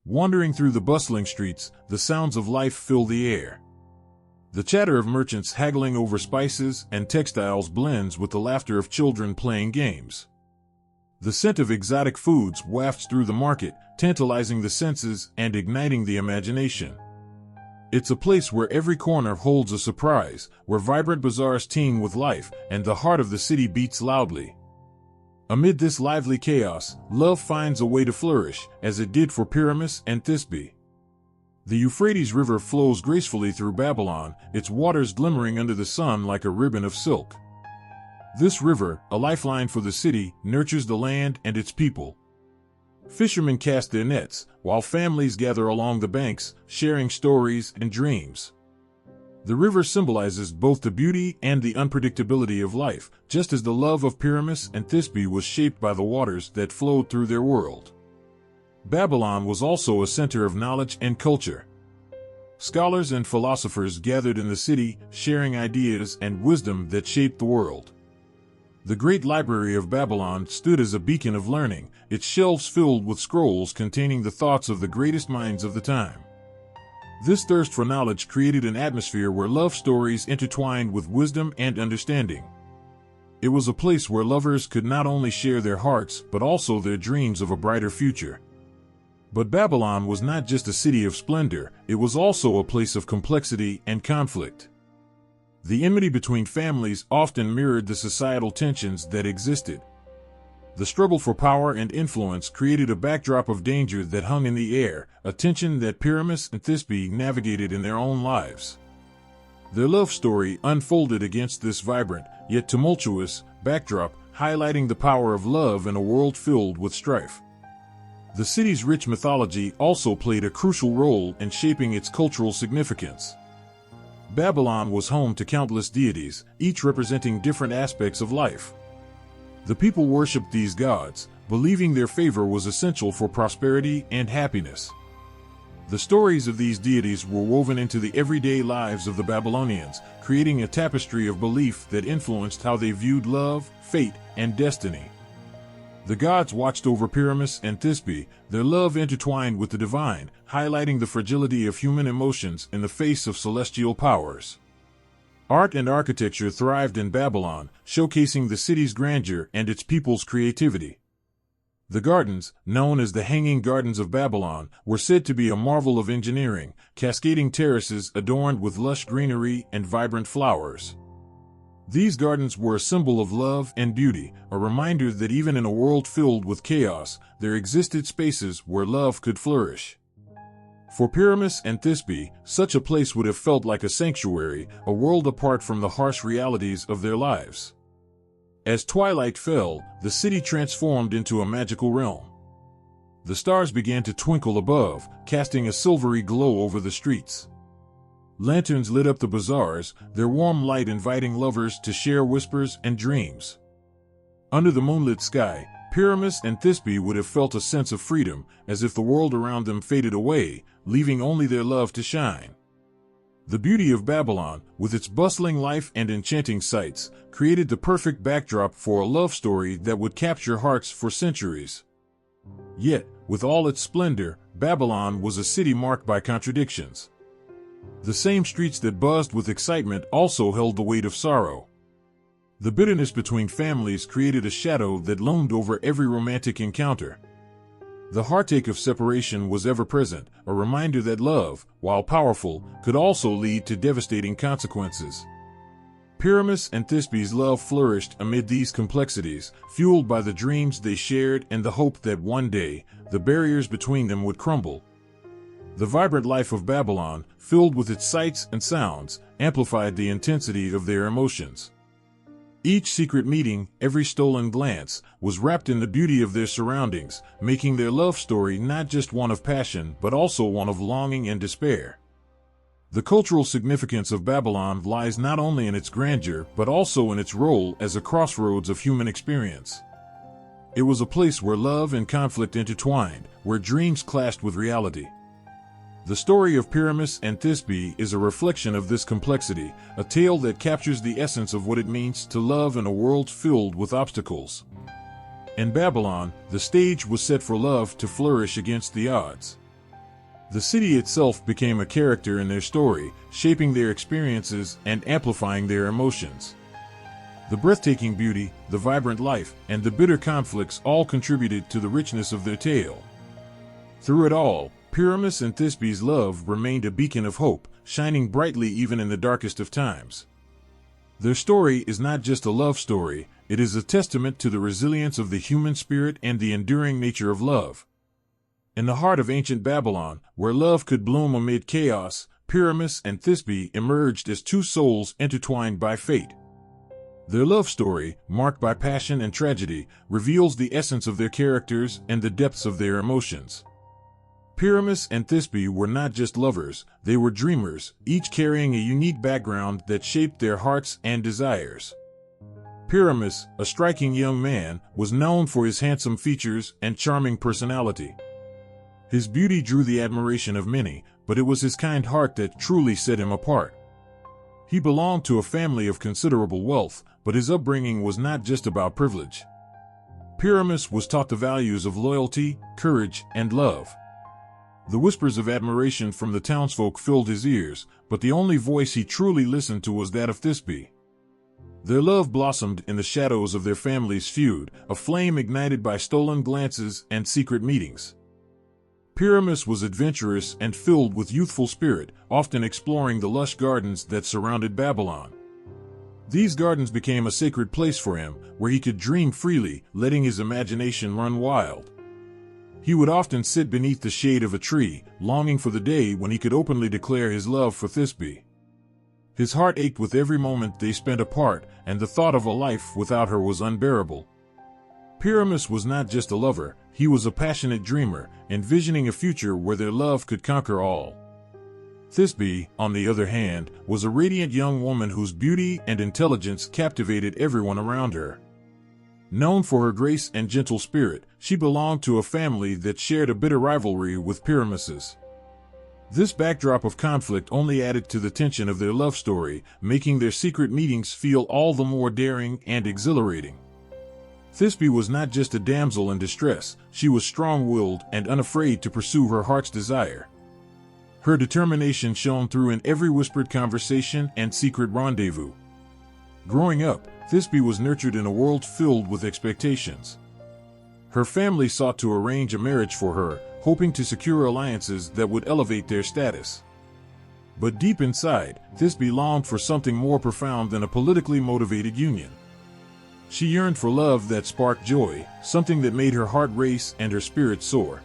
Wandering through the bustling streets, the sounds of life fill the air. The chatter of merchants haggling over spices and textiles blends with the laughter of children playing games. The scent of exotic foods wafts through the market, tantalizing the senses and igniting the imagination. It's a place where every corner holds a surprise, where vibrant bazaars teem with life, and the heart of the city beats loudly. Amid this lively chaos, love finds a way to flourish, as it did for Pyramus and Thisbe. The Euphrates River flows gracefully through Babylon, its waters glimmering under the sun like a ribbon of silk. This river, a lifeline for the city, nurtures the land and its people. Fishermen cast their nets, while families gather along the banks, sharing stories and dreams. The river symbolizes both the beauty and the unpredictability of life, just as the love of Pyramus and Thisbe was shaped by the waters that flowed through their world. Babylon was also a center of knowledge and culture. Scholars and philosophers gathered in the city, sharing ideas and wisdom that shaped the world. The great library of Babylon stood as a beacon of learning, its shelves filled with scrolls containing the thoughts of the greatest minds of the time. This thirst for knowledge created an atmosphere where love stories intertwined with wisdom and understanding. It was a place where lovers could not only share their hearts but also their dreams of a brighter future. But Babylon was not just a city of splendor, it was also a place of complexity and conflict. The enmity between families often mirrored the societal tensions that existed. The struggle for power and influence created a backdrop of danger that hung in the air, a tension that Pyramus and Thisbe navigated in their own lives. Their love story unfolded against this vibrant, yet tumultuous, backdrop, highlighting the power of love in a world filled with strife. The city's rich mythology also played a crucial role in shaping its cultural significance. Babylon was home to countless deities, each representing different aspects of life. The people worshipped these gods, believing their favor was essential for prosperity and happiness. The stories of these deities were woven into the everyday lives of the Babylonians, creating a tapestry of belief that influenced how they viewed love, fate, and destiny. The gods watched over Pyramus and Thisbe, their love intertwined with the divine, highlighting the fragility of human emotions in the face of celestial powers. Art and architecture thrived in Babylon, showcasing the city's grandeur and its people's creativity. The gardens, known as the Hanging Gardens of Babylon, were said to be a marvel of engineering, cascading terraces adorned with lush greenery and vibrant flowers. These gardens were a symbol of love and beauty, a reminder that even in a world filled with chaos, there existed spaces where love could flourish. For Pyramus and Thisbe, such a place would have felt like a sanctuary, a world apart from the harsh realities of their lives. As twilight fell, the city transformed into a magical realm. The stars began to twinkle above, casting a silvery glow over the streets. Lanterns lit up the bazaars, their warm light inviting lovers to share whispers and dreams. Under the moonlit sky, Pyramus and Thisbe would have felt a sense of freedom, as if the world around them faded away, leaving only their love to shine. The beauty of Babylon, with its bustling life and enchanting sights, created the perfect backdrop for a love story that would capture hearts for centuries. Yet, with all its splendor, Babylon was a city marked by contradictions. The same streets that buzzed with excitement also held the weight of sorrow. The bitterness between families created a shadow that loomed over every romantic encounter. The heartache of separation was ever present, a reminder that love, while powerful, could also lead to devastating consequences. Pyramus and Thisbe's love flourished amid these complexities, fueled by the dreams they shared and the hope that one day, the barriers between them would crumble. The vibrant life of Babylon, filled with its sights and sounds, amplified the intensity of their emotions. Each secret meeting, every stolen glance, was wrapped in the beauty of their surroundings, making their love story not just one of passion but also one of longing and despair. The cultural significance of Babylon lies not only in its grandeur but also in its role as a crossroads of human experience. It was a place where love and conflict intertwined, where dreams clashed with reality. The story of Pyramus and Thisbe is a reflection of this complexity, a tale that captures the essence of what it means to love in a world filled with obstacles. In Babylon, the stage was set for love to flourish against the odds. The city itself became a character in their story, shaping their experiences and amplifying their emotions. The breathtaking beauty, the vibrant life, and the bitter conflicts all contributed to the richness of their tale. Through it all, Pyramus and Thisbe's love remained a beacon of hope, shining brightly even in the darkest of times. Their story is not just a love story, it is a testament to the resilience of the human spirit and the enduring nature of love. In the heart of ancient Babylon, where love could bloom amid chaos, Pyramus and Thisbe emerged as two souls intertwined by fate. Their love story, marked by passion and tragedy, reveals the essence of their characters and the depths of their emotions. Pyramus and Thisbe were not just lovers, they were dreamers, each carrying a unique background that shaped their hearts and desires. Pyramus, a striking young man, was known for his handsome features and charming personality. His beauty drew the admiration of many, but it was his kind heart that truly set him apart. He belonged to a family of considerable wealth, but his upbringing was not just about privilege. Pyramus was taught the values of loyalty, courage, and love. The whispers of admiration from the townsfolk filled his ears, but the only voice he truly listened to was that of Thisbe. Their love blossomed in the shadows of their family's feud, a flame ignited by stolen glances and secret meetings. Pyramus was adventurous and filled with youthful spirit, often exploring the lush gardens that surrounded Babylon. These gardens became a sacred place for him, where he could dream freely, letting his imagination run wild. He would often sit beneath the shade of a tree, longing for the day when he could openly declare his love for Thisbe. His heart ached with every moment they spent apart, and the thought of a life without her was unbearable. Pyramus was not just a lover, he was a passionate dreamer, envisioning a future where their love could conquer all. Thisbe, on the other hand, was a radiant young woman whose beauty and intelligence captivated everyone around her. Known for her grace and gentle spirit, she belonged to a family that shared a bitter rivalry with Pyramus's. This backdrop of conflict only added to the tension of their love story, making their secret meetings feel all the more daring and exhilarating. Thisbe was not just a damsel in distress, she was strong-willed and unafraid to pursue her heart's desire. Her determination shone through in every whispered conversation and secret rendezvous. Growing up, Thisbe was nurtured in a world filled with expectations. Her family sought to arrange a marriage for her, hoping to secure alliances that would elevate their status. But deep inside, Thisbe longed for something more profound than a politically motivated union. She yearned for love that sparked joy, something that made her heart race and her spirit soar.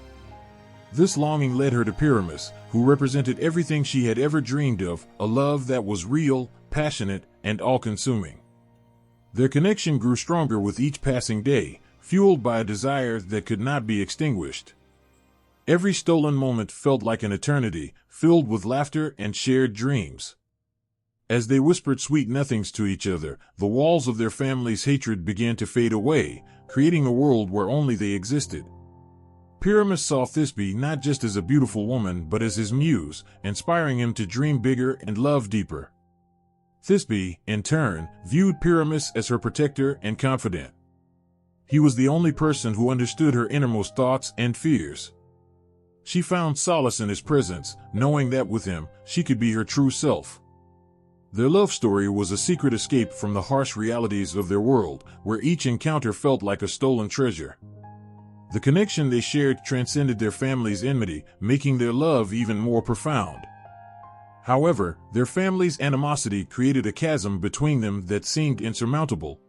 This longing led her to Pyramus, who represented everything she had ever dreamed of, a love that was real, passionate, and all-consuming. Their connection grew stronger with each passing day, fueled by a desire that could not be extinguished. Every stolen moment felt like an eternity, filled with laughter and shared dreams. As they whispered sweet nothings to each other, the walls of their family's hatred began to fade away, creating a world where only they existed. Pyramus saw Thisbe not just as a beautiful woman but as his muse, inspiring him to dream bigger and love deeper. Thisbe, in turn, viewed Pyramus as her protector and confidant. He was the only person who understood her innermost thoughts and fears. She found solace in his presence, knowing that with him, she could be her true self. Their love story was a secret escape from the harsh realities of their world, where each encounter felt like a stolen treasure. The connection they shared transcended their family's enmity, making their love even more profound. However, their family's animosity created a chasm between them that seemed insurmountable.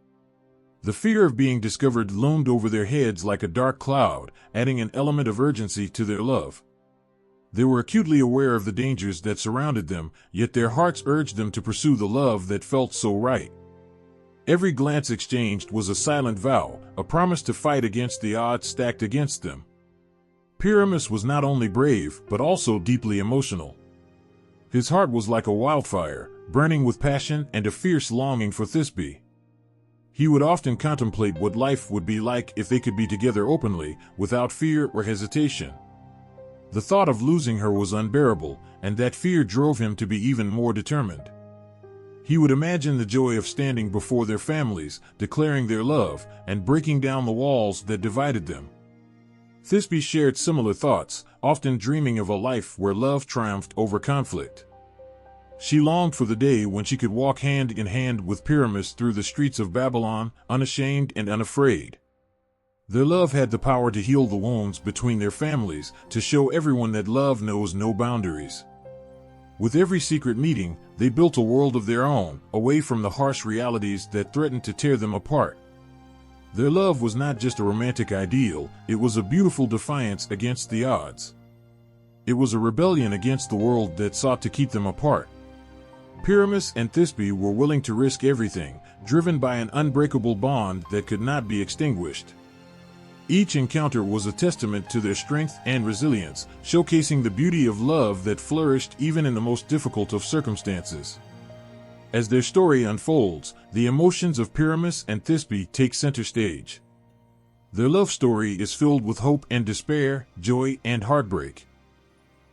The fear of being discovered loomed over their heads like a dark cloud, adding an element of urgency to their love. They were acutely aware of the dangers that surrounded them, yet their hearts urged them to pursue the love that felt so right. Every glance exchanged was a silent vow, a promise to fight against the odds stacked against them. Pyramus was not only brave, but also deeply emotional. His heart was like a wildfire, burning with passion and a fierce longing for Thisbe. He would often contemplate what life would be like if they could be together openly, without fear or hesitation. The thought of losing her was unbearable, and that fear drove him to be even more determined. He would imagine the joy of standing before their families, declaring their love, and breaking down the walls that divided them. Thisbe shared similar thoughts, often dreaming of a life where love triumphed over conflict. She longed for the day when she could walk hand in hand with Pyramus through the streets of Babylon, unashamed and unafraid. Their love had the power to heal the wounds between their families, to show everyone that love knows no boundaries. With every secret meeting, they built a world of their own, away from the harsh realities that threatened to tear them apart. Their love was not just a romantic ideal, it was a beautiful defiance against the odds. It was a rebellion against the world that sought to keep them apart. Pyramus and Thisbe were willing to risk everything, driven by an unbreakable bond that could not be extinguished. Each encounter was a testament to their strength and resilience, showcasing the beauty of love that flourished even in the most difficult of circumstances. As their story unfolds, the emotions of Pyramus and Thisbe take center stage. Their love story is filled with hope and despair, joy and heartbreak.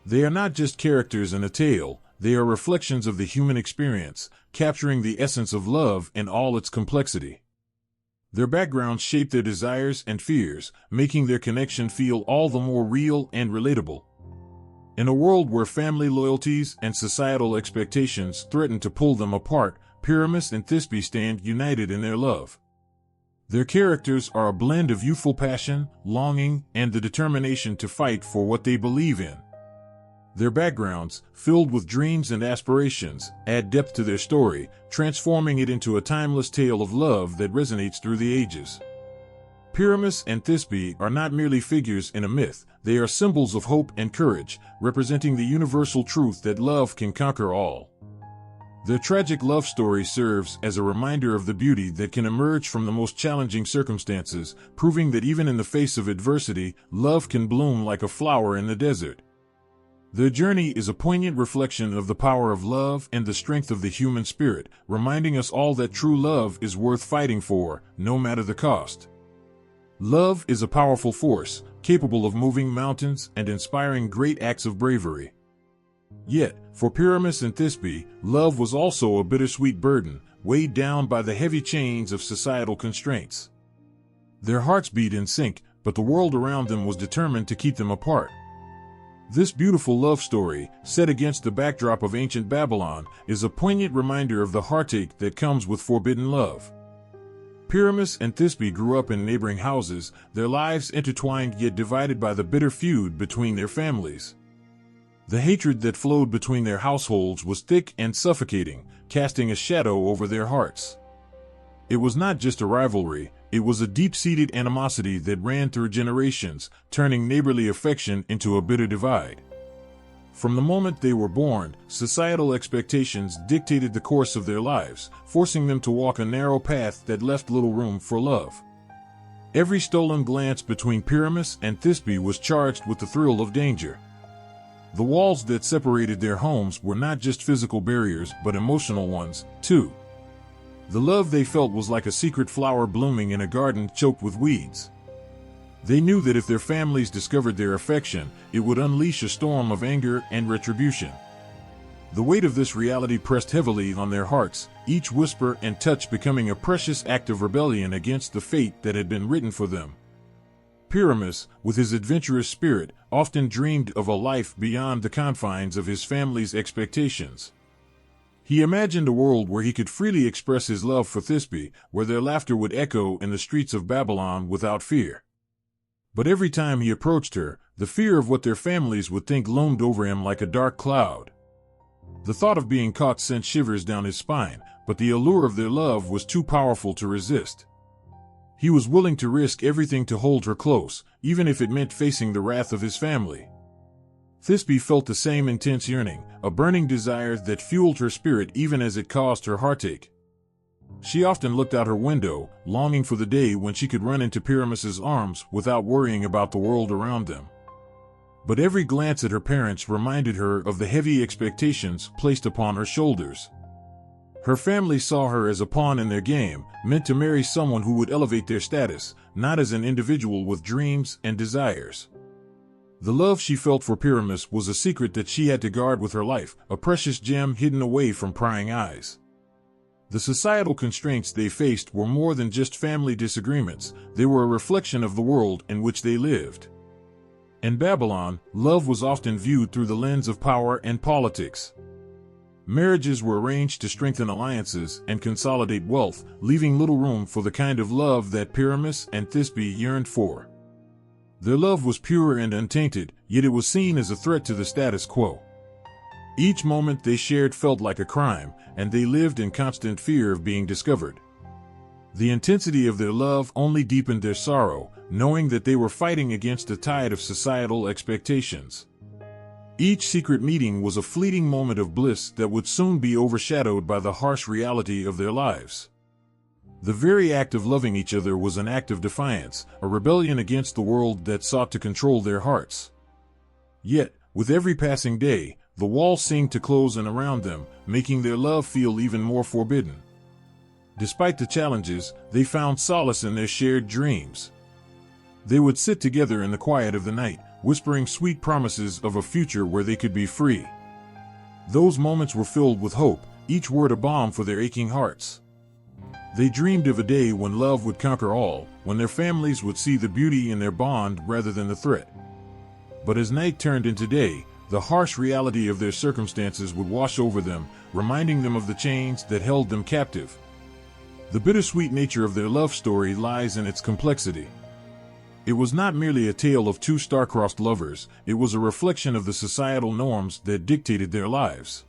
They are not just characters in a tale, they are reflections of the human experience, capturing the essence of love in all its complexity. Their backgrounds shape their desires and fears, making their connection feel all the more real and relatable. In a world where family loyalties and societal expectations threaten to pull them apart, Pyramus and Thisbe stand united in their love. Their characters are a blend of youthful passion, longing, and the determination to fight for what they believe in. Their backgrounds, filled with dreams and aspirations, add depth to their story, transforming it into a timeless tale of love that resonates through the ages. Pyramus and Thisbe are not merely figures in a myth, they are symbols of hope and courage, representing the universal truth that love can conquer all. Their tragic love story serves as a reminder of the beauty that can emerge from the most challenging circumstances, proving that even in the face of adversity, love can bloom like a flower in the desert. Their journey is a poignant reflection of the power of love and the strength of the human spirit, reminding us all that true love is worth fighting for, no matter the cost. Love is a powerful force, capable of moving mountains and inspiring great acts of bravery. Yet, for Pyramus and Thisbe, love was also a bittersweet burden, weighed down by the heavy chains of societal constraints. Their hearts beat in sync, but the world around them was determined to keep them apart. This beautiful love story, set against the backdrop of ancient Babylon, is a poignant reminder of the heartache that comes with forbidden love. Pyramus and Thisbe grew up in neighboring houses, their lives intertwined yet divided by the bitter feud between their families. The hatred that flowed between their households was thick and suffocating, casting a shadow over their hearts. It was not just a rivalry, it was a deep-seated animosity that ran through generations, turning neighborly affection into a bitter divide. From the moment they were born, societal expectations dictated the course of their lives, forcing them to walk a narrow path that left little room for love. Every stolen glance between Pyramus and Thisbe was charged with the thrill of danger. The walls that separated their homes were not just physical barriers, but emotional ones, too. The love they felt was like a secret flower blooming in a garden choked with weeds. They knew that if their families discovered their affection, it would unleash a storm of anger and retribution. The weight of this reality pressed heavily on their hearts, each whisper and touch becoming a precious act of rebellion against the fate that had been written for them. Pyramus, with his adventurous spirit, often dreamed of a life beyond the confines of his family's expectations. He imagined a world where he could freely express his love for Thisbe, where their laughter would echo in the streets of Babylon without fear. But every time he approached her, the fear of what their families would think loomed over him like a dark cloud. The thought of being caught sent shivers down his spine, but the allure of their love was too powerful to resist. He was willing to risk everything to hold her close, even if it meant facing the wrath of his family. Thisbe felt the same intense yearning, a burning desire that fueled her spirit even as it caused her heartache. She often looked out her window, longing for the day when she could run into Pyramus's arms without worrying about the world around them. But every glance at her parents reminded her of the heavy expectations placed upon her shoulders. Her family saw her as a pawn in their game, meant to marry someone who would elevate their status, not as an individual with dreams and desires. The love she felt for Pyramus was a secret that she had to guard with her life, a precious gem hidden away from prying eyes. The societal constraints they faced were more than just family disagreements, they were a reflection of the world in which they lived. In Babylon, love was often viewed through the lens of power and politics. Marriages were arranged to strengthen alliances and consolidate wealth, leaving little room for the kind of love that Pyramus and Thisbe yearned for. Their love was pure and untainted, yet it was seen as a threat to the status quo. Each moment they shared felt like a crime, and they lived in constant fear of being discovered. The intensity of their love only deepened their sorrow, knowing that they were fighting against a tide of societal expectations. Each secret meeting was a fleeting moment of bliss that would soon be overshadowed by the harsh reality of their lives. The very act of loving each other was an act of defiance, a rebellion against the world that sought to control their hearts. Yet, with every passing day, the wall seemed to close in around them, making their love feel even more forbidden. Despite the challenges, they found solace in their shared dreams. They would sit together in the quiet of the night, whispering sweet promises of a future where they could be free. Those moments were filled with hope, each word a balm for their aching hearts. They dreamed of a day when love would conquer all, when their families would see the beauty in their bond rather than the threat. But as night turned into day, the harsh reality of their circumstances would wash over them, reminding them of the chains that held them captive. The bittersweet nature of their love story lies in its complexity. It was not merely a tale of two star-crossed lovers, it was a reflection of the societal norms that dictated their lives.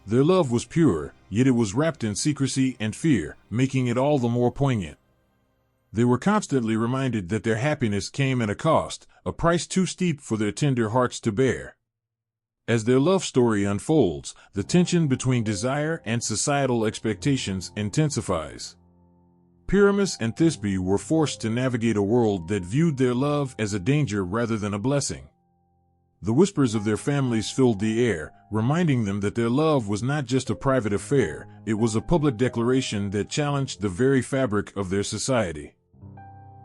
Their love was pure, yet it was wrapped in secrecy and fear, making it all the more poignant. They were constantly reminded that their happiness came at a cost, a price too steep for their tender hearts to bear. As their love story unfolds, the tension between desire and societal expectations intensifies. Pyramus and Thisbe were forced to navigate a world that viewed their love as a danger rather than a blessing. The whispers of their families filled the air, reminding them that their love was not just a private affair, it was a public declaration that challenged the very fabric of their society.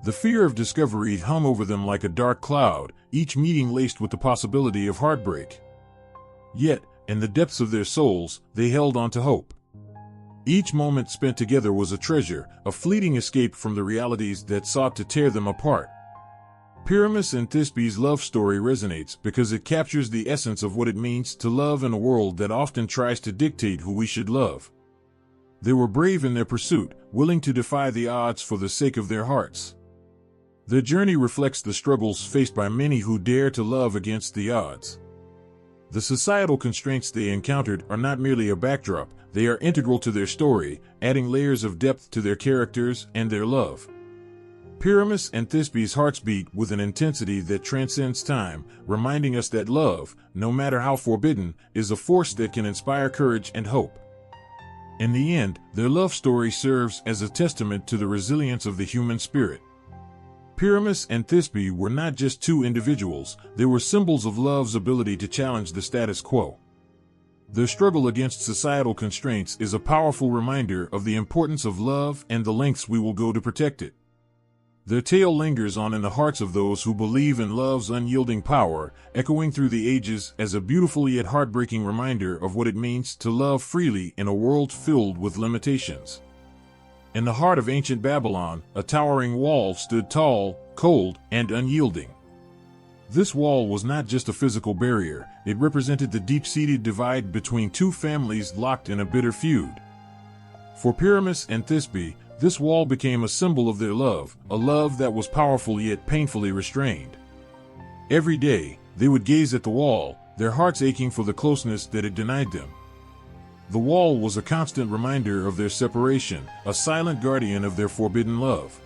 The fear of discovery hung over them like a dark cloud, each meeting laced with the possibility of heartbreak. Yet, in the depths of their souls, they held on to hope. Each moment spent together was a treasure, a fleeting escape from the realities that sought to tear them apart. Pyramus and Thisbe's love story resonates because it captures the essence of what it means to love in a world that often tries to dictate who we should love. They were brave in their pursuit, willing to defy the odds for the sake of their hearts. Their journey reflects the struggles faced by many who dare to love against the odds. The societal constraints they encountered are not merely a backdrop, they are integral to their story, adding layers of depth to their characters and their love. Pyramus and Thisbe's hearts beat with an intensity that transcends time, reminding us that love, no matter how forbidden, is a force that can inspire courage and hope. In the end, their love story serves as a testament to the resilience of the human spirit. Pyramus and Thisbe were not just two individuals, they were symbols of love's ability to challenge the status quo. Their struggle against societal constraints is a powerful reminder of the importance of love and the lengths we will go to protect it. Their tale lingers on in the hearts of those who believe in love's unyielding power, echoing through the ages as a beautiful yet heartbreaking reminder of what it means to love freely in a world filled with limitations. In the heart of ancient Babylon, a towering wall stood tall, cold, and unyielding. This wall was not just a physical barrier, it represented the deep-seated divide between two families locked in a bitter feud. For Pyramus and Thisbe, this wall became a symbol of their love, a love that was powerful yet painfully restrained. Every day, they would gaze at the wall, their hearts aching for the closeness that it denied them. The wall was a constant reminder of their separation, a silent guardian of their forbidden love.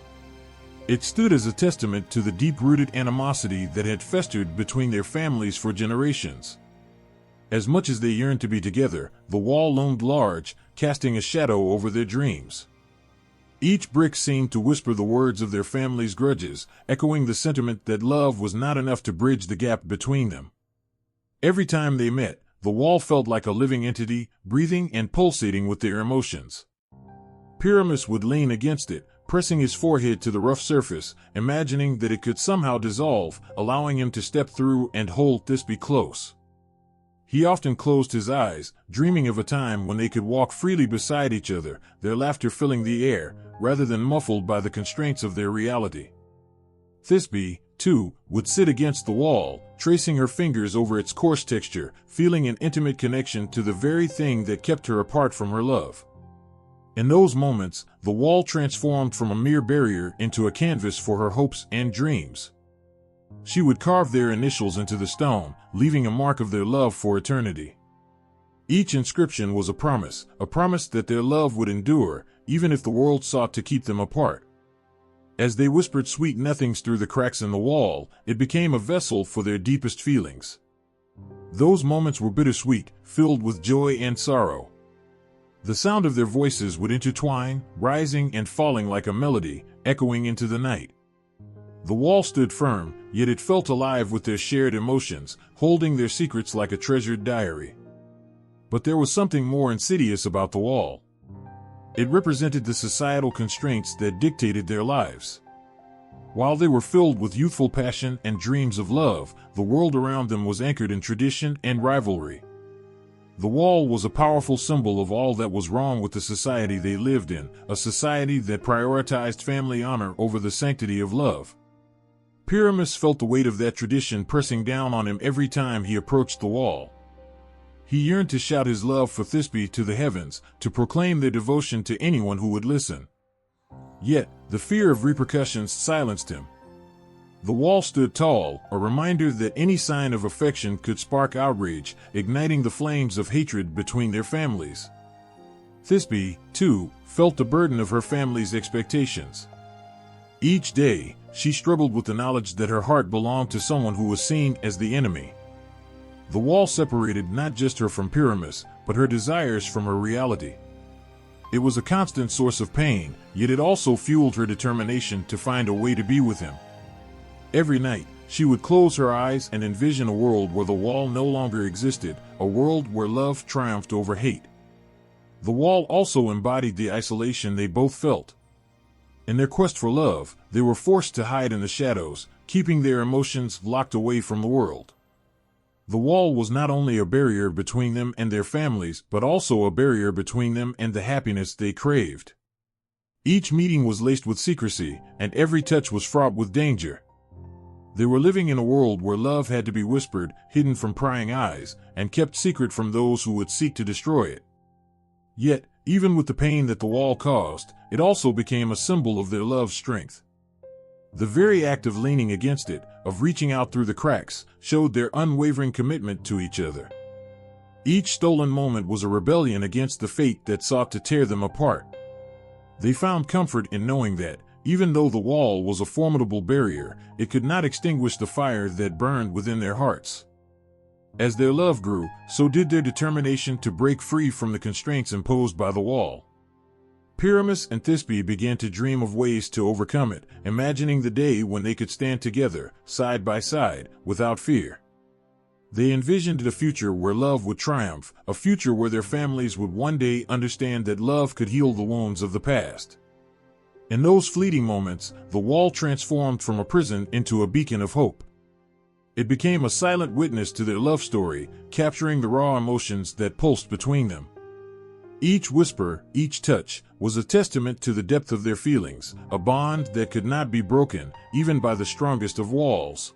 It stood as a testament to the deep-rooted animosity that had festered between their families for generations. As much as they yearned to be together, the wall loomed large, casting a shadow over their dreams. Each brick seemed to whisper the words of their family's grudges, echoing the sentiment that love was not enough to bridge the gap between them. Every time they met, the wall felt like a living entity, breathing and pulsating with their emotions. Pyramus would lean against it, pressing his forehead to the rough surface, imagining that it could somehow dissolve, allowing him to step through and hold Thisbe close. He often closed his eyes, dreaming of a time when they could walk freely beside each other, their laughter filling the air, rather than muffled by the constraints of their reality. Thisbe, too, would sit against the wall, tracing her fingers over its coarse texture, feeling an intimate connection to the very thing that kept her apart from her love. In those moments, the wall transformed from a mere barrier into a canvas for her hopes and dreams. She would carve their initials into the stone, leaving a mark of their love for eternity. Each inscription was a promise that their love would endure, even if the world sought to keep them apart. As they whispered sweet nothings through the cracks in the wall, it became a vessel for their deepest feelings. Those moments were bittersweet, filled with joy and sorrow. The sound of their voices would intertwine, rising and falling like a melody, echoing into the night. The wall stood firm, yet it felt alive with their shared emotions, holding their secrets like a treasured diary. But there was something more insidious about the wall. It represented the societal constraints that dictated their lives. While they were filled with youthful passion and dreams of love, the world around them was anchored in tradition and rivalry. The wall was a powerful symbol of all that was wrong with the society they lived in, a society that prioritized family honor over the sanctity of love. Pyramus felt the weight of that tradition pressing down on him every time he approached the wall. He yearned to shout his love for Thisbe to the heavens, to proclaim their devotion to anyone who would listen. Yet, the fear of repercussions silenced him. The wall stood tall, a reminder that any sign of affection could spark outrage, igniting the flames of hatred between their families. Thisbe, too, felt the burden of her family's expectations. Each day, she struggled with the knowledge that her heart belonged to someone who was seen as the enemy. The wall separated not just her from Pyramus, but her desires from her reality. It was a constant source of pain, yet it also fueled her determination to find a way to be with him. Every night, she would close her eyes and envision a world where the wall no longer existed, a world where love triumphed over hate. The wall also embodied the isolation they both felt. In their quest for love, they were forced to hide in the shadows, keeping their emotions locked away from the world. The wall was not only a barrier between them and their families, but also a barrier between them and the happiness they craved. Each meeting was laced with secrecy, and every touch was fraught with danger. They were living in a world where love had to be whispered, hidden from prying eyes, and kept secret from those who would seek to destroy it. Yet, even with the pain that the wall caused, it also became a symbol of their love's strength. The very act of leaning against it, of reaching out through the cracks, showed their unwavering commitment to each other. Each stolen moment was a rebellion against the fate that sought to tear them apart. They found comfort in knowing that, even though the wall was a formidable barrier, it could not extinguish the fire that burned within their hearts. As their love grew, so did their determination to break free from the constraints imposed by the wall. Pyramus and Thisbe began to dream of ways to overcome it, imagining the day when they could stand together, side by side, without fear. They envisioned a future where love would triumph, a future where their families would one day understand that love could heal the wounds of the past. In those fleeting moments, the wall transformed from a prison into a beacon of hope. It became a silent witness to their love story, capturing the raw emotions that pulsed between them. Each whisper, each touch, was a testament to the depth of their feelings, a bond that could not be broken, even by the strongest of walls.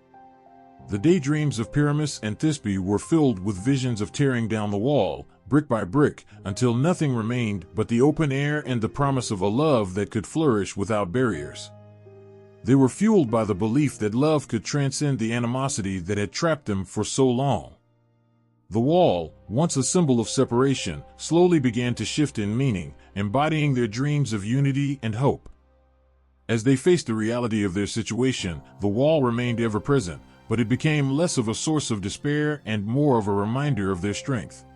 The daydreams of Pyramus and Thisbe were filled with visions of tearing down the wall, brick by brick, until nothing remained but the open air and the promise of a love that could flourish without barriers. They were fueled by the belief that love could transcend the animosity that had trapped them for so long. The wall, once a symbol of separation, slowly began to shift in meaning, embodying their dreams of unity and hope. As they faced the reality of their situation, the wall remained ever present, but it became less of a source of despair and more of a reminder of their strength.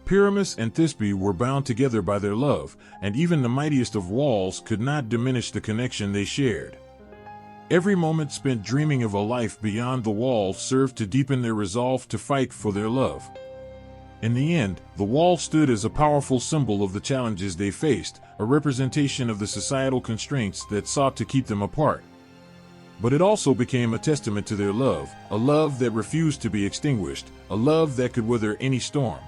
Pyramus and Thisbe were bound together by their love, and even the mightiest of walls could not diminish the connection they shared. Every moment spent dreaming of a life beyond the wall served to deepen their resolve to fight for their love. In the end, the wall stood as a powerful symbol of the challenges they faced, a representation of the societal constraints that sought to keep them apart. But it also became a testament to their love, a love that refused to be extinguished, a love that could weather any storm.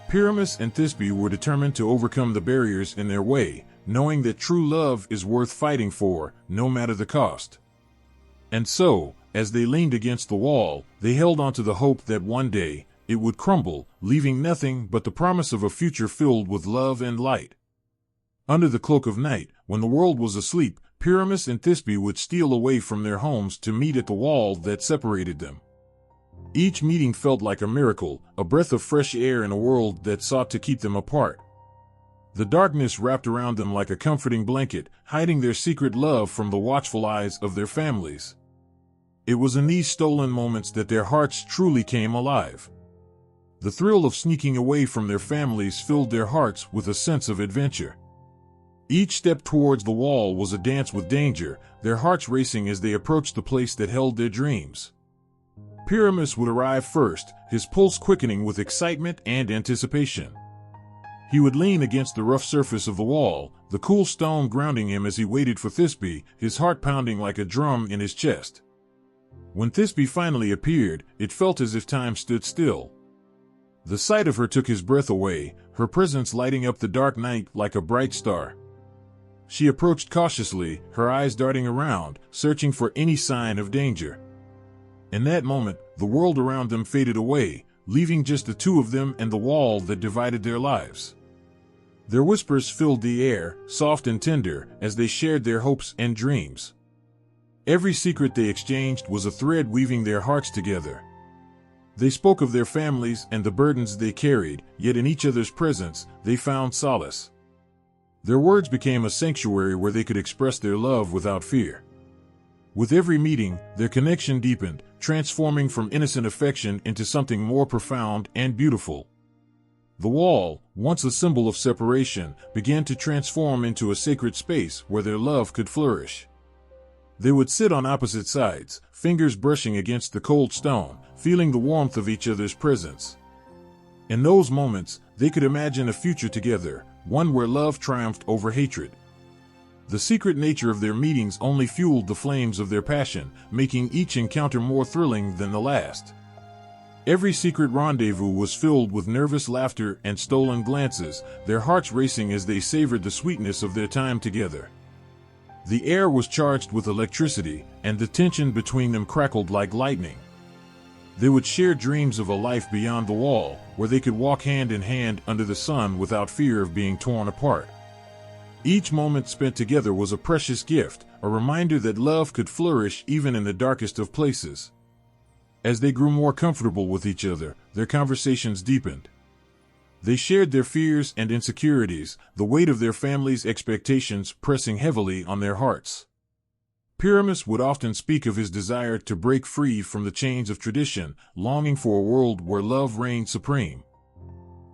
Pyramus and Thisbe were determined to overcome the barriers in their way, knowing that true love is worth fighting for, no matter the cost. And so, as they leaned against the wall, they held on to the hope that one day it would crumble, leaving nothing but the promise of a future filled with love and light. Under the cloak of night, when the world was asleep, Pyramus and Thisbe would steal away from their homes to meet at the wall that separated them. Each meeting felt like a miracle, a breath of fresh air in a world that sought to keep them apart. The darkness wrapped around them like a comforting blanket, hiding their secret love from the watchful eyes of their families. It was in these stolen moments that their hearts truly came alive. The thrill of sneaking away from their families filled their hearts with a sense of adventure. Each step towards the wall was a dance with danger, their hearts racing as they approached the place that held their dreams. Pyramus would arrive first, his pulse quickening with excitement and anticipation. He would lean against the rough surface of the wall, the cool stone grounding him as he waited for Thisbe, his heart pounding like a drum in his chest. When Thisbe finally appeared, it felt as if time stood still. The sight of her took his breath away, her presence lighting up the dark night like a bright star. She approached cautiously, her eyes darting around, searching for any sign of danger. In that moment, the world around them faded away, leaving just the two of them and the wall that divided their lives. Their whispers filled the air, soft and tender, as they shared their hopes and dreams. Every secret they exchanged was a thread weaving their hearts together. They spoke of their families and the burdens they carried, yet in each other's presence, they found solace. Their words became a sanctuary where they could express their love without fear. With every meeting, their connection deepened, transforming from innocent affection into something more profound and beautiful. The wall, once a symbol of separation, began to transform into a sacred space where their love could flourish. They would sit on opposite sides, fingers brushing against the cold stone, feeling the warmth of each other's presence. In those moments, they could imagine a future together, one where love triumphed over hatred. The secret nature of their meetings only fueled the flames of their passion, making each encounter more thrilling than the last. Every secret rendezvous was filled with nervous laughter and stolen glances, their hearts racing as they savored the sweetness of their time together. The air was charged with electricity, and the tension between them crackled like lightning. They would share dreams of a life beyond the wall, where they could walk hand in hand under the sun without fear of being torn apart. Each moment spent together was a precious gift, a reminder that love could flourish even in the darkest of places. As they grew more comfortable with each other, their conversations deepened. They shared their fears and insecurities, the weight of their family's expectations pressing heavily on their hearts. Pyramus would often speak of his desire to break free from the chains of tradition, longing for a world where love reigned supreme.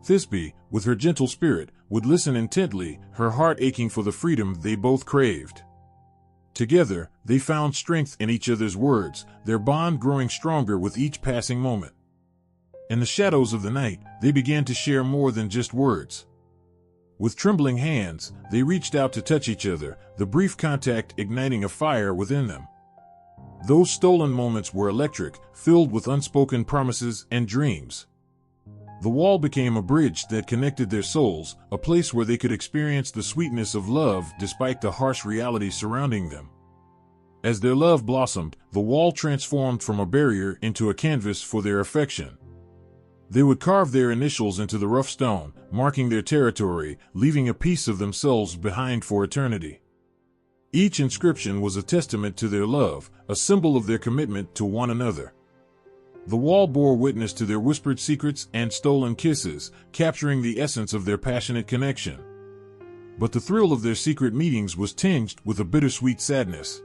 Thisbe, with her gentle spirit, would listen intently, her heart aching for the freedom they both craved. Together, they found strength in each other's words, their bond growing stronger with each passing moment. In the shadows of the night, they began to share more than just words. With trembling hands, they reached out to touch each other, the brief contact igniting a fire within them. Those stolen moments were electric, filled with unspoken promises and dreams. The wall became a bridge that connected their souls, a place where they could experience the sweetness of love despite the harsh reality surrounding them. As their love blossomed, the wall transformed from a barrier into a canvas for their affection. They would carve their initials into the rough stone, marking their territory, leaving a piece of themselves behind for eternity. Each inscription was a testament to their love, a symbol of their commitment to one another. The wall bore witness to their whispered secrets and stolen kisses, capturing the essence of their passionate connection. But the thrill of their secret meetings was tinged with a bittersweet sadness.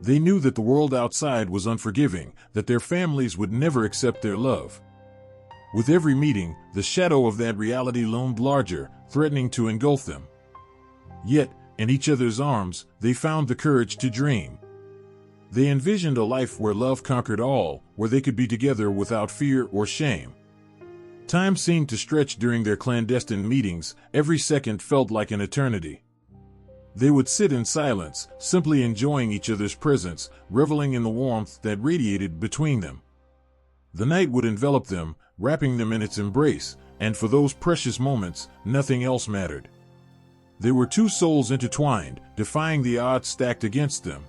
They knew that the world outside was unforgiving, that their families would never accept their love. With every meeting, the shadow of that reality loomed larger, threatening to engulf them. Yet, in each other's arms, they found the courage to dream. They envisioned a life where love conquered all, where they could be together without fear or shame. Time seemed to stretch during their clandestine meetings, every second felt like an eternity. They would sit in silence, simply enjoying each other's presence, reveling in the warmth that radiated between them. The night would envelop them, wrapping them in its embrace, and for those precious moments, nothing else mattered. They were two souls intertwined, defying the odds stacked against them.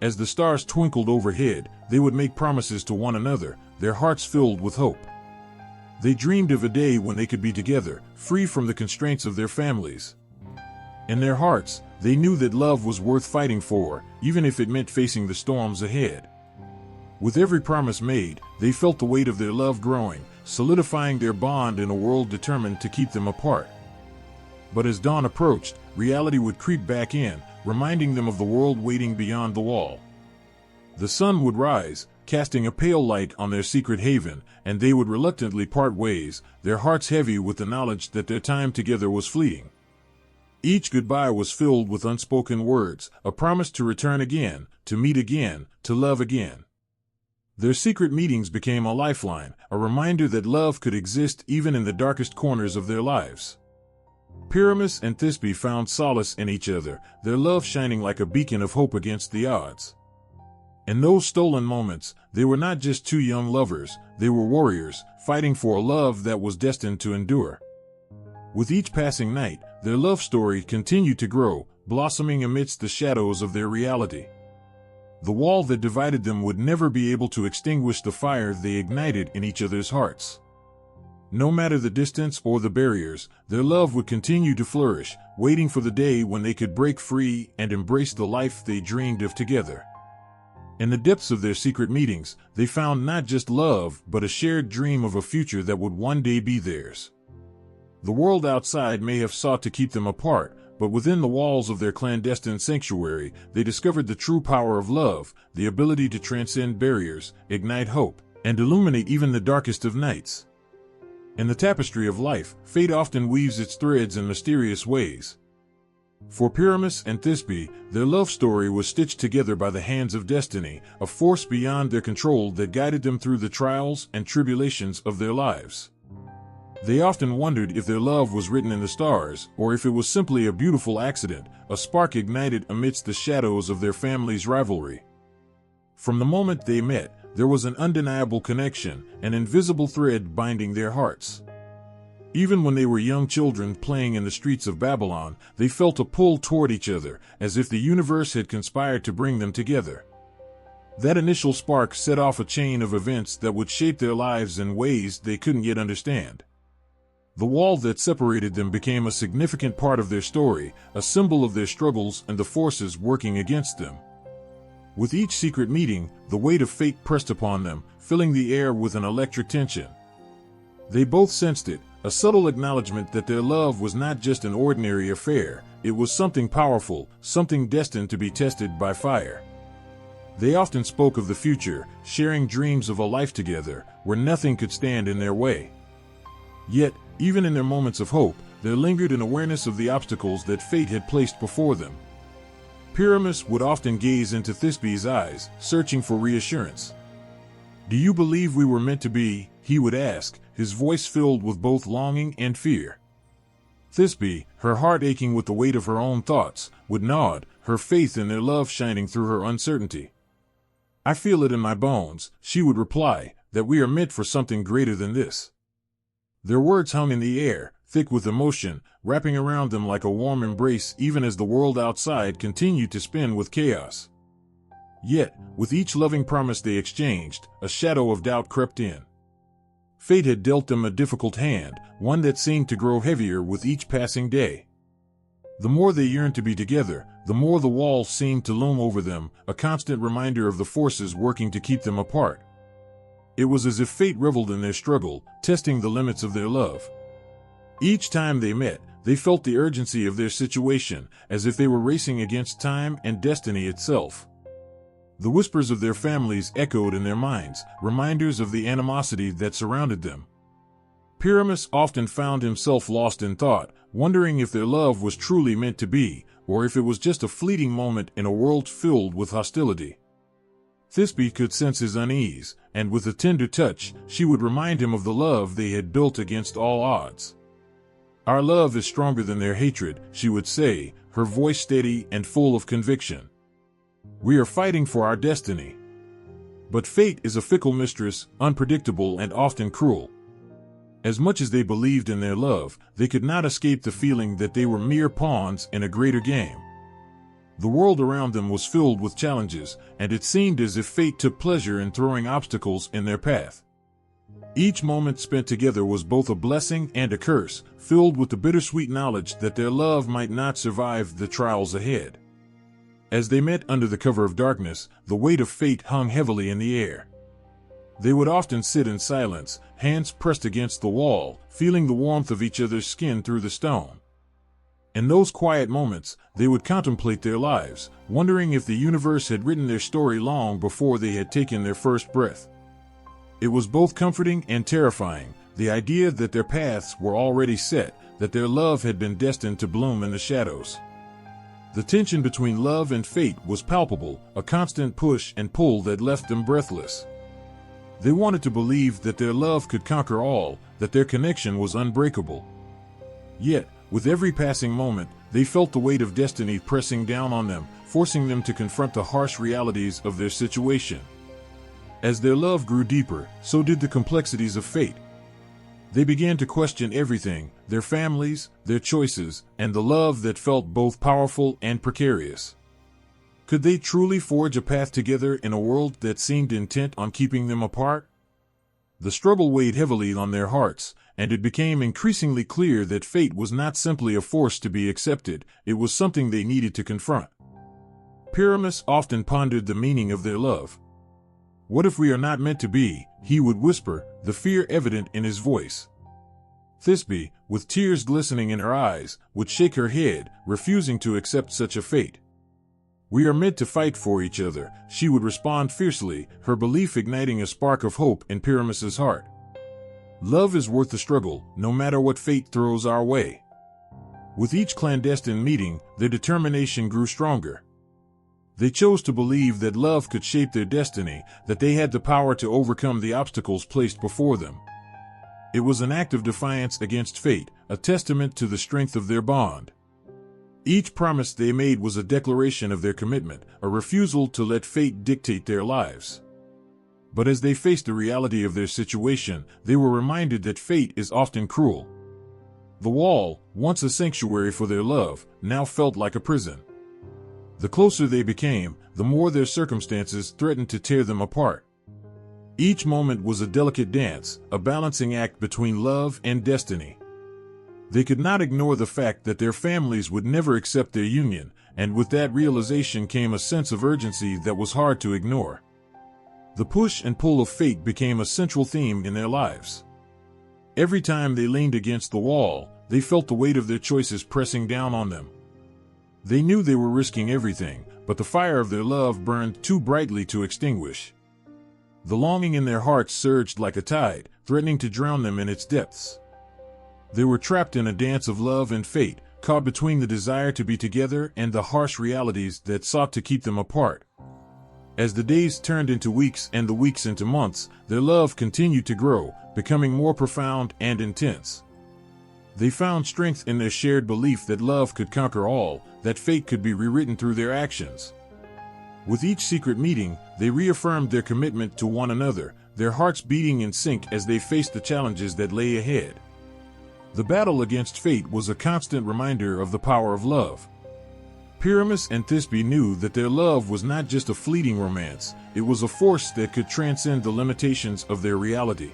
As the stars twinkled overhead, they would make promises to one another, their hearts filled with hope. They dreamed of a day when they could be together, free from the constraints of their families. In their hearts, they knew that love was worth fighting for, even if it meant facing the storms ahead. With every promise made, they felt the weight of their love growing, solidifying their bond in a world determined to keep them apart. But as dawn approached, reality would creep back in, reminding them of the world waiting beyond the wall. The sun would rise, casting a pale light on their secret haven, and they would reluctantly part ways, their hearts heavy with the knowledge that their time together was fleeting. Each goodbye was filled with unspoken words, a promise to return again, to meet again, to love again. Their secret meetings became a lifeline, a reminder that love could exist even in the darkest corners of their lives. Pyramus and Thisbe found solace in each other, their love shining like a beacon of hope against the odds. In those stolen moments, they were not just two young lovers, they were warriors, fighting for a love that was destined to endure. With each passing night, their love story continued to grow, blossoming amidst the shadows of their reality. The wall that divided them would never be able to extinguish the fire they ignited in each other's hearts. No matter the distance or the barriers, their love would continue to flourish, waiting for the day when they could break free and embrace the life they dreamed of together. In the depths of their secret meetings, they found not just love, but a shared dream of a future that would one day be theirs. The world outside may have sought to keep them apart, but within the walls of their clandestine sanctuary, they discovered the true power of love, the ability to transcend barriers, ignite hope, and illuminate even the darkest of nights. In the tapestry of life, fate often weaves its threads in mysterious ways. For Pyramus and Thisbe, their love story was stitched together by the hands of destiny, a force beyond their control that guided them through the trials and tribulations of their lives. They often wondered if their love was written in the stars, or if it was simply a beautiful accident, a spark ignited amidst the shadows of their family's rivalry. From the moment they met, there was an undeniable connection, an invisible thread binding their hearts. Even when they were young children playing in the streets of Babylon, they felt a pull toward each other, as if the universe had conspired to bring them together. That initial spark set off a chain of events that would shape their lives in ways they couldn't yet understand. The wall that separated them became a significant part of their story, a symbol of their struggles and the forces working against them. With each secret meeting, the weight of fate pressed upon them, filling the air with an electric tension. They both sensed it, a subtle acknowledgement that their love was not just an ordinary affair, it was something powerful, something destined to be tested by fire. They often spoke of the future, sharing dreams of a life together, where nothing could stand in their way. Yet, even in their moments of hope, there lingered an awareness of the obstacles that fate had placed before them. Pyramus would often gaze into Thisbe's eyes, searching for reassurance. "Do you believe we were meant to be?" he would ask, his voice filled with both longing and fear. Thisbe, her heart aching with the weight of her own thoughts, would nod, her faith in their love shining through her uncertainty. "I feel it in my bones," she would reply, "that we are meant for something greater than this." Their words hung in the air, thick with emotion, wrapping around them like a warm embrace even as the world outside continued to spin with chaos. Yet, with each loving promise they exchanged, a shadow of doubt crept in. Fate had dealt them a difficult hand, one that seemed to grow heavier with each passing day. The more they yearned to be together, the more the wall seemed to loom over them, a constant reminder of the forces working to keep them apart. It was as if fate reveled in their struggle, testing the limits of their love. Each time they met, they felt the urgency of their situation, as if they were racing against time and destiny itself. The whispers of their families echoed in their minds, reminders of the animosity that surrounded them. Pyramus often found himself lost in thought, wondering if their love was truly meant to be, or if it was just a fleeting moment in a world filled with hostility. Thisbe could sense his unease, and with a tender touch, she would remind him of the love they had built against all odds. "Our love is stronger than their hatred," she would say, her voice steady and full of conviction. "We are fighting for our destiny." But fate is a fickle mistress, unpredictable and often cruel. As much as they believed in their love, they could not escape the feeling that they were mere pawns in a greater game. The world around them was filled with challenges, and it seemed as if fate took pleasure in throwing obstacles in their path. Each moment spent together was both a blessing and a curse, filled with the bittersweet knowledge that their love might not survive the trials ahead. As they met under the cover of darkness, the weight of fate hung heavily in the air. They would often sit in silence, hands pressed against the wall, feeling the warmth of each other's skin through the stone. In those quiet moments, they would contemplate their lives, wondering if the universe had written their story long before they had taken their first breath. It was both comforting and terrifying, the idea that their paths were already set, that their love had been destined to bloom in the shadows. The tension between love and fate was palpable, a constant push and pull that left them breathless. They wanted to believe that their love could conquer all, that their connection was unbreakable. Yet, with every passing moment, they felt the weight of destiny pressing down on them, forcing them to confront the harsh realities of their situation. As their love grew deeper, so did the complexities of fate. They began to question everything, their families, their choices, and the love that felt both powerful and precarious. Could they truly forge a path together in a world that seemed intent on keeping them apart? The struggle weighed heavily on their hearts, and it became increasingly clear that fate was not simply a force to be accepted, it was something they needed to confront. Pyramus often pondered the meaning of their love. "What if we are not meant to be?" he would whisper, the fear evident in his voice. Thisbe, with tears glistening in her eyes, would shake her head, refusing to accept such a fate. "We are meant to fight for each other," she would respond fiercely, her belief igniting a spark of hope in Pyramus's heart. "Love is worth the struggle, no matter what fate throws our way." With each clandestine meeting, their determination grew stronger. They chose to believe that love could shape their destiny, that they had the power to overcome the obstacles placed before them. It was an act of defiance against fate, a testament to the strength of their bond. Each promise they made was a declaration of their commitment, a refusal to let fate dictate their lives. But as they faced the reality of their situation, they were reminded that fate is often cruel. The wall, once a sanctuary for their love, now felt like a prison. The closer they became, the more their circumstances threatened to tear them apart. Each moment was a delicate dance, a balancing act between love and destiny. They could not ignore the fact that their families would never accept their union, and with that realization came a sense of urgency that was hard to ignore. The push and pull of fate became a central theme in their lives. Every time they leaned against the wall, they felt the weight of their choices pressing down on them. They knew they were risking everything, but the fire of their love burned too brightly to extinguish. The longing in their hearts surged like a tide, threatening to drown them in its depths. They were trapped in a dance of love and fate, caught between the desire to be together and the harsh realities that sought to keep them apart. As the days turned into weeks and the weeks into months, their love continued to grow, becoming more profound and intense. They found strength in their shared belief that love could conquer all, that fate could be rewritten through their actions. With each secret meeting, they reaffirmed their commitment to one another, their hearts beating in sync as they faced the challenges that lay ahead. The battle against fate was a constant reminder of the power of love. Pyramus and Thisbe knew that their love was not just a fleeting romance, it was a force that could transcend the limitations of their reality.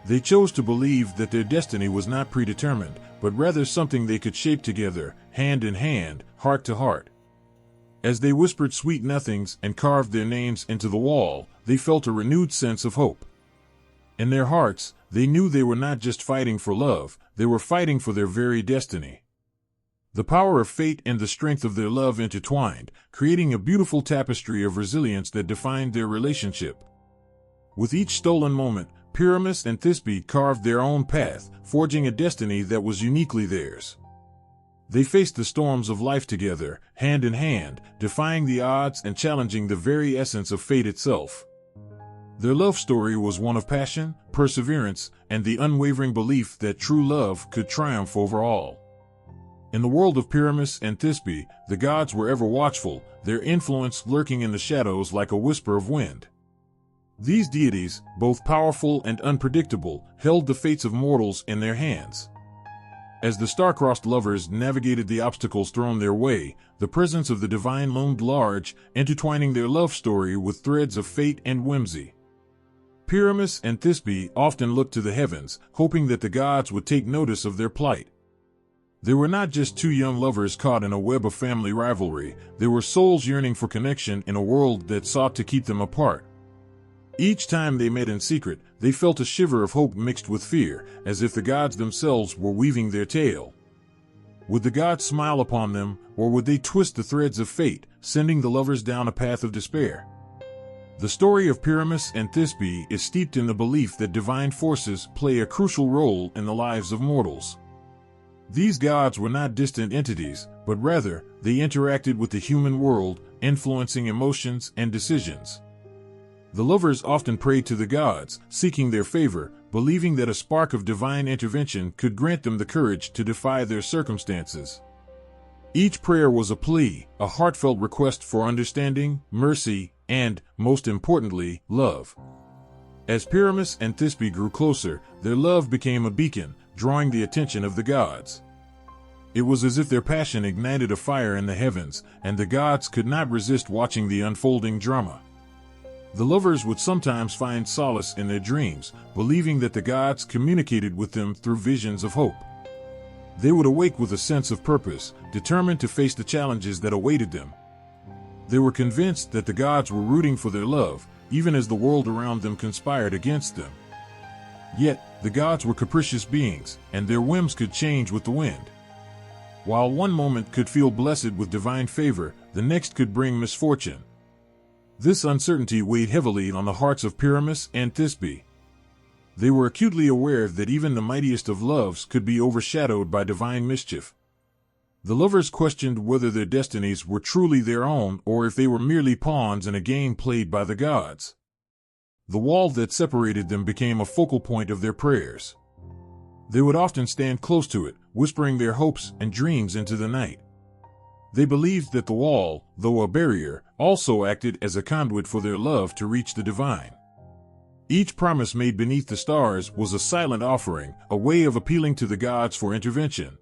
They chose to believe that their destiny was not predetermined, but rather something they could shape together, hand in hand, heart to heart. As they whispered sweet nothings and carved their names into the wall, they felt a renewed sense of hope. In their hearts, they knew they were not just fighting for love, they were fighting for their very destiny. The power of fate and the strength of their love intertwined, creating a beautiful tapestry of resilience that defined their relationship. With each stolen moment, Pyramus and Thisbe carved their own path, forging a destiny that was uniquely theirs. They faced the storms of life together, hand in hand, defying the odds and challenging the very essence of fate itself. Their love story was one of passion, perseverance, and the unwavering belief that true love could triumph over all. In the world of Pyramus and Thisbe, the gods were ever watchful, their influence lurking in the shadows like a whisper of wind. These deities, both powerful and unpredictable, held the fates of mortals in their hands. As the star-crossed lovers navigated the obstacles thrown their way, the presence of the divine loomed large, intertwining their love story with threads of fate and whimsy. Pyramus and Thisbe often looked to the heavens, hoping that the gods would take notice of their plight. They were not just two young lovers caught in a web of family rivalry, they were souls yearning for connection in a world that sought to keep them apart. Each time they met in secret, they felt a shiver of hope mixed with fear, as if the gods themselves were weaving their tale. Would the gods smile upon them, or would they twist the threads of fate, sending the lovers down a path of despair? The story of Pyramus and Thisbe is steeped in the belief that divine forces play a crucial role in the lives of mortals. These gods were not distant entities, but rather, they interacted with the human world, influencing emotions and decisions. The lovers often prayed to the gods, seeking their favor, believing that a spark of divine intervention could grant them the courage to defy their circumstances. Each prayer was a plea, a heartfelt request for understanding, mercy, and, most importantly, love. As Pyramus and Thisbe grew closer, their love became a beacon, drawing the attention of the gods. It was as if their passion ignited a fire in the heavens, and the gods could not resist watching the unfolding drama. The lovers would sometimes find solace in their dreams, believing that the gods communicated with them through visions of hope. They would awake with a sense of purpose, determined to face the challenges that awaited them. They were convinced that the gods were rooting for their love, even as the world around them conspired against them. Yet, the gods were capricious beings, and their whims could change with the wind. While one moment could feel blessed with divine favor, the next could bring misfortune. This uncertainty weighed heavily on the hearts of Pyramus and Thisbe. They were acutely aware that even the mightiest of loves could be overshadowed by divine mischief. The lovers questioned whether their destinies were truly their own or if they were merely pawns in a game played by the gods. The wall that separated them became a focal point of their prayers. They would often stand close to it, whispering their hopes and dreams into the night. They believed that the wall, though a barrier, also acted as a conduit for their love to reach the divine. Each promise made beneath the stars was a silent offering, a way of appealing to the gods for intervention.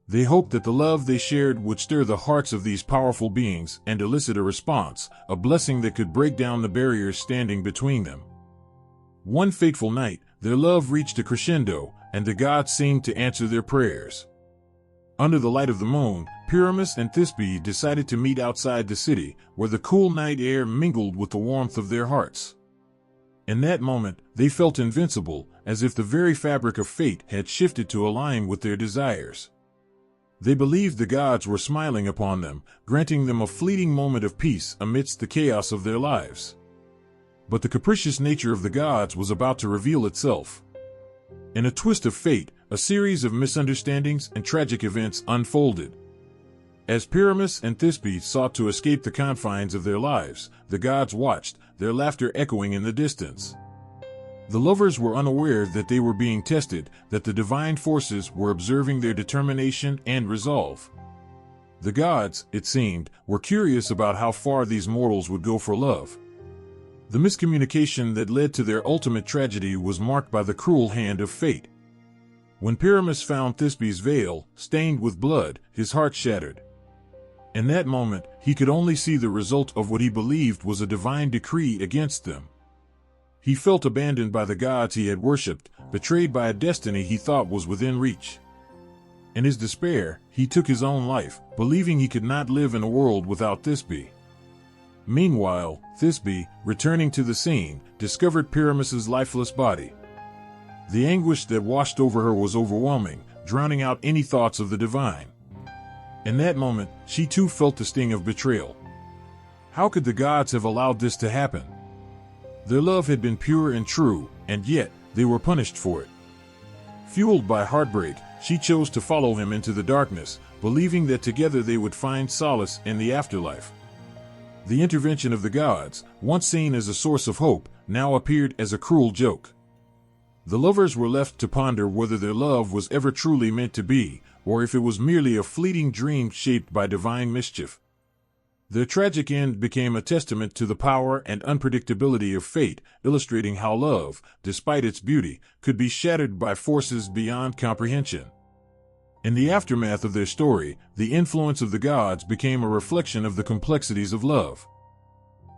They hoped that the love they shared would stir the hearts of these powerful beings and elicit a response, a blessing that could break down the barriers standing between them. One fateful night, their love reached a crescendo, and the gods seemed to answer their prayers. Under the light of the moon, Pyramus and Thisbe decided to meet outside the city, where the cool night air mingled with the warmth of their hearts. In that moment, they felt invincible, as if the very fabric of fate had shifted to align with their desires. They believed the gods were smiling upon them, granting them a fleeting moment of peace amidst the chaos of their lives. But the capricious nature of the gods was about to reveal itself. In a twist of fate, a series of misunderstandings and tragic events unfolded. As Pyramus and Thisbe sought to escape the confines of their lives, the gods watched, their laughter echoing in the distance. The lovers were unaware that they were being tested, that the divine forces were observing their determination and resolve. The gods, it seemed, were curious about how far these mortals would go for love. The miscommunication that led to their ultimate tragedy was marked by the cruel hand of fate. When Pyramus found Thisbe's veil, stained with blood, his heart shattered. In that moment, he could only see the result of what he believed was a divine decree against them. He felt abandoned by the gods he had worshipped, betrayed by a destiny he thought was within reach. In his despair, he took his own life, believing he could not live in a world without Thisbe. Meanwhile, Thisbe, returning to the scene, discovered Pyramus's lifeless body. The anguish that washed over her was overwhelming, drowning out any thoughts of the divine. In that moment, she too felt the sting of betrayal. How could the gods have allowed this to happen? Their love had been pure and true, and yet, they were punished for it. Fueled by heartbreak, she chose to follow him into the darkness, believing that together they would find solace in the afterlife. The intervention of the gods, once seen as a source of hope, now appeared as a cruel joke. The lovers were left to ponder whether their love was ever truly meant to be, or if it was merely a fleeting dream shaped by divine mischief. Their tragic end became a testament to the power and unpredictability of fate, illustrating how love, despite its beauty, could be shattered by forces beyond comprehension. In the aftermath of their story, the influence of the gods became a reflection of the complexities of love.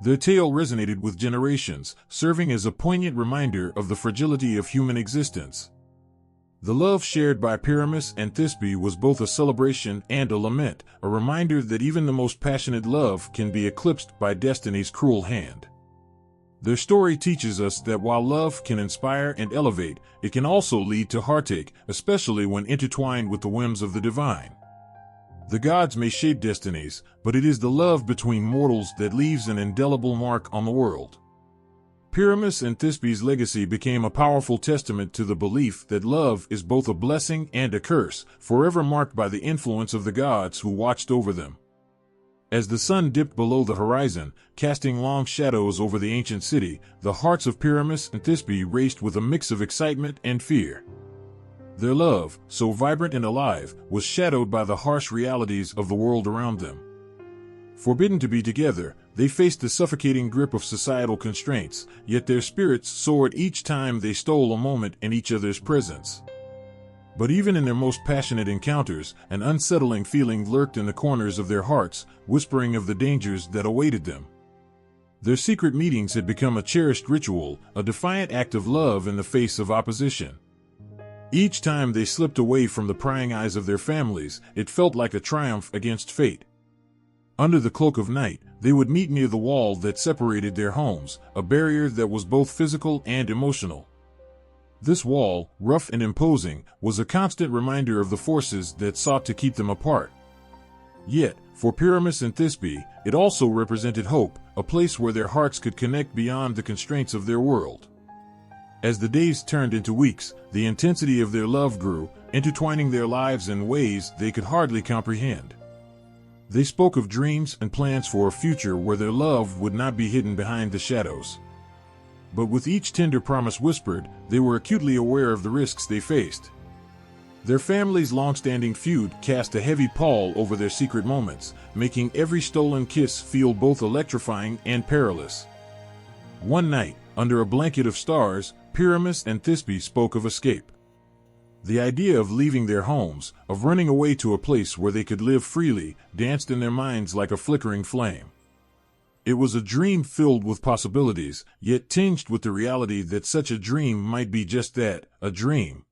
Their tale resonated with generations, serving as a poignant reminder of the fragility of human existence. The love shared by Pyramus and Thisbe was both a celebration and a lament, a reminder that even the most passionate love can be eclipsed by destiny's cruel hand. Their story teaches us that while love can inspire and elevate, it can also lead to heartache, especially when intertwined with the whims of the divine. The gods may shape destinies, but it is the love between mortals that leaves an indelible mark on the world. Pyramus and Thisbe's legacy became a powerful testament to the belief that love is both a blessing and a curse, forever marked by the influence of the gods who watched over them. As the sun dipped below the horizon, casting long shadows over the ancient city, the hearts of Pyramus and Thisbe raced with a mix of excitement and fear. Their love, so vibrant and alive, was shadowed by the harsh realities of the world around them. Forbidden to be together, they faced the suffocating grip of societal constraints, yet their spirits soared each time they stole a moment in each other's presence. But even in their most passionate encounters, an unsettling feeling lurked in the corners of their hearts, whispering of the dangers that awaited them. Their secret meetings had become a cherished ritual, a defiant act of love in the face of opposition. Each time they slipped away from the prying eyes of their families, it felt like a triumph against fate. Under the cloak of night, they would meet near the wall that separated their homes, a barrier that was both physical and emotional. This wall, rough and imposing, was a constant reminder of the forces that sought to keep them apart. Yet, for Pyramus and Thisbe, it also represented hope, a place where their hearts could connect beyond the constraints of their world. As the days turned into weeks, the intensity of their love grew, intertwining their lives in ways they could hardly comprehend. They spoke of dreams and plans for a future where their love would not be hidden behind the shadows. But with each tender promise whispered, they were acutely aware of the risks they faced. Their family's long-standing feud cast a heavy pall over their secret moments, making every stolen kiss feel both electrifying and perilous. One night, under a blanket of stars, Pyramus and Thisbe spoke of escape. The idea of leaving their homes, of running away to a place where they could live freely, danced in their minds like a flickering flame. It was a dream filled with possibilities, yet tinged with the reality that such a dream might be just that, a dream.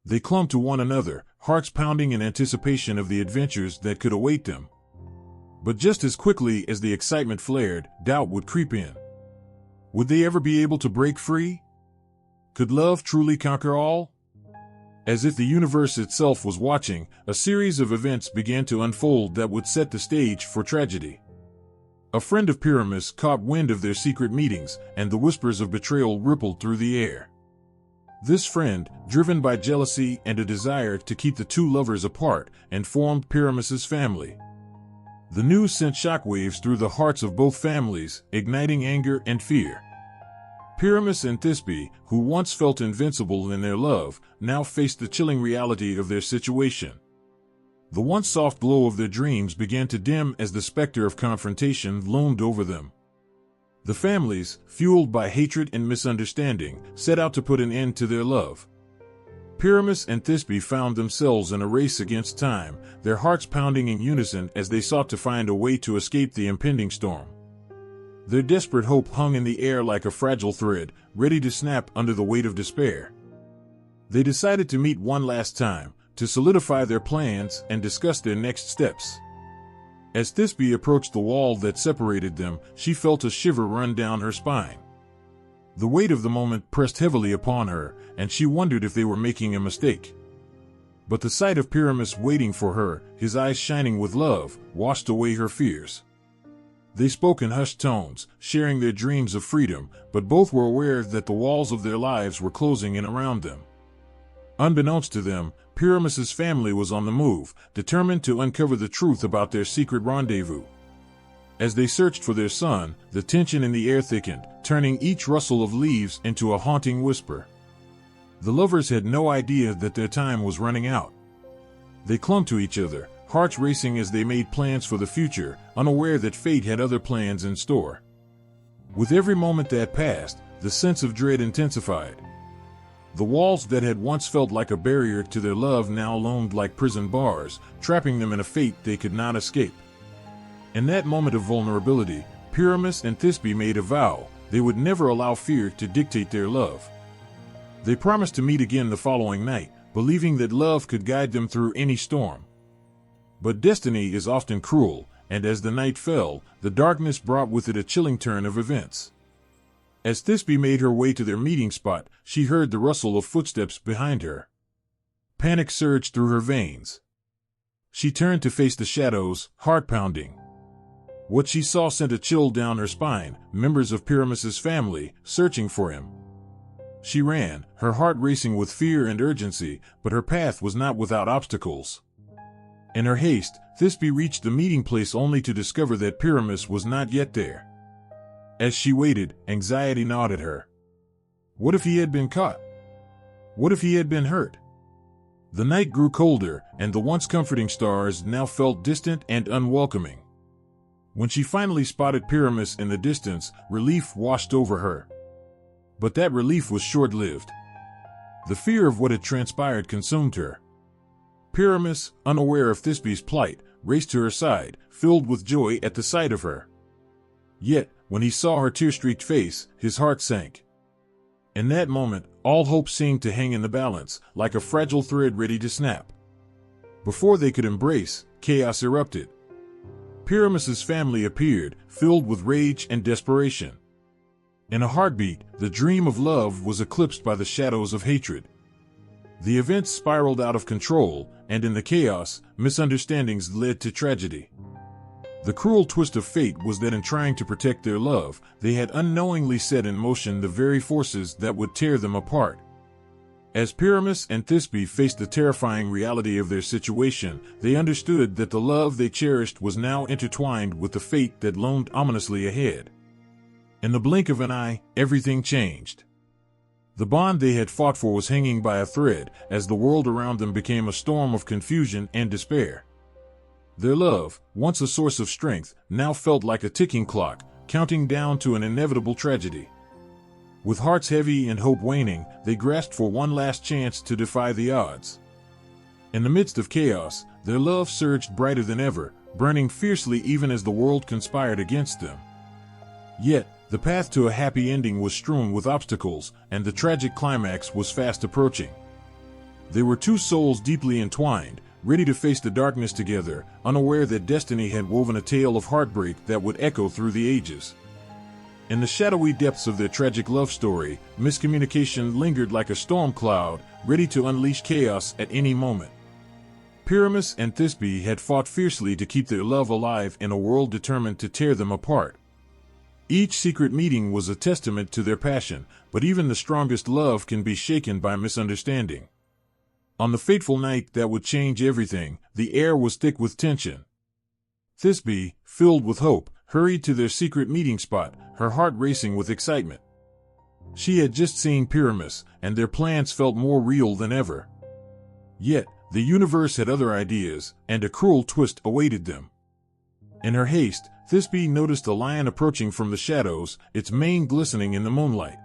They clung to one another, hearts pounding in anticipation of the adventures that could await them. But just as quickly as the excitement flared, doubt would creep in. Would they ever be able to break free? Could love truly conquer all? As if the universe itself was watching, a series of events began to unfold that would set the stage for tragedy. A friend of Pyramus caught wind of their secret meetings, and the whispers of betrayal rippled through the air. This friend, driven by jealousy and a desire to keep the two lovers apart, informed Pyramus's family. The news sent shockwaves through the hearts of both families, igniting anger and fear. Pyramus and Thisbe, who once felt invincible in their love, now faced the chilling reality of their situation. The once soft glow of their dreams began to dim as the specter of confrontation loomed over them. The families, fueled by hatred and misunderstanding, set out to put an end to their love. Pyramus and Thisbe found themselves in a race against time, their hearts pounding in unison as they sought to find a way to escape the impending storm. Their desperate hope hung in the air like a fragile thread, ready to snap under the weight of despair. They decided to meet one last time, to solidify their plans and discuss their next steps. As Thisbe approached the wall that separated them, she felt a shiver run down her spine. The weight of the moment pressed heavily upon her, and she wondered if they were making a mistake. But the sight of Pyramus waiting for her, his eyes shining with love, washed away her fears. They spoke in hushed tones, sharing their dreams of freedom, but both were aware that the walls of their lives were closing in around them. Unbeknownst to them, Pyramus's family was on the move, determined to uncover the truth about their secret rendezvous. As they searched for their son, the tension in the air thickened, turning each rustle of leaves into a haunting whisper. The lovers had no idea that their time was running out. They clung to each other, hearts racing as they made plans for the future, unaware that fate had other plans in store. With every moment that passed, the sense of dread intensified. The walls that had once felt like a barrier to their love now loomed like prison bars, trapping them in a fate they could not escape. In that moment of vulnerability, Pyramus and Thisbe made a vow: they would never allow fear to dictate their love. They promised to meet again the following night, believing that love could guide them through any storm. But destiny is often cruel, and as the night fell, the darkness brought with it a chilling turn of events. As Thisbe made her way to their meeting spot, she heard the rustle of footsteps behind her. Panic surged through her veins. She turned to face the shadows, heart pounding. What she saw sent a chill down her spine: members of Pyramus's family, searching for him. She ran, her heart racing with fear and urgency, but her path was not without obstacles. In her haste, Thisbe reached the meeting place only to discover that Pyramus was not yet there. As she waited, anxiety gnawed at her. What if he had been caught? What if he had been hurt? The night grew colder, and the once comforting stars now felt distant and unwelcoming. When she finally spotted Pyramus in the distance, relief washed over her. But that relief was short-lived. The fear of what had transpired consumed her. Pyramus, unaware of Thisbe's plight, raced to her side, filled with joy at the sight of her. Yet, when he saw her tear-streaked face, his heart sank. In that moment, all hope seemed to hang in the balance, like a fragile thread ready to snap. Before they could embrace, chaos erupted. Pyramus's family appeared, filled with rage and desperation. In a heartbeat, the dream of love was eclipsed by the shadows of hatred. The events spiraled out of control, and in the chaos, misunderstandings led to tragedy. The cruel twist of fate was that in trying to protect their love, they had unknowingly set in motion the very forces that would tear them apart. As Pyramus and Thisbe faced the terrifying reality of their situation, they understood that the love they cherished was now intertwined with the fate that loomed ominously ahead. In the blink of an eye, everything changed. The bond they had fought for was hanging by a thread, as the world around them became a storm of confusion and despair. Their love, once a source of strength, now felt like a ticking clock, counting down to an inevitable tragedy. With hearts heavy and hope waning, they grasped for one last chance to defy the odds. In the midst of chaos, their love surged brighter than ever, burning fiercely even as the world conspired against them. Yet, the path to a happy ending was strewn with obstacles, and the tragic climax was fast approaching. They were two souls deeply entwined, ready to face the darkness together, unaware that destiny had woven a tale of heartbreak that would echo through the ages. In the shadowy depths of their tragic love story, miscommunication lingered like a storm cloud, ready to unleash chaos at any moment. Pyramus and Thisbe had fought fiercely to keep their love alive in a world determined to tear them apart. Each secret meeting was a testament to their passion, but even the strongest love can be shaken by misunderstanding. On the fateful night that would change everything, the air was thick with tension. Thisbe, filled with hope, hurried to their secret meeting spot, her heart racing with excitement. She had just seen Pyramus, and their plans felt more real than ever. Yet, the universe had other ideas, and a cruel twist awaited them. In her haste, Thisbe noticed a lion approaching from the shadows, its mane glistening in the moonlight.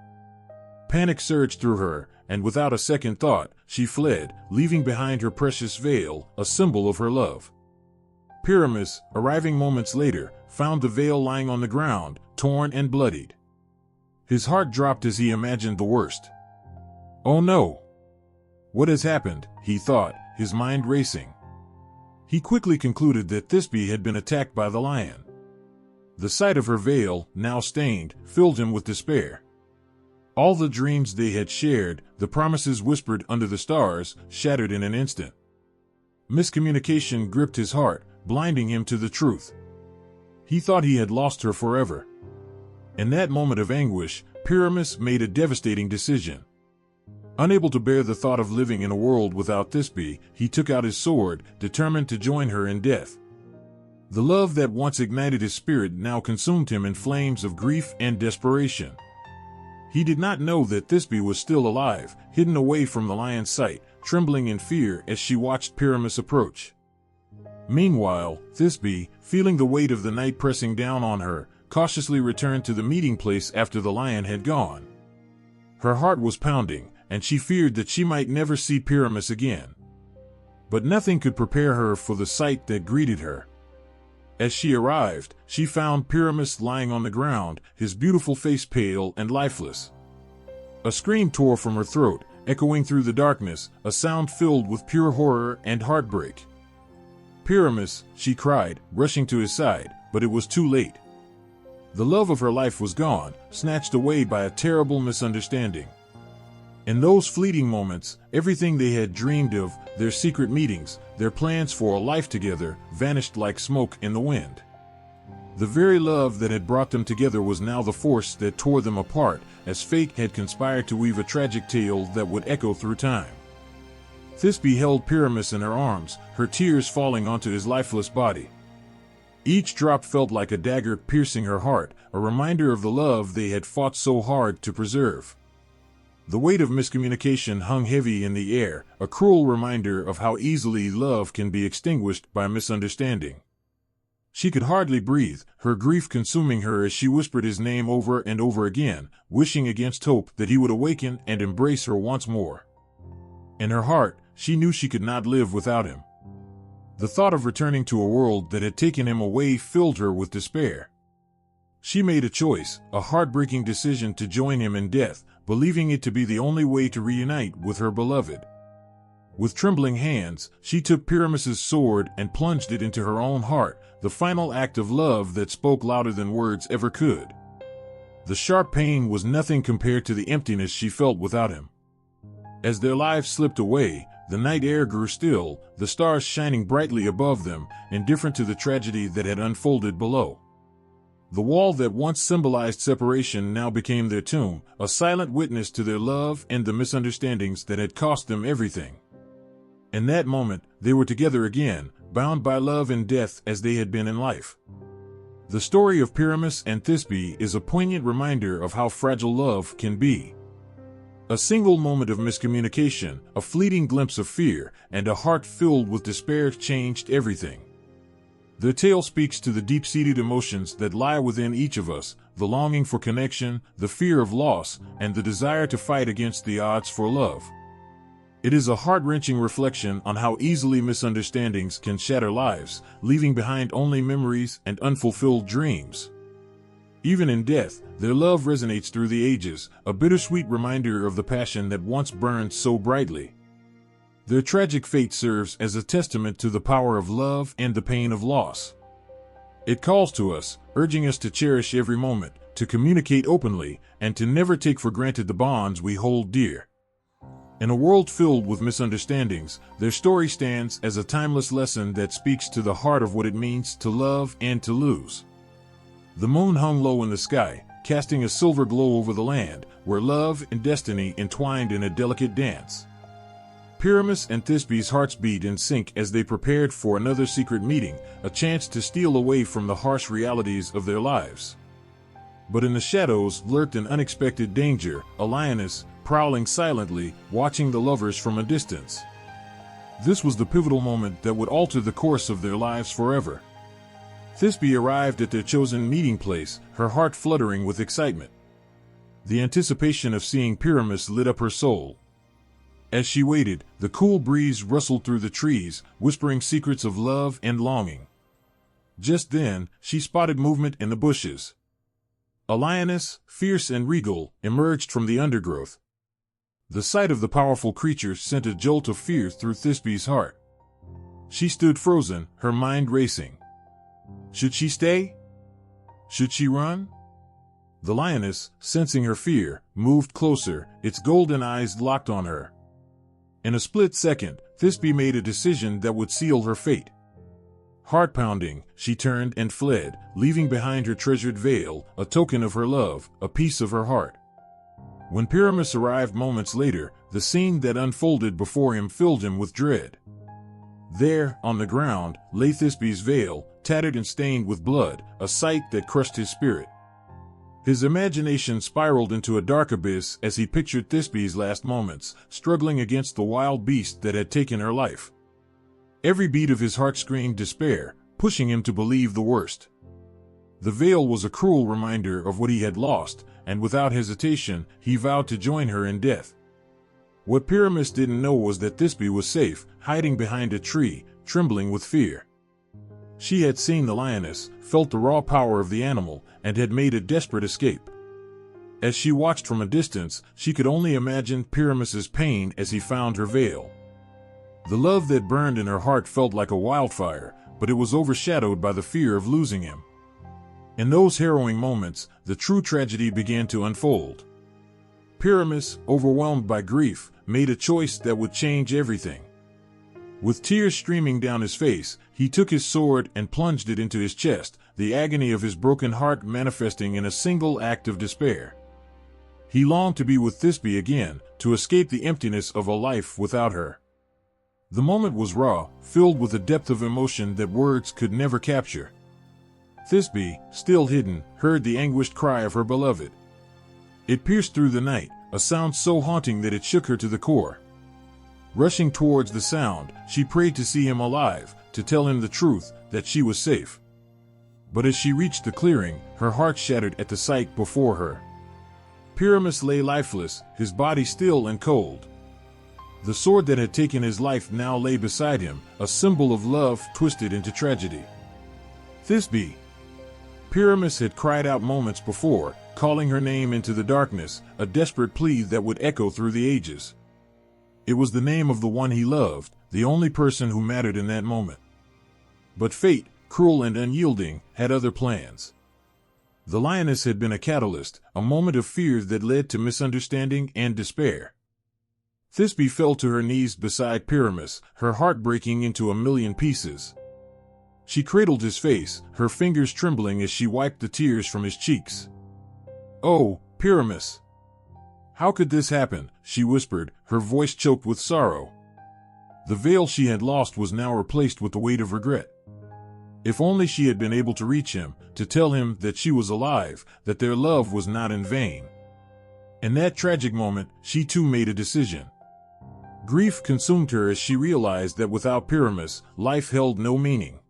Panic surged through her, and without a second thought, she fled, leaving behind her precious veil, a symbol of her love. Pyramus, arriving moments later, found the veil lying on the ground, torn and bloodied. His heart dropped as he imagined the worst. "Oh no! What has happened?" he thought, his mind racing. He quickly concluded that Thisbe had been attacked by the lion. The sight of her veil, now stained, filled him with despair. All the dreams they had shared, the promises whispered under the stars, shattered in an instant. Miscommunication gripped his heart, blinding him to the truth. He thought he had lost her forever. In that moment of anguish, Pyramus made a devastating decision. Unable to bear the thought of living in a world without Thisbe, he took out his sword, determined to join her in death. The love that once ignited his spirit now consumed him in flames of grief and desperation. He did not know that Thisbe was still alive, hidden away from the lion's sight, trembling in fear as she watched Pyramus approach. Meanwhile, Thisbe, feeling the weight of the night pressing down on her, cautiously returned to the meeting place after the lion had gone. Her heart was pounding, and she feared that she might never see Pyramus again. But nothing could prepare her for the sight that greeted her. As she arrived, she found Pyramus lying on the ground, his beautiful face pale and lifeless. A scream tore from her throat, echoing through the darkness, a sound filled with pure horror and heartbreak. "Pyramus," she cried, rushing to his side, but it was too late. The love of her life was gone, snatched away by a terrible misunderstanding. In those fleeting moments, everything they had dreamed of, their secret meetings, their plans for a life together, vanished like smoke in the wind. The very love that had brought them together was now the force that tore them apart, as fate had conspired to weave a tragic tale that would echo through time. Thisbe held Pyramus in her arms, her tears falling onto his lifeless body. Each drop felt like a dagger piercing her heart, a reminder of the love they had fought so hard to preserve. The weight of miscommunication hung heavy in the air, a cruel reminder of how easily love can be extinguished by misunderstanding. She could hardly breathe, her grief consuming her as she whispered his name over and over again, wishing against hope that he would awaken and embrace her once more. In her heart, she knew she could not live without him. The thought of returning to a world that had taken him away filled her with despair. She made a choice, a heartbreaking decision to join him in death, believing it to be the only way to reunite with her beloved. With trembling hands, she took Pyramus's sword and plunged it into her own heart, the final act of love that spoke louder than words ever could. The sharp pain was nothing compared to the emptiness she felt without him. As their lives slipped away, the night air grew still, the stars shining brightly above them, indifferent to the tragedy that had unfolded below. The wall that once symbolized separation now became their tomb, a silent witness to their love and the misunderstandings that had cost them everything. In that moment, they were together again, bound by love and death as they had been in life. The story of Pyramus and Thisbe is a poignant reminder of how fragile love can be. A single moment of miscommunication, a fleeting glimpse of fear, and a heart filled with despair changed everything. Their tale speaks to the deep-seated emotions that lie within each of us, the longing for connection, the fear of loss, and the desire to fight against the odds for love. It is a heart-wrenching reflection on how easily misunderstandings can shatter lives, leaving behind only memories and unfulfilled dreams. Even in death, their love resonates through the ages, a bittersweet reminder of the passion that once burned so brightly. Their tragic fate serves as a testament to the power of love and the pain of loss. It calls to us, urging us to cherish every moment, to communicate openly, and to never take for granted the bonds we hold dear. In a world filled with misunderstandings, their story stands as a timeless lesson that speaks to the heart of what it means to love and to lose. The moon hung low in the sky, casting a silver glow over the land, where love and destiny entwined in a delicate dance. Pyramus and Thisbe's hearts beat in sync as they prepared for another secret meeting, a chance to steal away from the harsh realities of their lives. But in the shadows lurked an unexpected danger, a lioness, prowling silently, watching the lovers from a distance. This was the pivotal moment that would alter the course of their lives forever. Thisbe arrived at their chosen meeting place, her heart fluttering with excitement. The anticipation of seeing Pyramus lit up her soul. As she waited, the cool breeze rustled through the trees, whispering secrets of love and longing. Just then, she spotted movement in the bushes. A lioness, fierce and regal, emerged from the undergrowth. The sight of the powerful creature sent a jolt of fear through Thisbe's heart. She stood frozen, her mind racing. Should she stay? Should she run? The lioness, sensing her fear, moved closer, its golden eyes locked on her. In a split second, Thisbe made a decision that would seal her fate. Heart-pounding, she turned and fled, leaving behind her treasured veil, a token of her love, a piece of her heart. When Pyramus arrived moments later, the scene that unfolded before him filled him with dread. There, on the ground, lay Thisbe's veil, tattered and stained with blood, a sight that crushed his spirit. His imagination spiraled into a dark abyss as he pictured Thisbe's last moments, struggling against the wild beast that had taken her life. Every beat of his heart screamed despair, pushing him to believe the worst. The veil was a cruel reminder of what he had lost, and without hesitation, he vowed to join her in death. What Pyramus didn't know was that Thisbe was safe, hiding behind a tree, trembling with fear. She had seen the lioness, felt the raw power of the animal, and had made a desperate escape. As she watched from a distance, she could only imagine Pyramus's pain as he found her veil. The love that burned in her heart felt like a wildfire, but it was overshadowed by the fear of losing him. In those harrowing moments, the true tragedy began to unfold. Pyramus, overwhelmed by grief, made a choice that would change everything. With tears streaming down his face, he took his sword and plunged it into his chest, the agony of his broken heart manifesting in a single act of despair. He longed to be with Thisbe again, to escape the emptiness of a life without her. The moment was raw, filled with a depth of emotion that words could never capture. Thisbe, still hidden, heard the anguished cry of her beloved. It pierced through the night, a sound so haunting that it shook her to the core. Rushing towards the sound, she prayed to see him alive, to tell him the truth, that she was safe. But as she reached the clearing, her heart shattered at the sight before her. Pyramus lay lifeless, his body still and cold. The sword that had taken his life now lay beside him, a symbol of love twisted into tragedy. Thisbe! Pyramus had cried out moments before, calling her name into the darkness, a desperate plea that would echo through the ages. It was the name of the one he loved, the only person who mattered in that moment. But fate, cruel and unyielding, had other plans. The lioness had been a catalyst, a moment of fear that led to misunderstanding and despair. Thisbe fell to her knees beside Pyramus, her heart breaking into a million pieces. She cradled his face, her fingers trembling as she wiped the tears from his cheeks. "Oh, Pyramus! How could this happen?" she whispered, her voice choked with sorrow. The veil she had lost was now replaced with the weight of regret. If only she had been able to reach him, to tell him that she was alive, that their love was not in vain. In that tragic moment, she too made a decision. Grief consumed her as she realized that without Pyramus, life held no meaning.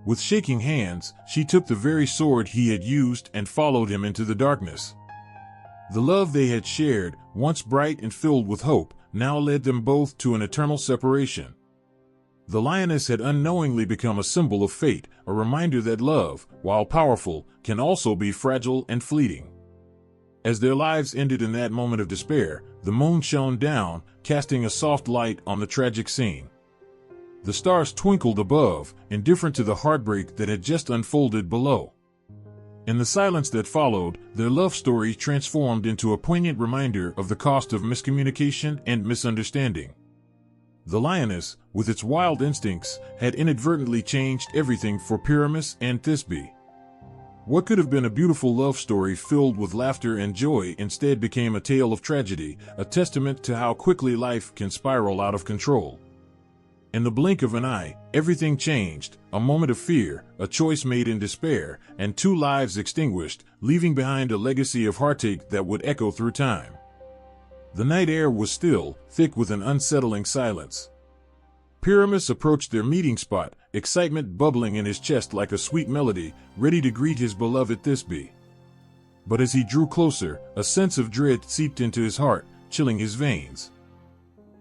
With shaking hands, she took the very sword he had used and followed him into the darkness. The love they had shared, once bright and filled with hope, now led them both to an eternal separation. The lioness had unknowingly become a symbol of fate, a reminder that love, while powerful, can also be fragile and fleeting. As their lives ended in that moment of despair, the moon shone down, casting a soft light on the tragic scene. The stars twinkled above, indifferent to the heartbreak that had just unfolded below. In the silence that followed, their love story transformed into a poignant reminder of the cost of miscommunication and misunderstanding. The lioness, with its wild instincts, had inadvertently changed everything for Pyramus and Thisbe. What could have been a beautiful love story filled with laughter and joy instead became a tale of tragedy, a testament to how quickly life can spiral out of control. In the blink of an eye, everything changed, a moment of fear, a choice made in despair, and two lives extinguished, leaving behind a legacy of heartache that would echo through time. The night air was still, thick with an unsettling silence. Pyramus approached their meeting spot, excitement bubbling in his chest like a sweet melody, ready to greet his beloved Thisbe. But as he drew closer, a sense of dread seeped into his heart, chilling his veins.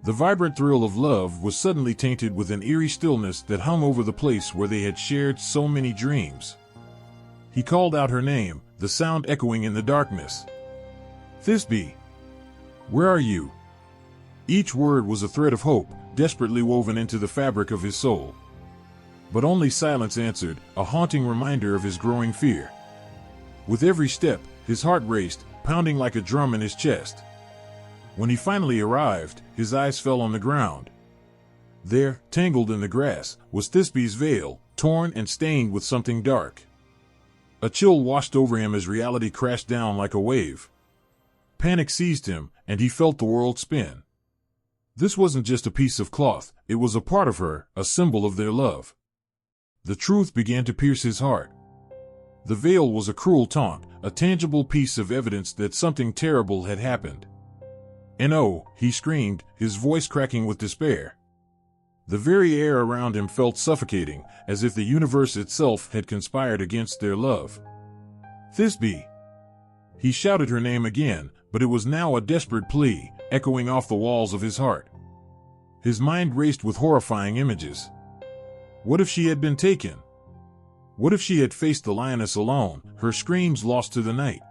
The vibrant thrill of love was suddenly tainted with an eerie stillness that hung over the place where they had shared so many dreams. He called out her name, the sound echoing in the darkness. "Thisbe! Where are you?" Each word was a thread of hope, desperately woven into the fabric of his soul. But only silence answered, a haunting reminder of his growing fear. With every step, his heart raced, pounding like a drum in his chest. When he finally arrived, his eyes fell on the ground. There, tangled in the grass, was Thisbe's veil, torn and stained with something dark. A chill washed over him as reality crashed down like a wave. Panic seized him, and he felt the world spin. This wasn't just a piece of cloth, it was a part of her, a symbol of their love. The truth began to pierce his heart. The veil was a cruel taunt, a tangible piece of evidence that something terrible had happened. "And oh," he screamed, his voice cracking with despair. The very air around him felt suffocating, as if the universe itself had conspired against their love. "Thisbe!" He shouted her name again, but it was now a desperate plea, echoing off the walls of his heart. His mind raced with horrifying images. What if she had been taken? What if she had faced the lioness alone, her screams lost to the night?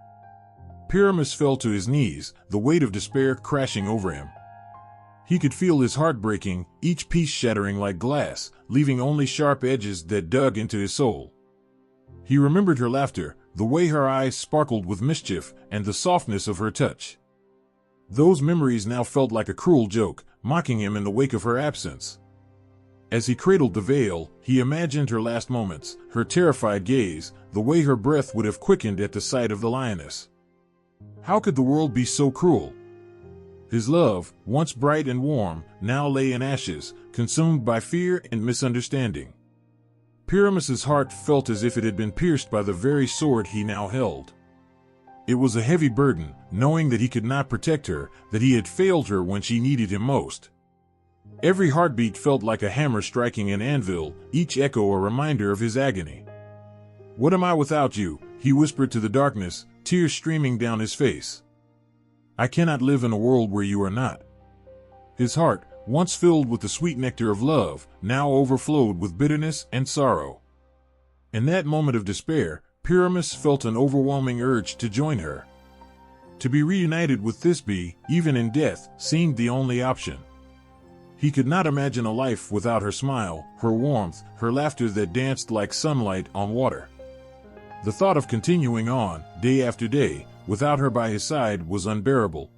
Pyramus fell to his knees, the weight of despair crashing over him. He could feel his heart breaking, each piece shattering like glass, leaving only sharp edges that dug into his soul. He remembered her laughter, the way her eyes sparkled with mischief, and the softness of her touch. Those memories now felt like a cruel joke, mocking him in the wake of her absence. As he cradled the veil, he imagined her last moments, her terrified gaze, the way her breath would have quickened at the sight of the lioness. How could the world be so cruel? His love, once bright and warm, now lay in ashes, consumed by fear and misunderstanding. Pyramus's heart felt as if it had been pierced by the very sword he now held. It was a heavy burden, knowing that he could not protect her, that he had failed her when she needed him most. Every heartbeat felt like a hammer striking an anvil, each echo a reminder of his agony. "What am I without you?" he whispered to the darkness, tears streaming down his face. "I cannot live in a world where you are not." His heart, once filled with the sweet nectar of love, now overflowed with bitterness and sorrow. In that moment of despair, Pyramus felt an overwhelming urge to join her. To be reunited with Thisbe, even in death, seemed the only option. He could not imagine a life without her smile, her warmth, her laughter that danced like sunlight on water. The thought of continuing on, day after day, without her by his side was unbearable.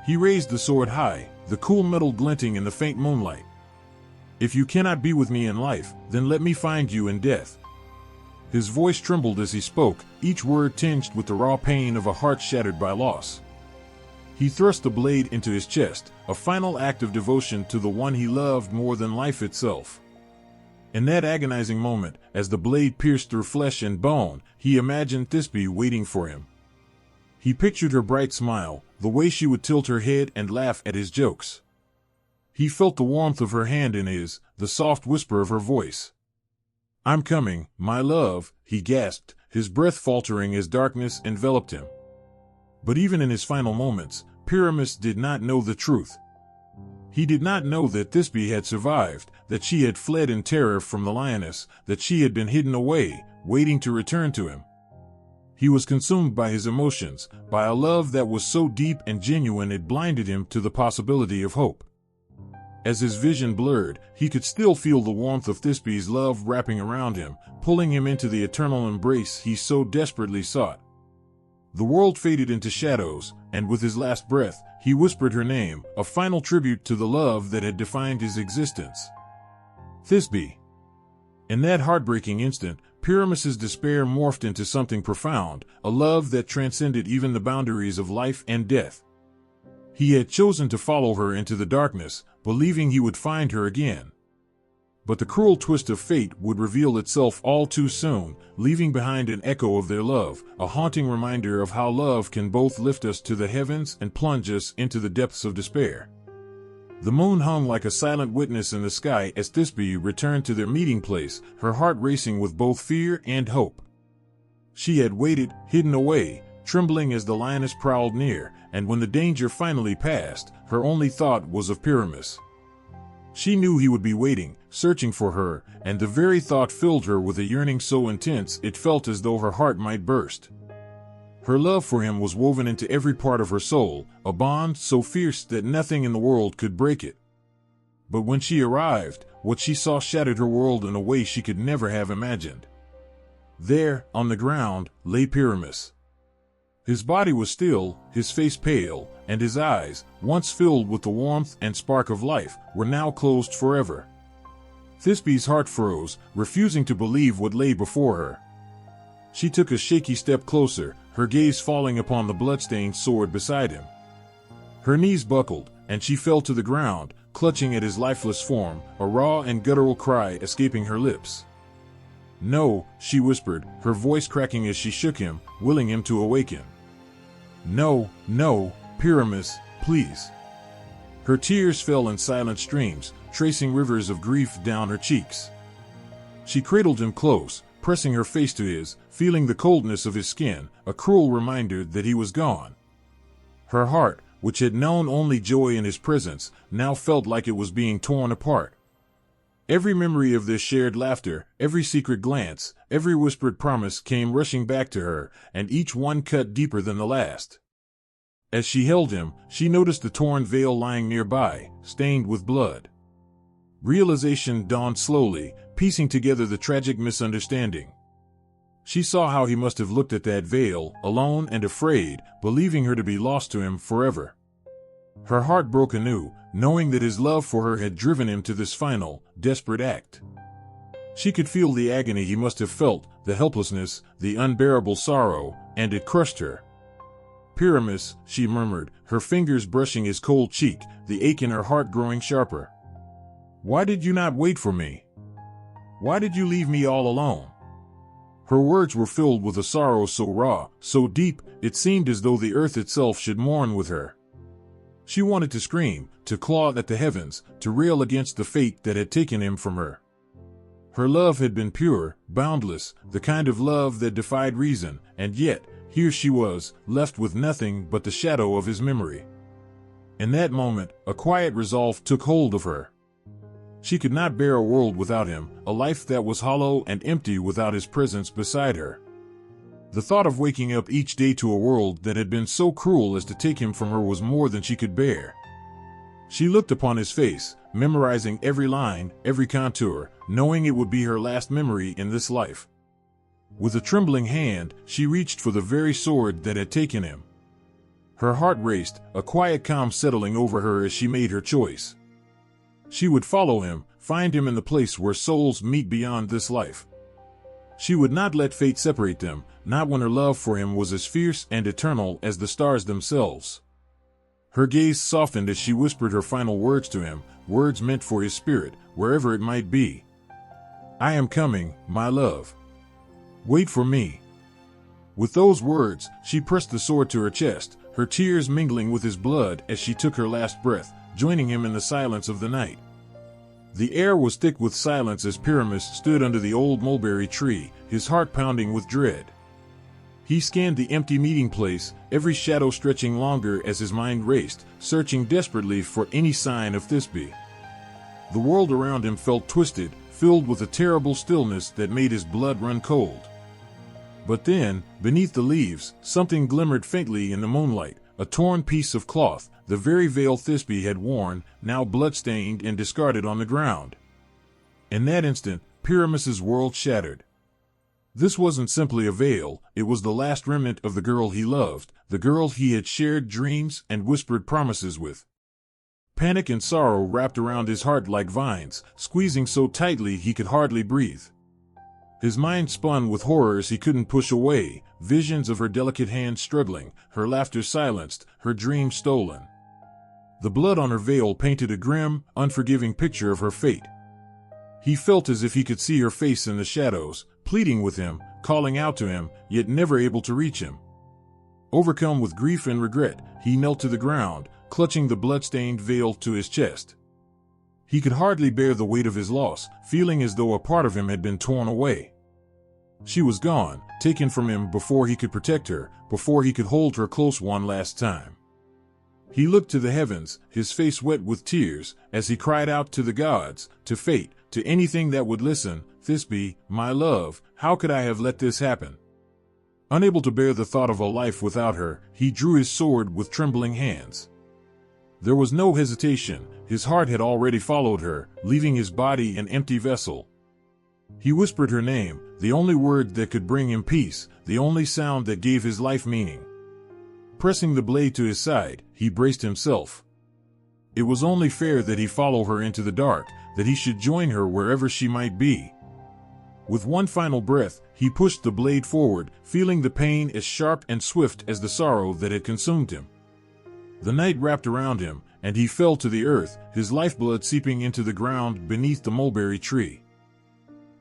He raised the sword high, the cool metal glinting in the faint moonlight. "If you cannot be with me in life, then let me find you in death." His voice trembled as he spoke, each word tinged with the raw pain of a heart shattered by loss. He thrust the blade into his chest, a final act of devotion to the one he loved more than life itself. In that agonizing moment, as the blade pierced through flesh and bone, he imagined Thisbe waiting for him. He pictured her bright smile, the way she would tilt her head and laugh at his jokes. He felt the warmth of her hand in his, the soft whisper of her voice. "I'm coming, my love," he gasped, his breath faltering as darkness enveloped him. But even in his final moments, Pyramus did not know the truth. He did not know that Thisbe had survived, that she had fled in terror from the lioness, that she had been hidden away, waiting to return to him. He was consumed by his emotions, by a love that was so deep and genuine it blinded him to the possibility of hope. As his vision blurred, he could still feel the warmth of Thisbe's love wrapping around him, pulling him into the eternal embrace he so desperately sought. The world faded into shadows, and with his last breath, he whispered her name, a final tribute to the love that had defined his existence. Thisbe. In that heartbreaking instant, Pyramus's despair morphed into something profound, a love that transcended even the boundaries of life and death. He had chosen to follow her into the darkness, believing he would find her again. But the cruel twist of fate would reveal itself all too soon, leaving behind an echo of their love, a haunting reminder of how love can both lift us to the heavens and plunge us into the depths of despair. The moon hung like a silent witness in the sky as Thisbe returned to their meeting place, her heart racing with both fear and hope. She had waited, hidden away, trembling as the lioness prowled near, and when the danger finally passed, her only thought was of Pyramus. She knew he would be waiting, searching for her, and the very thought filled her with a yearning so intense it felt as though her heart might burst. Her love for him was woven into every part of her soul, a bond so fierce that nothing in the world could break it. But when she arrived, what she saw shattered her world in a way she could never have imagined. There, on the ground, lay Pyramus. His body was still, his face pale, and his eyes, once filled with the warmth and spark of life, were now closed forever. Thisbe's heart froze, refusing to believe what lay before her. She took a shaky step closer, her gaze falling upon the bloodstained sword beside him. Her knees buckled, and she fell to the ground, clutching at his lifeless form, a raw and guttural cry escaping her lips. "No," she whispered, her voice cracking as she shook him, willing him to awaken. "No, no, Pyramus, please." Her tears fell in silent streams, tracing rivers of grief down her cheeks. She cradled him close, pressing her face to his, feeling the coldness of his skin, a cruel reminder that he was gone. Her heart, which had known only joy in his presence, now felt like it was being torn apart. Every memory of their shared laughter, every secret glance, every whispered promise came rushing back to her, and each one cut deeper than the last. As she held him, she noticed the torn veil lying nearby, stained with blood. Realization dawned slowly, piecing together the tragic misunderstanding. She saw how he must have looked at that veil, alone and afraid, believing her to be lost to him forever. Her heart broke anew, knowing that his love for her had driven him to this final, desperate act. She could feel the agony he must have felt, the helplessness, the unbearable sorrow, and it crushed her. "Pyramus," she murmured, her fingers brushing his cold cheek, the ache in her heart growing sharper. "Why did you not wait for me? Why did you leave me all alone?" Her words were filled with a sorrow so raw, so deep, it seemed as though the earth itself should mourn with her. She wanted to scream, to claw at the heavens, to rail against the fate that had taken him from her. Her love had been pure, boundless, the kind of love that defied reason, and yet, here she was, left with nothing but the shadow of his memory. In that moment, a quiet resolve took hold of her. She could not bear a world without him, a life that was hollow and empty without his presence beside her. The thought of waking up each day to a world that had been so cruel as to take him from her was more than she could bear. She looked upon his face, memorizing every line, every contour, knowing it would be her last memory in this life. With a trembling hand, she reached for the very sword that had taken him. Her heart raced, a quiet calm settling over her as she made her choice. She would follow him, find him in the place where souls meet beyond this life. She would not let fate separate them, not when her love for him was as fierce and eternal as the stars themselves. Her gaze softened as she whispered her final words to him, words meant for his spirit, wherever it might be. "I am coming, my love. Wait for me." With those words, she pressed the sword to her chest, her tears mingling with his blood as she took her last breath, joining him in the silence of the night. The air was thick with silence as Pyramus stood under the old mulberry tree, his heart pounding with dread. He scanned the empty meeting place, every shadow stretching longer as his mind raced, searching desperately for any sign of Thisbe. The world around him felt twisted, filled with a terrible stillness that made his blood run cold. But then, beneath the leaves, something glimmered faintly in the moonlight, a torn piece of cloth, the very veil Thisbe had worn, now blood-stained and discarded on the ground. In that instant, Pyramus's world shattered. This wasn't simply a veil, it was the last remnant of the girl he loved, the girl he had shared dreams and whispered promises with. Panic and sorrow wrapped around his heart like vines, squeezing so tightly he could hardly breathe. His mind spun with horrors he couldn't push away, visions of her delicate hands struggling, her laughter silenced, her dreams stolen. The blood on her veil painted a grim, unforgiving picture of her fate. He felt as if he could see her face in the shadows, pleading with him, calling out to him, yet never able to reach him. Overcome with grief and regret, he knelt to the ground, clutching the blood-stained veil to his chest. He could hardly bear the weight of his loss, feeling as though a part of him had been torn away. She was gone, taken from him before he could protect her, before he could hold her close one last time. He looked to the heavens, his face wet with tears, as he cried out to the gods, to fate, to anything that would listen, "Thisbe, my love, how could I have let this happen?" Unable to bear the thought of a life without her, he drew his sword with trembling hands. There was no hesitation, his heart had already followed her, leaving his body an empty vessel. He whispered her name, the only word that could bring him peace, the only sound that gave his life meaning. Pressing the blade to his side, he braced himself. It was only fair that he follow her into the dark, that he should join her wherever she might be. With one final breath, he pushed the blade forward, feeling the pain as sharp and swift as the sorrow that had consumed him. The night wrapped around him, and he fell to the earth, his lifeblood seeping into the ground beneath the mulberry tree.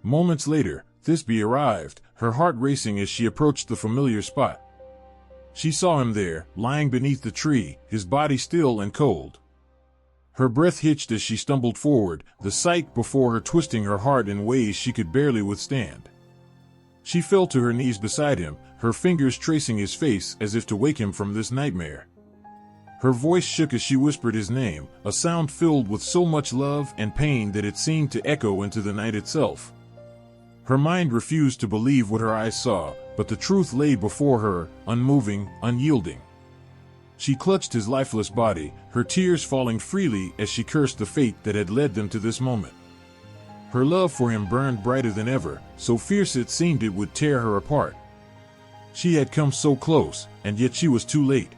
Moments later, Thisbe arrived, her heart racing as she approached the familiar spot. She saw him there, lying beneath the tree, his body still and cold. Her breath hitched as she stumbled forward, the sight before her twisting her heart in ways she could barely withstand. She fell to her knees beside him, her fingers tracing his face as if to wake him from this nightmare. Her voice shook as she whispered his name, a sound filled with so much love and pain that it seemed to echo into the night itself. Her mind refused to believe what her eyes saw, but the truth lay before her, unmoving, unyielding. She clutched his lifeless body, her tears falling freely as she cursed the fate that had led them to this moment. Her love for him burned brighter than ever, so fierce it seemed it would tear her apart. She had come so close, and yet she was too late.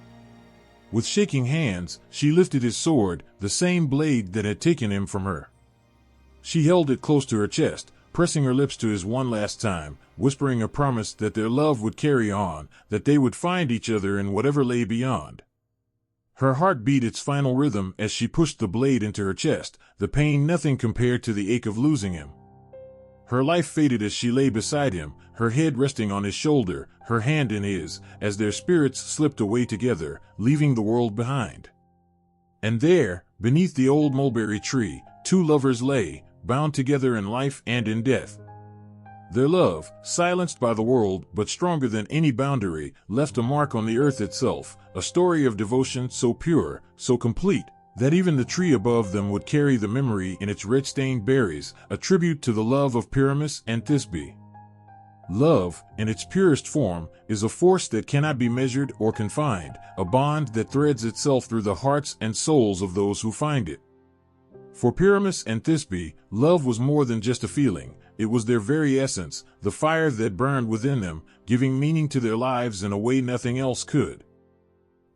With shaking hands, she lifted his sword, the same blade that had taken him from her. She held it close to her chest, pressing her lips to his one last time, whispering a promise that their love would carry on, that they would find each other in whatever lay beyond. Her heart beat its final rhythm as she pushed the blade into her chest, the pain nothing compared to the ache of losing him. Her life faded as she lay beside him, her head resting on his shoulder, her hand in his, as their spirits slipped away together, leaving the world behind. And there, beneath the old mulberry tree, two lovers lay, bound together in life and in death. Their love, silenced by the world but stronger than any boundary, left a mark on the earth itself, a story of devotion so pure, so complete, that even the tree above them would carry the memory in its red-stained berries, a tribute to the love of Pyramus and Thisbe. Love, in its purest form, is a force that cannot be measured or confined, a bond that threads itself through the hearts and souls of those who find it. For Pyramus and Thisbe, love was more than just a feeling, it was their very essence, the fire that burned within them, giving meaning to their lives in a way nothing else could.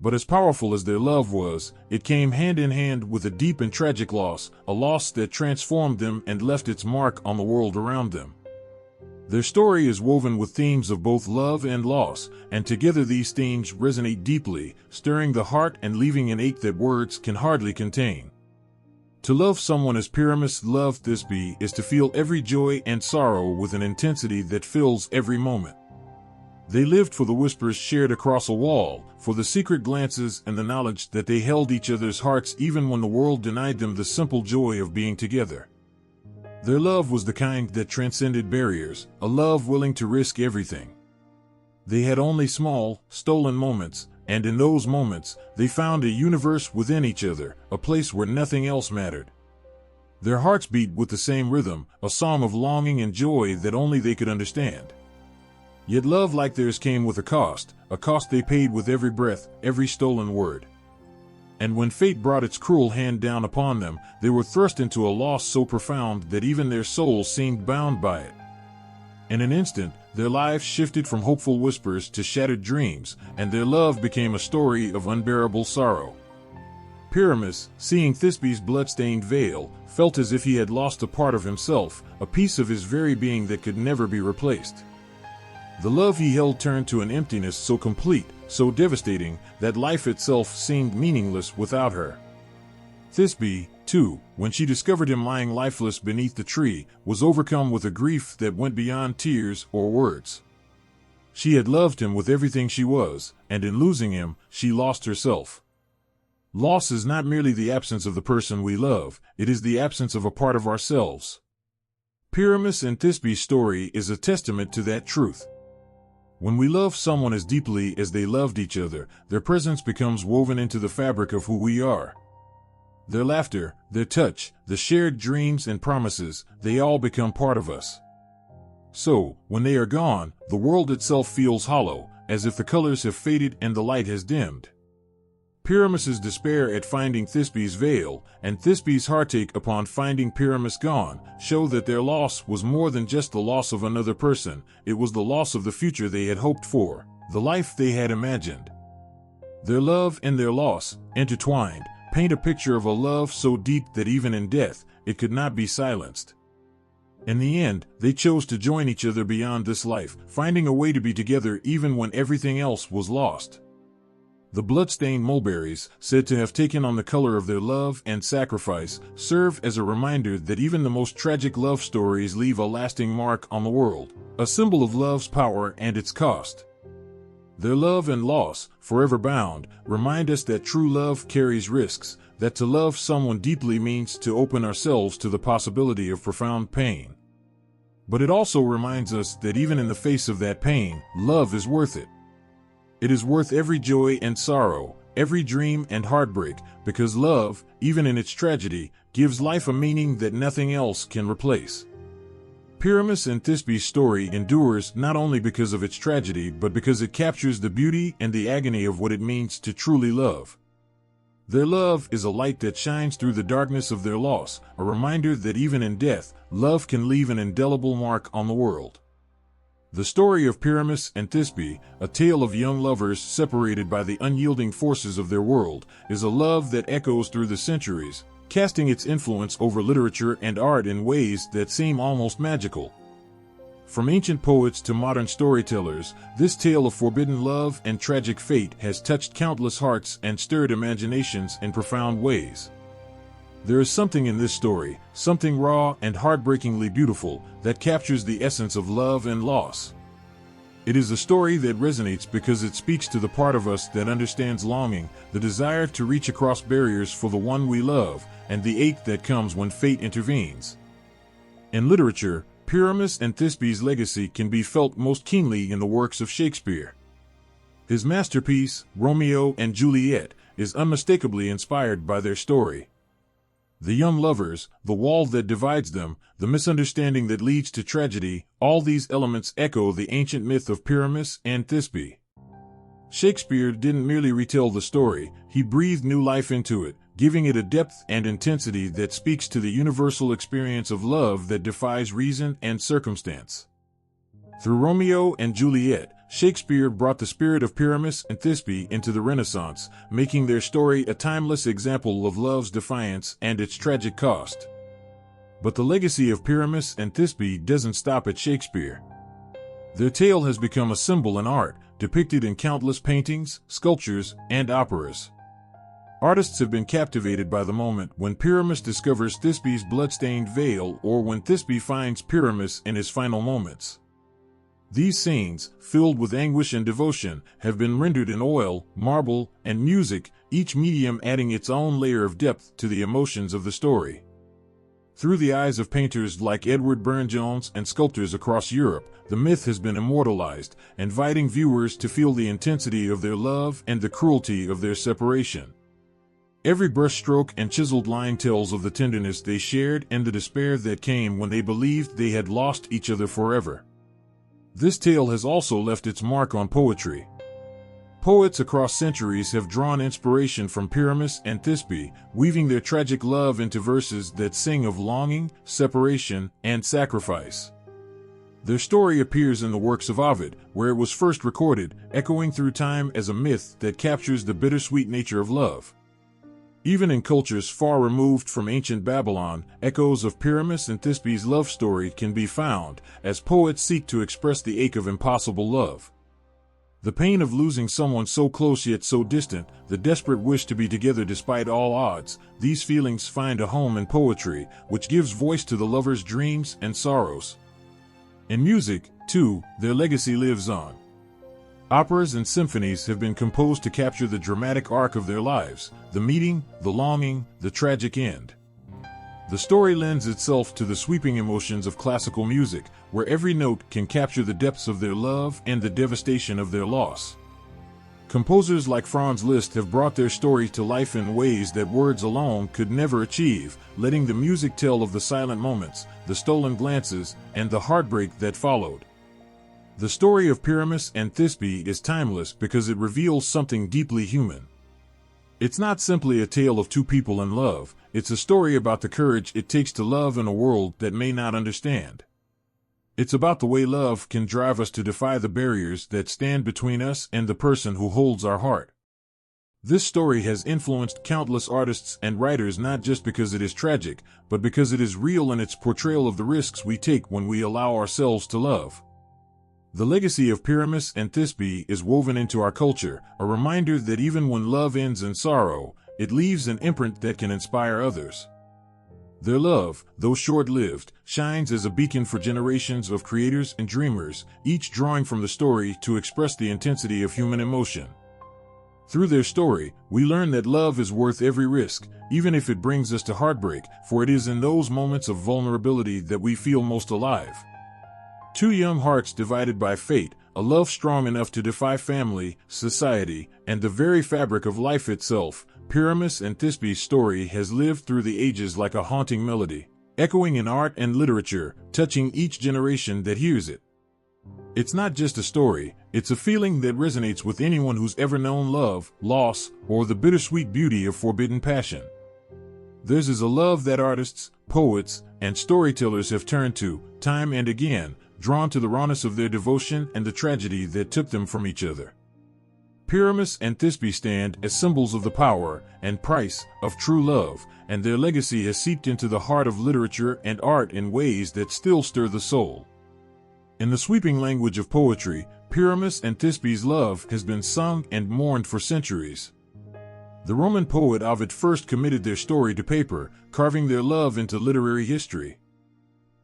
But as powerful as their love was, it came hand in hand with a deep and tragic loss, a loss that transformed them and left its mark on the world around them. Their story is woven with themes of both love and loss, and together these themes resonate deeply, stirring the heart and leaving an ache that words can hardly contain. To love someone as Pyramus loved Thisbe is to feel every joy and sorrow with an intensity that fills every moment. They lived for the whispers shared across a wall, for the secret glances and the knowledge that they held each other's hearts even when the world denied them the simple joy of being together. Their love was the kind that transcended barriers, a love willing to risk everything. They had only small, stolen moments, and in those moments, they found a universe within each other, a place where nothing else mattered. Their hearts beat with the same rhythm, a song of longing and joy that only they could understand. Yet love like theirs came with a cost they paid with every breath, every stolen word. And when fate brought its cruel hand down upon them, they were thrust into a loss so profound that even their souls seemed bound by it. In an instant, their lives shifted from hopeful whispers to shattered dreams, and their love became a story of unbearable sorrow. Pyramus, seeing Thisbe's blood-stained veil, felt as if he had lost a part of himself, a piece of his very being that could never be replaced. The love he held turned to an emptiness so complete, so devastating, that life itself seemed meaningless without her. Thisbe, too, when she discovered him lying lifeless beneath the tree, was overcome with a grief that went beyond tears or words. She had loved him with everything she was, and in losing him, she lost herself. Loss is not merely the absence of the person we love, it is the absence of a part of ourselves. Pyramus and Thisbe's story is a testament to that truth. When we love someone as deeply as they loved each other, their presence becomes woven into the fabric of who we are. Their laughter, their touch, the shared dreams and promises, they all become part of us. So, when they are gone, the world itself feels hollow, as if the colors have faded and the light has dimmed. Pyramus's despair at finding Thisbe's veil, and Thisbe's heartache upon finding Pyramus gone, show that their loss was more than just the loss of another person, it was the loss of the future they had hoped for, the life they had imagined. Their love and their loss, intertwined, paint a picture of a love so deep that even in death, it could not be silenced. In the end, they chose to join each other beyond this life, finding a way to be together even when everything else was lost. The blood-stained mulberries, said to have taken on the color of their love and sacrifice, serve as a reminder that even the most tragic love stories leave a lasting mark on the world, a symbol of love's power and its cost. Their love and loss, forever bound, remind us that true love carries risks, that to love someone deeply means to open ourselves to the possibility of profound pain. But it also reminds us that even in the face of that pain, love is worth it. It is worth every joy and sorrow, every dream and heartbreak, because love, even in its tragedy, gives life a meaning that nothing else can replace. Pyramus and Thisbe's story endures not only because of its tragedy but because it captures the beauty and the agony of what it means to truly love. Their love is a light that shines through the darkness of their loss, a reminder that even in death, love can leave an indelible mark on the world. The story of Pyramus and Thisbe, a tale of young lovers separated by the unyielding forces of their world, is a love that echoes through the centuries, casting its influence over literature and art in ways that seem almost magical. From ancient poets to modern storytellers, this tale of forbidden love and tragic fate has touched countless hearts and stirred imaginations in profound ways. There is something in this story, something raw and heartbreakingly beautiful, that captures the essence of love and loss. It is a story that resonates because it speaks to the part of us that understands longing, the desire to reach across barriers for the one we love, and the ache that comes when fate intervenes. In literature, Pyramus and Thisbe's legacy can be felt most keenly in the works of Shakespeare. His masterpiece, Romeo and Juliet, is unmistakably inspired by their story. The young lovers, the wall that divides them, the misunderstanding that leads to tragedy, all these elements echo the ancient myth of Pyramus and Thisbe. Shakespeare didn't merely retell the story, he breathed new life into it, giving it a depth and intensity that speaks to the universal experience of love that defies reason and circumstance. Through Romeo and Juliet, Shakespeare brought the spirit of Pyramus and Thisbe into the Renaissance, making their story a timeless example of love's defiance and its tragic cost. But the legacy of Pyramus and Thisbe doesn't stop at Shakespeare. Their tale has become a symbol in art, depicted in countless paintings, sculptures, and operas. Artists have been captivated by the moment when Pyramus discovers Thisbe's blood-stained veil or when Thisbe finds Pyramus in his final moments. These scenes, filled with anguish and devotion, have been rendered in oil, marble, and music, each medium adding its own layer of depth to the emotions of the story. Through the eyes of painters like Edward Burne-Jones and sculptors across Europe, the myth has been immortalized, inviting viewers to feel the intensity of their love and the cruelty of their separation. Every brushstroke and chiseled line tells of the tenderness they shared and the despair that came when they believed they had lost each other forever. This tale has also left its mark on poetry. Poets across centuries have drawn inspiration from Pyramus and Thisbe, weaving their tragic love into verses that sing of longing, separation, and sacrifice. Their story appears in the works of Ovid, where it was first recorded, echoing through time as a myth that captures the bittersweet nature of love. Even in cultures far removed from ancient Babylon, echoes of Pyramus and Thisbe's love story can be found, as poets seek to express the ache of impossible love. The pain of losing someone so close yet so distant, the desperate wish to be together despite all odds, these feelings find a home in poetry, which gives voice to the lovers' dreams and sorrows. In music, too, their legacy lives on. Operas and symphonies have been composed to capture the dramatic arc of their lives, the meeting, the longing, the tragic end. The story lends itself to the sweeping emotions of classical music, where every note can capture the depths of their love and the devastation of their loss. Composers like Franz Liszt have brought their story to life in ways that words alone could never achieve, letting the music tell of the silent moments, the stolen glances, and the heartbreak that followed. The story of Pyramus and Thisbe is timeless because it reveals something deeply human. It's not simply a tale of two people in love, it's a story about the courage it takes to love in a world that may not understand. It's about the way love can drive us to defy the barriers that stand between us and the person who holds our heart. This story has influenced countless artists and writers not just because it is tragic, but because it is real in its portrayal of the risks we take when we allow ourselves to love. The legacy of Pyramus and Thisbe is woven into our culture, a reminder that even when love ends in sorrow, it leaves an imprint that can inspire others. Their love, though short-lived, shines as a beacon for generations of creators and dreamers, each drawing from the story to express the intensity of human emotion. Through their story, we learn that love is worth every risk, even if it brings us to heartbreak, for it is in those moments of vulnerability that we feel most alive. Two young hearts divided by fate, a love strong enough to defy family, society, and the very fabric of life itself. Pyramus and Thisbe's story has lived through the ages like a haunting melody, echoing in art and literature, touching each generation that hears it. It's not just a story, it's a feeling that resonates with anyone who's ever known love, loss, or the bittersweet beauty of forbidden passion. Theirs is a love that artists, poets, and storytellers have turned to, time and again, drawn to the rawness of their devotion and the tragedy that took them from each other. Pyramus and Thisbe stand as symbols of the power and price of true love, and their legacy has seeped into the heart of literature and art in ways that still stir the soul. In the sweeping language of poetry, Pyramus and Thisbe's love has been sung and mourned for centuries. The Roman poet Ovid first committed their story to paper, carving their love into literary history.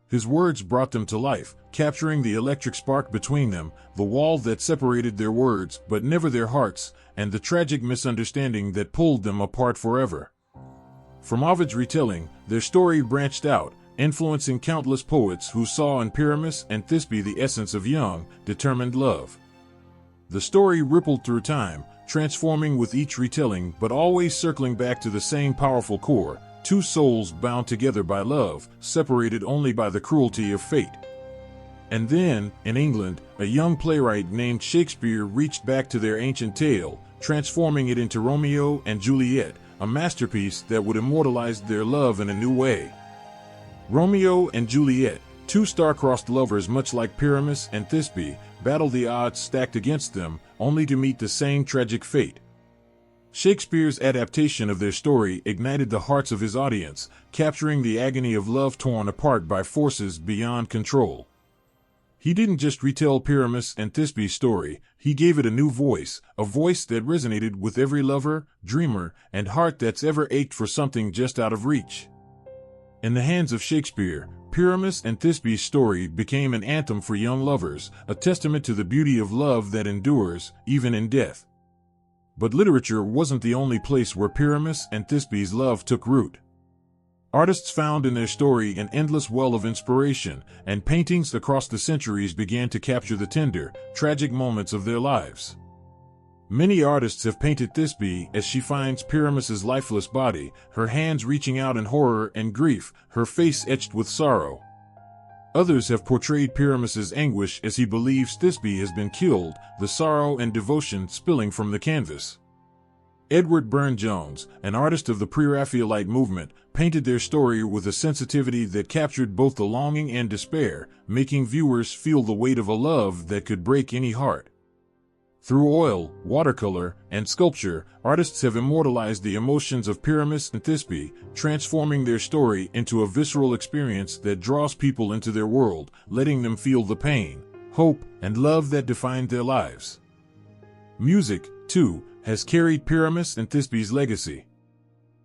His words brought them to life, capturing the electric spark between them, the wall that separated their words but never their hearts, and the tragic misunderstanding that pulled them apart forever. From Ovid's retelling, their story branched out, influencing countless poets who saw in Pyramus and Thisbe the essence of young, determined love. The story rippled through time, transforming with each retelling but always circling back to the same powerful core, two souls bound together by love, separated only by the cruelty of fate. And then, in England, a young playwright named Shakespeare reached back to their ancient tale, transforming it into Romeo and Juliet, a masterpiece that would immortalize their love in a new way. Romeo and Juliet, two star-crossed lovers much like Pyramus and Thisbe, battle the odds stacked against them, only to meet the same tragic fate. Shakespeare's adaptation of their story ignited the hearts of his audience, capturing the agony of love torn apart by forces beyond control. He didn't just retell Pyramus and Thisbe's story, he gave it a new voice, a voice that resonated with every lover, dreamer, and heart that's ever ached for something just out of reach. In the hands of Shakespeare, Pyramus and Thisbe's story became an anthem for young lovers, a testament to the beauty of love that endures, even in death. But literature wasn't the only place where Pyramus and Thisbe's love took root. Artists found in their story an endless well of inspiration, and paintings across the centuries began to capture the tender, tragic moments of their lives. Many artists have painted Thisbe as she finds Pyramus's lifeless body, her hands reaching out in horror and grief, her face etched with sorrow. Others have portrayed Pyramus's anguish as he believes Thisbe has been killed, the sorrow and devotion spilling from the canvas. Edward Burne-Jones, an artist of the Pre-Raphaelite movement, painted their story with a sensitivity that captured both the longing and despair, making viewers feel the weight of a love that could break any heart. Through oil, watercolor, and sculpture, artists have immortalized the emotions of Pyramus and Thisbe, transforming their story into a visceral experience that draws people into their world, letting them feel the pain, hope, and love that defined their lives. Music, too, has carried Pyramus and Thisbe's legacy.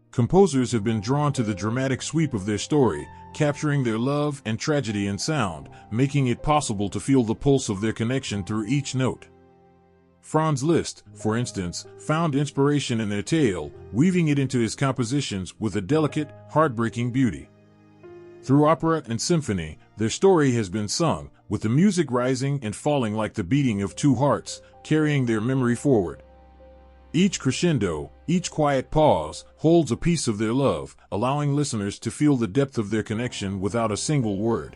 Composers have been drawn to the dramatic sweep of their story, capturing their love and tragedy in sound, making it possible to feel the pulse of their connection through each note. Franz Liszt, for instance, found inspiration in their tale, weaving it into his compositions with a delicate, heartbreaking beauty. Through opera and symphony, their story has been sung, with the music rising and falling like the beating of two hearts, carrying their memory forward. Each crescendo, each quiet pause, holds a piece of their love, allowing listeners to feel the depth of their connection without a single word.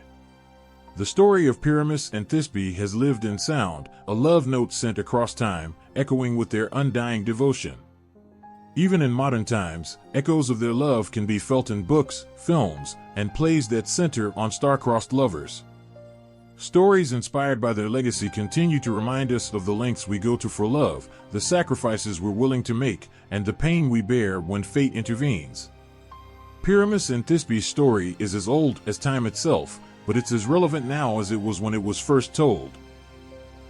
The story of Pyramus and Thisbe has lived in sound, a love note sent across time, echoing with their undying devotion. Even in modern times, echoes of their love can be felt in books, films, and plays that center on star-crossed lovers. Stories inspired by their legacy continue to remind us of the lengths we go to for love, the sacrifices we're willing to make, and the pain we bear when fate intervenes. Pyramus and Thisbe's story is as old as time itself, but it's as relevant now as it was when it was first told.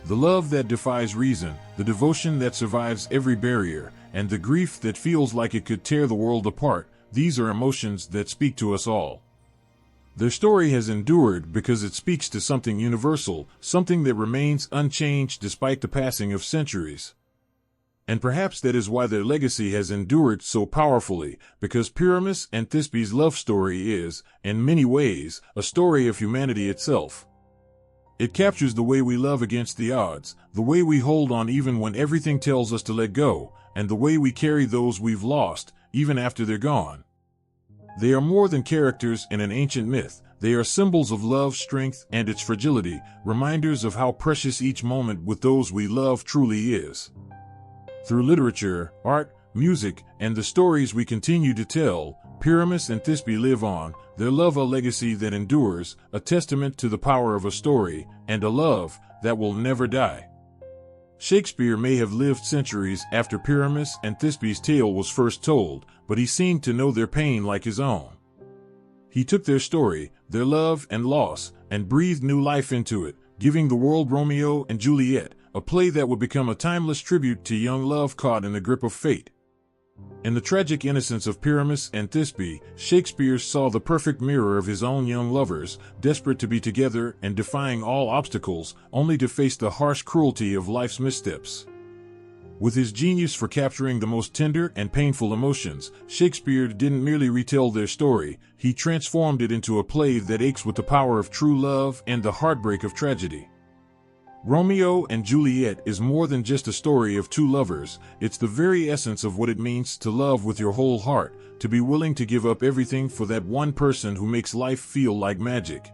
The love that defies reason, the devotion that survives every barrier, and the grief that feels like it could tear the world apart, these are emotions that speak to us all. Their story has endured because it speaks to something universal, something that remains unchanged despite the passing of centuries. And perhaps that is why their legacy has endured so powerfully, because Pyramus and Thisbe's love story is, in many ways, a story of humanity itself. It captures the way we love against the odds, the way we hold on even when everything tells us to let go, and the way we carry those we've lost, even after they're gone. They are more than characters in an ancient myth. They are symbols of love, strength, and its fragility, reminders of how precious each moment with those we love truly is. Through literature, art, music, and the stories we continue to tell, Pyramus and Thisbe live on, their love a legacy that endures, a testament to the power of a story, and a love that will never die. Shakespeare may have lived centuries after Pyramus and Thisbe's tale was first told, but he seemed to know their pain like his own. He took their story, their love and loss, and breathed new life into it, giving the world Romeo and Juliet, a play that would become a timeless tribute to young love caught in the grip of fate. In the tragic innocence of Pyramus and Thisbe, Shakespeare saw the perfect mirror of his own young lovers, desperate to be together and defying all obstacles, only to face the harsh cruelty of life's missteps. With his genius for capturing the most tender and painful emotions, Shakespeare didn't merely retell their story, he transformed it into a play that aches with the power of true love and the heartbreak of tragedy. Romeo and Juliet is more than just a story of two lovers, it's the very essence of what it means to love with your whole heart, to be willing to give up everything for that one person who makes life feel like magic.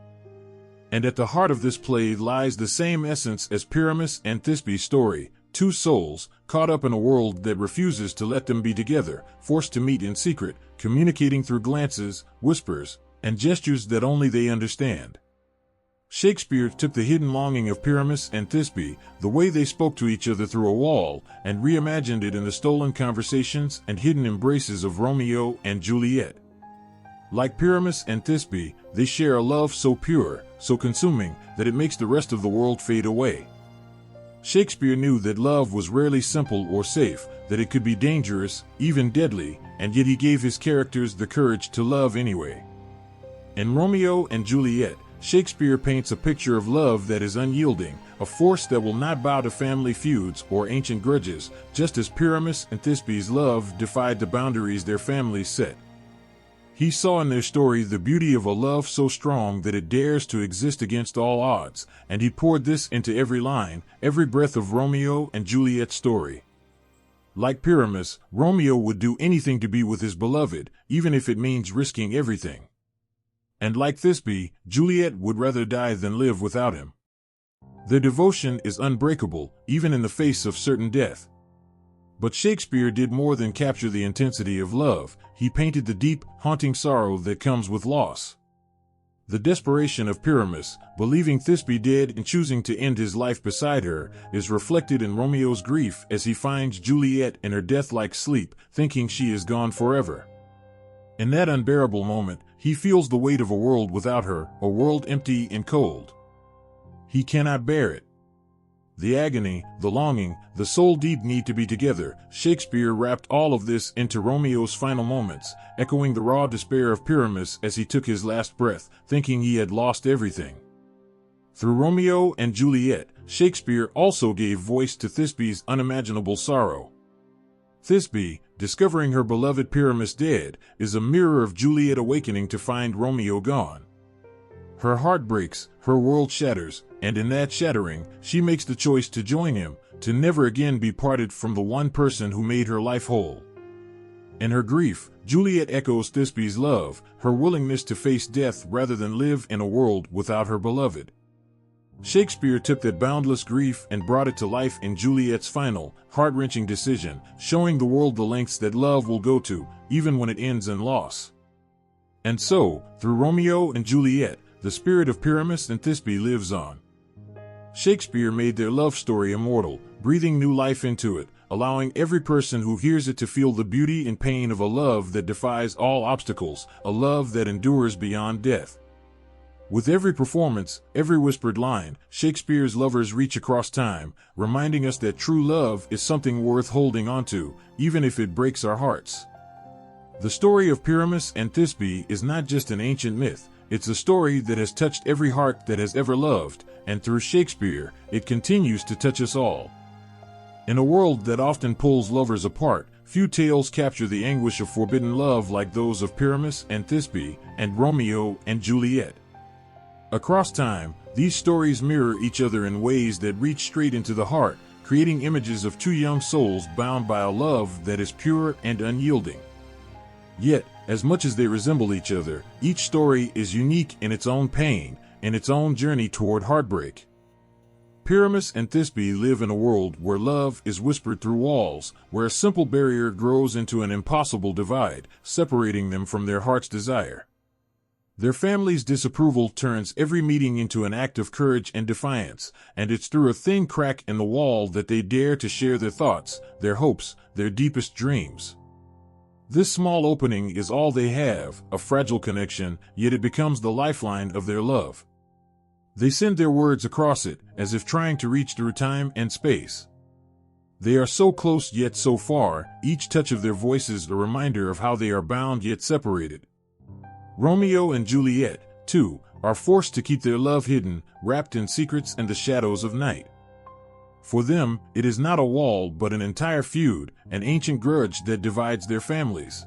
And at the heart of this play lies the same essence as Pyramus and Thisbe's story, two souls, caught up in a world that refuses to let them be together, forced to meet in secret, communicating through glances, whispers, and gestures that only they understand. Shakespeare took the hidden longing of Pyramus and Thisbe, the way they spoke to each other through a wall, and reimagined it in the stolen conversations and hidden embraces of Romeo and Juliet. Like Pyramus and Thisbe, they share a love so pure, so consuming, that it makes the rest of the world fade away. Shakespeare knew that love was rarely simple or safe, that it could be dangerous, even deadly, and yet he gave his characters the courage to love anyway. In Romeo and Juliet, Shakespeare paints a picture of love that is unyielding, a force that will not bow to family feuds or ancient grudges, just as Pyramus and Thisbe's love defied the boundaries their families set. He saw in their story the beauty of a love so strong that it dares to exist against all odds, and he poured this into every line, every breath of Romeo and Juliet's story. Like Pyramus, Romeo would do anything to be with his beloved, even if it means risking everything. And like Thisbe, Juliet would rather die than live without him. Their devotion is unbreakable, even in the face of certain death. But Shakespeare did more than capture the intensity of love, he painted the deep, haunting sorrow that comes with loss. The desperation of Pyramus, believing Thisbe dead and choosing to end his life beside her, is reflected in Romeo's grief as he finds Juliet in her death-like sleep, thinking she is gone forever. In that unbearable moment, he feels the weight of a world without her, a world empty and cold. He cannot bear it. The agony, the longing, the soul-deep need to be together, Shakespeare wrapped all of this into Romeo's final moments, echoing the raw despair of Pyramus as he took his last breath, thinking he had lost everything. Through Romeo and Juliet, Shakespeare also gave voice to Thisbe's unimaginable sorrow. Thisbe, discovering her beloved Pyramus dead, is a mirror of Juliet awakening to find Romeo gone. Her heart breaks, her world shatters, and in that shattering, she makes the choice to join him, to never again be parted from the one person who made her life whole. In her grief, Juliet echoes Thisbe's love, her willingness to face death rather than live in a world without her beloved. Shakespeare took that boundless grief and brought it to life in Juliet's final, heart-wrenching decision, showing the world the lengths that love will go to, even when it ends in loss. And so, through Romeo and Juliet, the spirit of Pyramus and Thisbe lives on. Shakespeare made their love story immortal, breathing new life into it, allowing every person who hears it to feel the beauty and pain of a love that defies all obstacles, a love that endures beyond death. With every performance, every whispered line, Shakespeare's lovers reach across time, reminding us that true love is something worth holding onto, even if it breaks our hearts. The story of Pyramus and Thisbe is not just an ancient myth, it's a story that has touched every heart that has ever loved, and through Shakespeare, it continues to touch us all. In a world that often pulls lovers apart, few tales capture the anguish of forbidden love like those of Pyramus and Thisbe, and Romeo and Juliet. Across time, These stories mirror each other in ways that reach straight into the heart, creating images of two young souls bound by a love that is pure and unyielding. Yet, as much as they resemble each other, each story is unique in its own pain and its own journey toward heartbreak. Pyramus and Thisbe live in a world where love is whispered through walls, where a simple barrier grows into an impossible divide, separating them from their heart's desire. Their family's disapproval turns every meeting into an act of courage and defiance, and it's through a thin crack in the wall that they dare to share their thoughts, their hopes, their deepest dreams. This small opening is all they have, a fragile connection, yet it becomes the lifeline of their love. They send their words across it, as if trying to reach through time and space. They are so close yet so far, each touch of their voices a reminder of how they are bound yet separated. Romeo and Juliet, too, are forced to keep their love hidden, wrapped in secrets and the shadows of night. For them, it is not a wall but an entire feud, an ancient grudge that divides their families.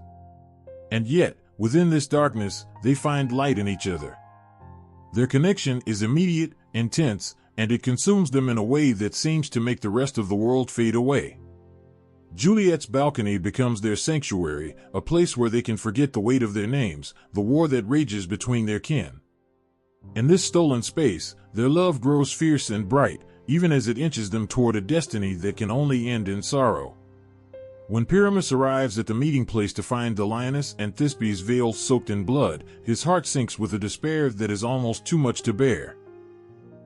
And yet, within this darkness, they find light in each other. Their connection is immediate, intense, and it consumes them in a way that seems to make the rest of the world fade away. Juliet's balcony becomes their sanctuary, a place where they can forget the weight of their names, the war that rages between their kin. In this stolen space, their love grows fierce and bright, even as it inches them toward a destiny that can only end in sorrow. When Pyramus arrives at the meeting place to find the lioness and Thisbe's veil soaked in blood, his heart sinks with a despair that is almost too much to bear.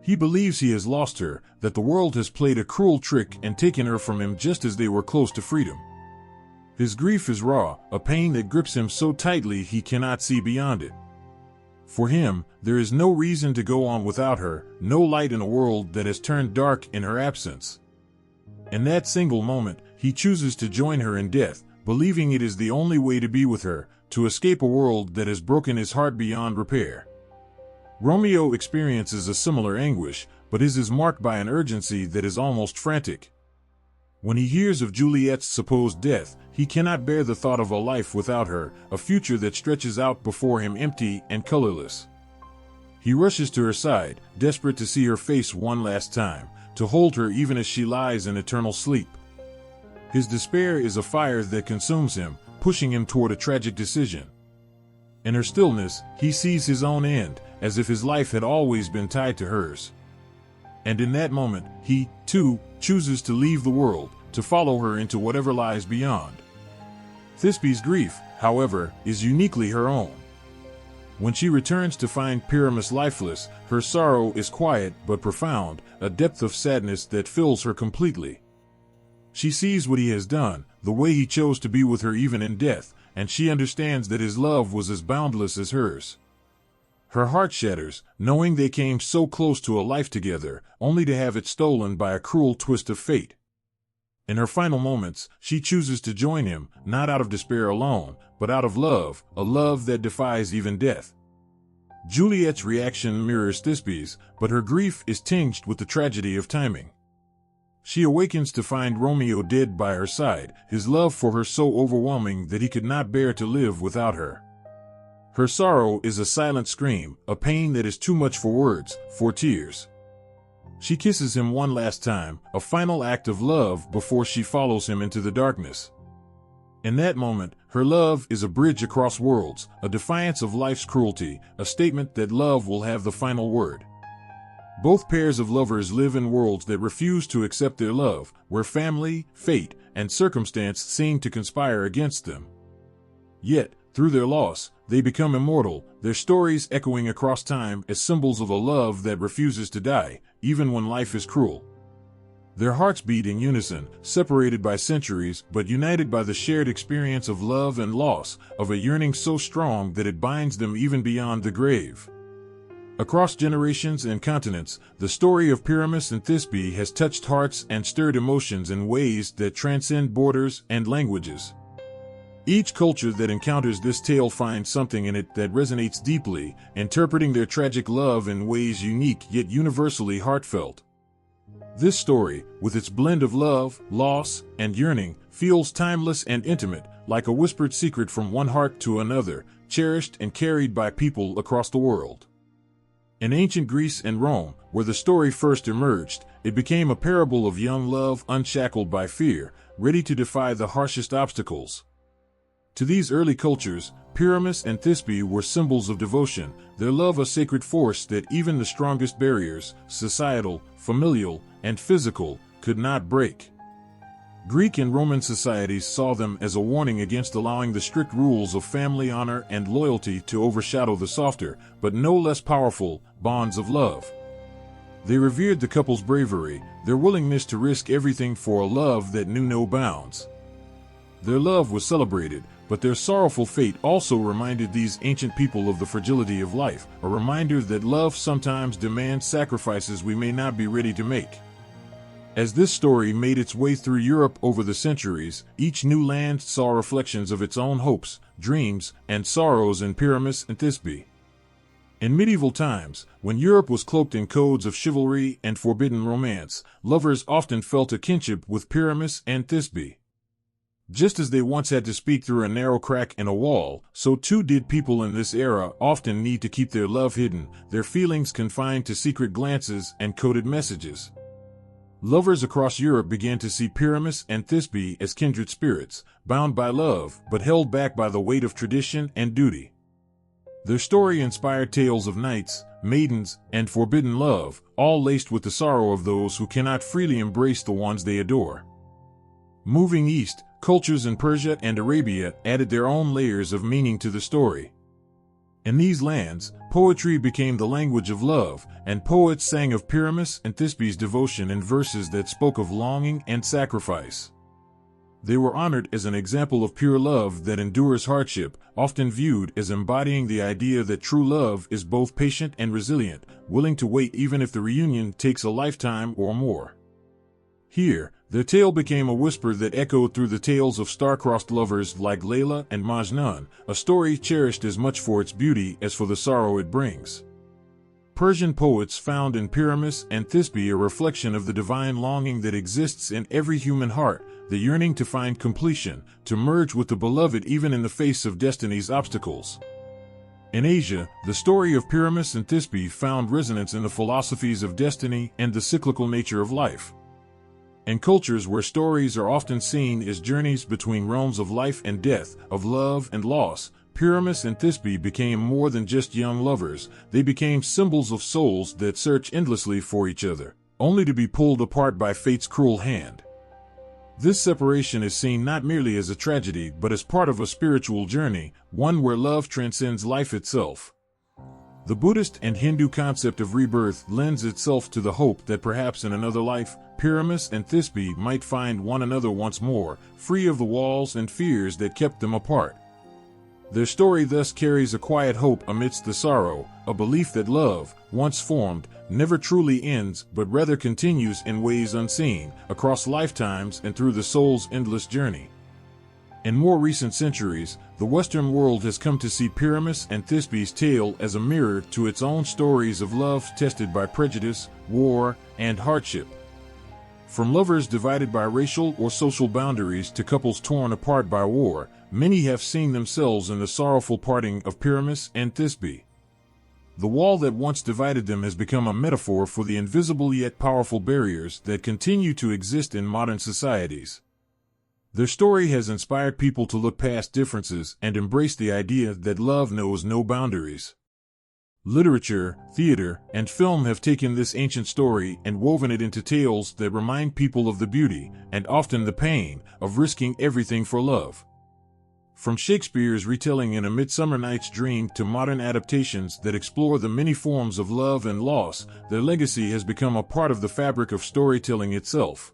He believes he has lost her, that the world has played a cruel trick and taken her from him just as they were close to freedom. His grief is raw, a pain that grips him so tightly he cannot see beyond it. For him, there is no reason to go on without her, no light in a world that has turned dark in her absence. In that single moment, he chooses to join her in death, believing it is the only way to be with her, to escape a world that has broken his heart beyond repair. Romeo experiences a similar anguish, but his is marked by an urgency that is almost frantic. When he hears of Juliet's supposed death, he cannot bear the thought of a life without her, a future that stretches out before him empty and colorless. He rushes to her side, desperate to see her face one last time, to hold her even as she lies in eternal sleep. His despair is a fire that consumes him, pushing him toward a tragic decision. In her stillness, he sees his own end, as if his life had always been tied to hers. And in that moment, he, too, chooses to leave the world, to follow her into whatever lies beyond. Thisbe's grief, however, is uniquely her own. When she returns to find Pyramus lifeless, her sorrow is quiet but profound, a depth of sadness that fills her completely. She sees what he has done, the way he chose to be with her even in death, and she understands that his love was as boundless as hers. Her heart shatters, knowing they came so close to a life together, only to have it stolen by a cruel twist of fate. In her final moments, she chooses to join him, not out of despair alone, but out of love, a love that defies even death. Juliet's reaction mirrors Thisbe's, but her grief is tinged with the tragedy of timing. She awakens to find Romeo dead by her side, his love for her so overwhelming that he could not bear to live without her. Her sorrow is a silent scream, a pain that is too much for words, for tears. She kisses him one last time, a final act of love before she follows him into the darkness. In that moment, her love is a bridge across worlds, a defiance of life's cruelty, a statement that love will have the final word. Both pairs of lovers live in worlds that refuse to accept their love, where family, fate, and circumstance seem to conspire against them. Yet, through their loss, they become immortal, their stories echoing across time as symbols of a love that refuses to die, even when life is cruel. Their hearts beat in unison, separated by centuries but united by the shared experience of love and loss, of a yearning so strong that it binds them even beyond the grave. Across generations and continents, the story of Pyramus and Thisbe has touched hearts and stirred emotions in ways that transcend borders and languages. Each culture that encounters this tale finds something in it that resonates deeply, interpreting their tragic love in ways unique yet universally heartfelt. This story, with its blend of love, loss, and yearning, feels timeless and intimate, like a whispered secret from one heart to another, cherished and carried by people across the world. In ancient Greece and Rome, where the story first emerged, it became a parable of young love unshackled by fear, ready to defy the harshest obstacles. To these early cultures, Pyramus and Thisbe were symbols of devotion, their love a sacred force that even the strongest barriers, societal, familial, and physical, could not break. Greek and Roman societies saw them as a warning against allowing the strict rules of family honor and loyalty to overshadow the softer, but no less powerful, bonds of love. They revered the couple's bravery, their willingness to risk everything for a love that knew no bounds. Their love was celebrated, but their sorrowful fate also reminded these ancient people of the fragility of life, a reminder that love sometimes demands sacrifices we may not be ready to make. As this story made its way through Europe over the centuries, each new land saw reflections of its own hopes, dreams, and sorrows in Pyramus and Thisbe. In medieval times, when Europe was cloaked in codes of chivalry and forbidden romance, lovers often felt a kinship with Pyramus and Thisbe. Just as they once had to speak through a narrow crack in a wall, so too did people in this era often need to keep their love hidden, their feelings confined to secret glances and coded messages. Lovers across Europe began to see Pyramus and Thisbe as kindred spirits, bound by love but held back by the weight of tradition and duty. Their story inspired tales of knights, maidens, and forbidden love, all laced with the sorrow of those who cannot freely embrace the ones they adore. Moving east, cultures in Persia and Arabia added their own layers of meaning to the story. In these lands, poetry became the language of love, and poets sang of Pyramus and Thisbe's devotion in verses that spoke of longing and sacrifice. They were honored as an example of pure love that endures hardship, often viewed as embodying the idea that true love is both patient and resilient, willing to wait even if the reunion takes a lifetime or more. Here, their tale became a whisper that echoed through the tales of star-crossed lovers like Layla and Majnun, a story cherished as much for its beauty as for the sorrow it brings. Persian poets found in Pyramus and Thisbe a reflection of the divine longing that exists in every human heart, the yearning to find completion, to merge with the beloved even in the face of destiny's obstacles. In Asia, the story of Pyramus and Thisbe found resonance in the philosophies of destiny and the cyclical nature of life. In cultures where stories are often seen as journeys between realms of life and death, of love and loss, Pyramus and Thisbe became more than just young lovers, they became symbols of souls that search endlessly for each other, only to be pulled apart by fate's cruel hand. This separation is seen not merely as a tragedy but as part of a spiritual journey, one where love transcends life itself. The Buddhist and Hindu concept of rebirth lends itself to the hope that perhaps in another life, Pyramus and Thisbe might find one another once more, free of the walls and fears that kept them apart. Their story thus carries a quiet hope amidst the sorrow, a belief that love, once formed, never truly ends but rather continues in ways unseen, across lifetimes and through the soul's endless journey. In more recent centuries, the Western world has come to see Pyramus and Thisbe's tale as a mirror to its own stories of love tested by prejudice, war, and hardship. From lovers divided by racial or social boundaries to couples torn apart by war, many have seen themselves in the sorrowful parting of Pyramus and Thisbe. The wall that once divided them has become a metaphor for the invisible yet powerful barriers that continue to exist in modern societies. Their story has inspired people to look past differences and embrace the idea that love knows no boundaries. Literature, theater, and film have taken this ancient story and woven it into tales that remind people of the beauty, and often the pain, of risking everything for love. From Shakespeare's retelling in A Midsummer Night's Dream to modern adaptations that explore the many forms of love and loss, their legacy has become a part of the fabric of storytelling itself.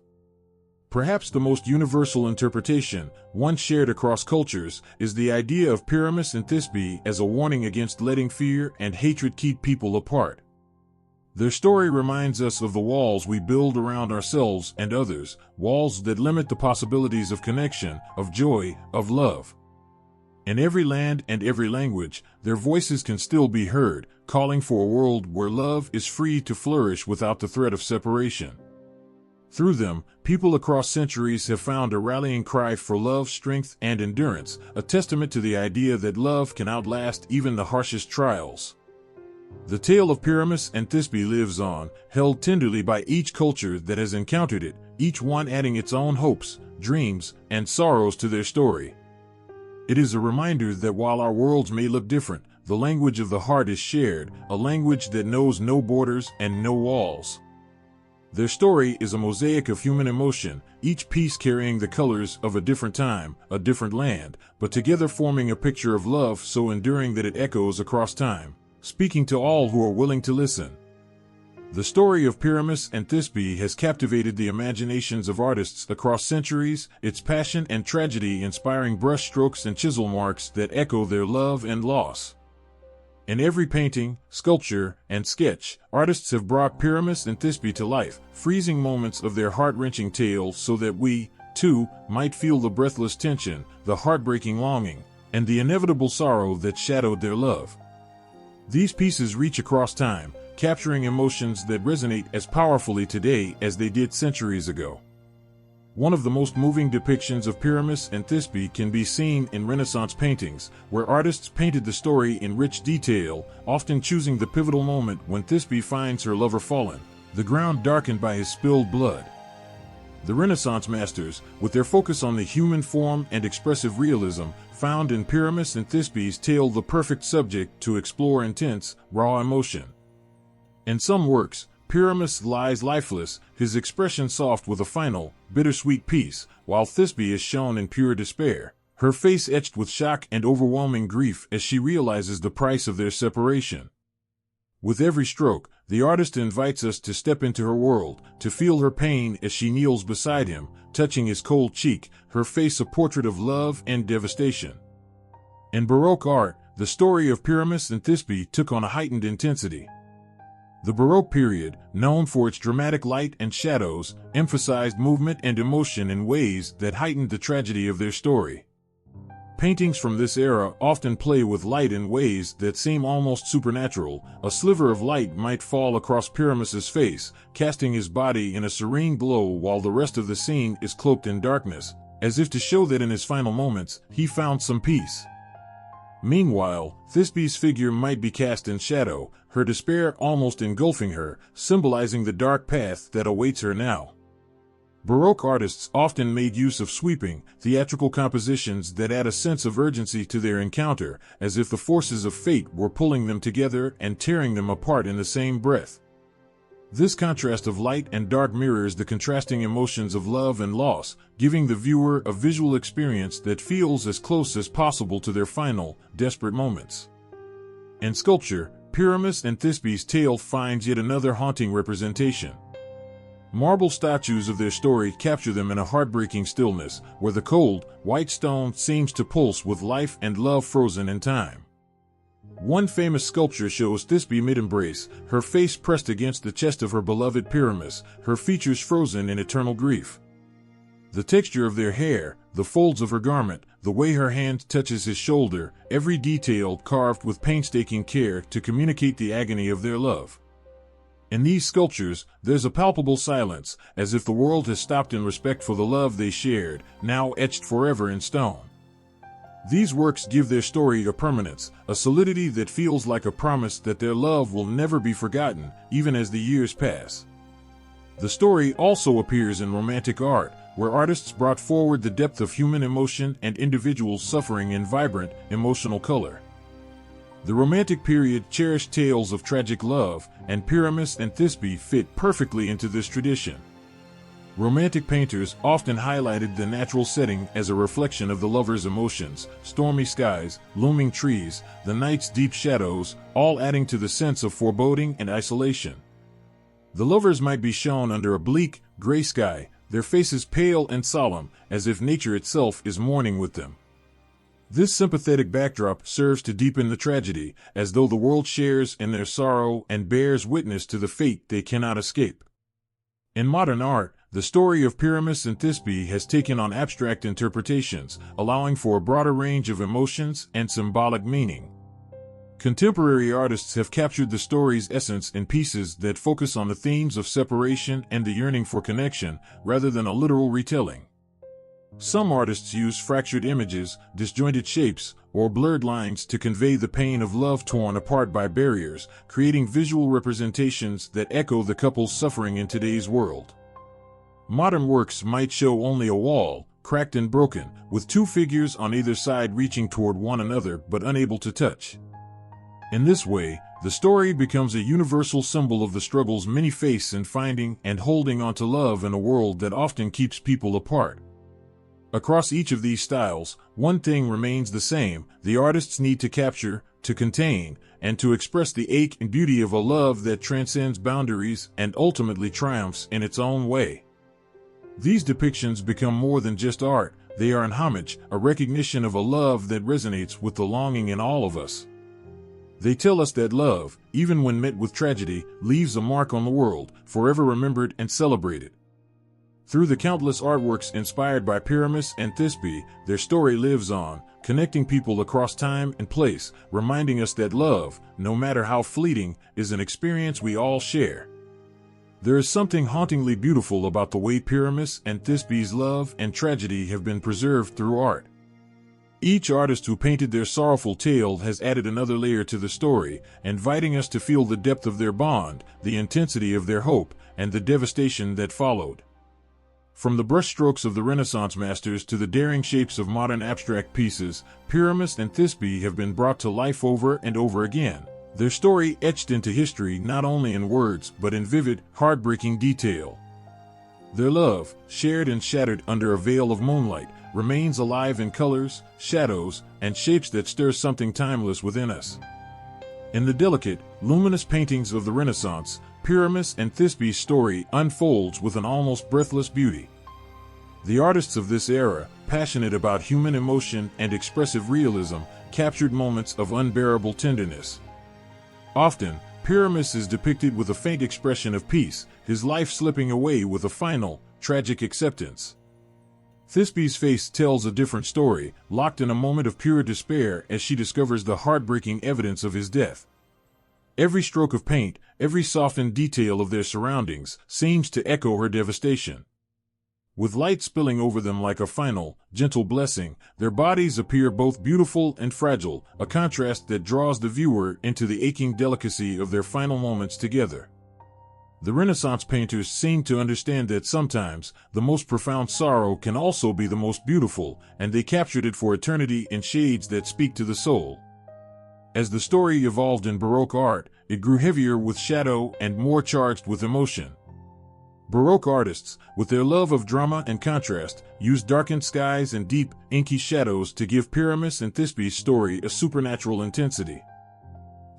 Perhaps the most universal interpretation, one shared across cultures, is the idea of Pyramus and Thisbe as a warning against letting fear and hatred keep people apart. Their story reminds us of the walls we build around ourselves and others, walls that limit the possibilities of connection, of joy, of love. In every land and every language, their voices can still be heard, calling for a world where love is free to flourish without the threat of separation. Through them, people across centuries have found a rallying cry for love, strength, and endurance, a testament to the idea that love can outlast even the harshest trials. The tale of Pyramus and Thisbe lives on, held tenderly by each culture that has encountered it, each one adding its own hopes, dreams, and sorrows to their story. It is a reminder that while our worlds may look different, the language of the heart is shared, a language that knows no borders and no walls. Their story is a mosaic of human emotion, each piece carrying the colors of a different time, a different land, but together forming a picture of love so enduring that it echoes across time, speaking to all who are willing to listen. The story of Pyramus and Thisbe has captivated the imaginations of artists across centuries, its passion and tragedy inspiring brushstrokes and chisel marks that echo their love and loss. In every painting, sculpture, and sketch, artists have brought Pyramus and Thisbe to life, freezing moments of their heart-wrenching tale so that we, too, might feel the breathless tension, the heartbreaking longing, and the inevitable sorrow that shadowed their love. These pieces reach across time, capturing emotions that resonate as powerfully today as they did centuries ago. One of the most moving depictions of Pyramus and Thisbe can be seen in Renaissance paintings, where artists painted the story in rich detail, often choosing the pivotal moment when Thisbe finds her lover fallen, the ground darkened by his spilled blood. The Renaissance masters, with their focus on the human form and expressive realism, found in Pyramus and Thisbe's tale the perfect subject to explore intense, raw emotion. In some works, Pyramus lies lifeless, his expression soft with a final, bittersweet peace, while Thisbe is shown in pure despair, her face etched with shock and overwhelming grief as she realizes the price of their separation. With every stroke, the artist invites us to step into her world, to feel her pain as she kneels beside him, touching his cold cheek, her face a portrait of love and devastation. In Baroque art, the story of Pyramus and Thisbe took on a heightened intensity. The Baroque period, known for its dramatic light and shadows, emphasized movement and emotion in ways that heightened the tragedy of their story. Paintings from this era often play with light in ways that seem almost supernatural. A sliver of light might fall across Pyramus's face, casting his body in a serene glow while the rest of the scene is cloaked in darkness, as if to show that in his final moments, he found some peace. Meanwhile, Thisbe's figure might be cast in shadow, her despair almost engulfing her, symbolizing the dark path that awaits her now. Baroque artists often made use of sweeping, theatrical compositions that add a sense of urgency to their encounter, as if the forces of fate were pulling them together and tearing them apart in the same breath. This contrast of light and dark mirrors the contrasting emotions of love and loss, giving the viewer a visual experience that feels as close as possible to their final, desperate moments. In sculpture, Pyramus and Thisbe's tale finds yet another haunting representation. Marble statues of their story capture them in a heartbreaking stillness, where the cold, white stone seems to pulse with life and love frozen in time. One famous sculpture shows Thisbe mid-embrace, her face pressed against the chest of her beloved Pyramus, her features frozen in eternal grief. The texture of their hair, the folds of her garment, the way her hand touches his shoulder, every detail carved with painstaking care to communicate the agony of their love. In these sculptures, there's a palpable silence, as if the world has stopped in respect for the love they shared, now etched forever in stone. These works give their story a permanence, a solidity that feels like a promise that their love will never be forgotten, even as the years pass. The story also appears in romantic art, where artists brought forward the depth of human emotion and individuals suffering in vibrant, emotional color. The Romantic period cherished tales of tragic love, and Pyramus and Thisbe fit perfectly into this tradition. Romantic painters often highlighted the natural setting as a reflection of the lover's emotions, stormy skies, looming trees, the night's deep shadows, all adding to the sense of foreboding and isolation. The lovers might be shown under a bleak, gray sky, their faces pale and solemn, as if nature itself is mourning with them. This sympathetic backdrop serves to deepen the tragedy, as though the world shares in their sorrow and bears witness to the fate they cannot escape. In modern art, the story of Pyramus and Thisbe has taken on abstract interpretations, allowing for a broader range of emotions and symbolic meaning. Contemporary artists have captured the story's essence in pieces that focus on the themes of separation and the yearning for connection, rather than a literal retelling. Some artists use fractured images, disjointed shapes, or blurred lines to convey the pain of love torn apart by barriers, creating visual representations that echo the couple's suffering in today's world. Modern works might show only a wall, cracked and broken, with two figures on either side reaching toward one another but unable to touch. In this way, the story becomes a universal symbol of the struggles many face in finding and holding on to love in a world that often keeps people apart. Across each of these styles, one thing remains the same: the artists need to capture, to contain, and to express the ache and beauty of a love that transcends boundaries and ultimately triumphs in its own way. These depictions become more than just art; they are an homage, a recognition of a love that resonates with the longing in all of us. They tell us that love, even when met with tragedy, leaves a mark on the world, forever remembered and celebrated. Through the countless artworks inspired by Pyramus and Thisbe, their story lives on, connecting people across time and place, reminding us that love, no matter how fleeting, is an experience we all share. There is something hauntingly beautiful about the way Pyramus and Thisbe's love and tragedy have been preserved through art. Each artist who painted their sorrowful tale has added another layer to the story, inviting us to feel the depth of their bond, the intensity of their hope, and the devastation that followed. From the brushstrokes of the Renaissance masters to the daring shapes of modern abstract pieces, Pyramus and Thisbe have been brought to life over and over again, their story etched into history not only in words but in vivid, heartbreaking detail. Their love, shared and shattered under a veil of moonlight, remains alive in colors, shadows, and shapes that stir something timeless within us. In the delicate, luminous paintings of the Renaissance, Pyramus and Thisbe's story unfolds with an almost breathless beauty. The artists of this era, passionate about human emotion and expressive realism, captured moments of unbearable tenderness. Often, Pyramus is depicted with a faint expression of peace, his life slipping away with a final, tragic acceptance. Thisbe's face tells a different story, locked in a moment of pure despair as she discovers the heartbreaking evidence of his death. Every stroke of paint, every softened detail of their surroundings, seems to echo her devastation. With light spilling over them like a final, gentle blessing, their bodies appear both beautiful and fragile, a contrast that draws the viewer into the aching delicacy of their final moments together. The Renaissance painters seemed to understand that sometimes, the most profound sorrow can also be the most beautiful, and they captured it for eternity in shades that speak to the soul. As the story evolved in Baroque art, it grew heavier with shadow and more charged with emotion. Baroque artists, with their love of drama and contrast, used darkened skies and deep, inky shadows to give Pyramus and Thisbe's story a supernatural intensity.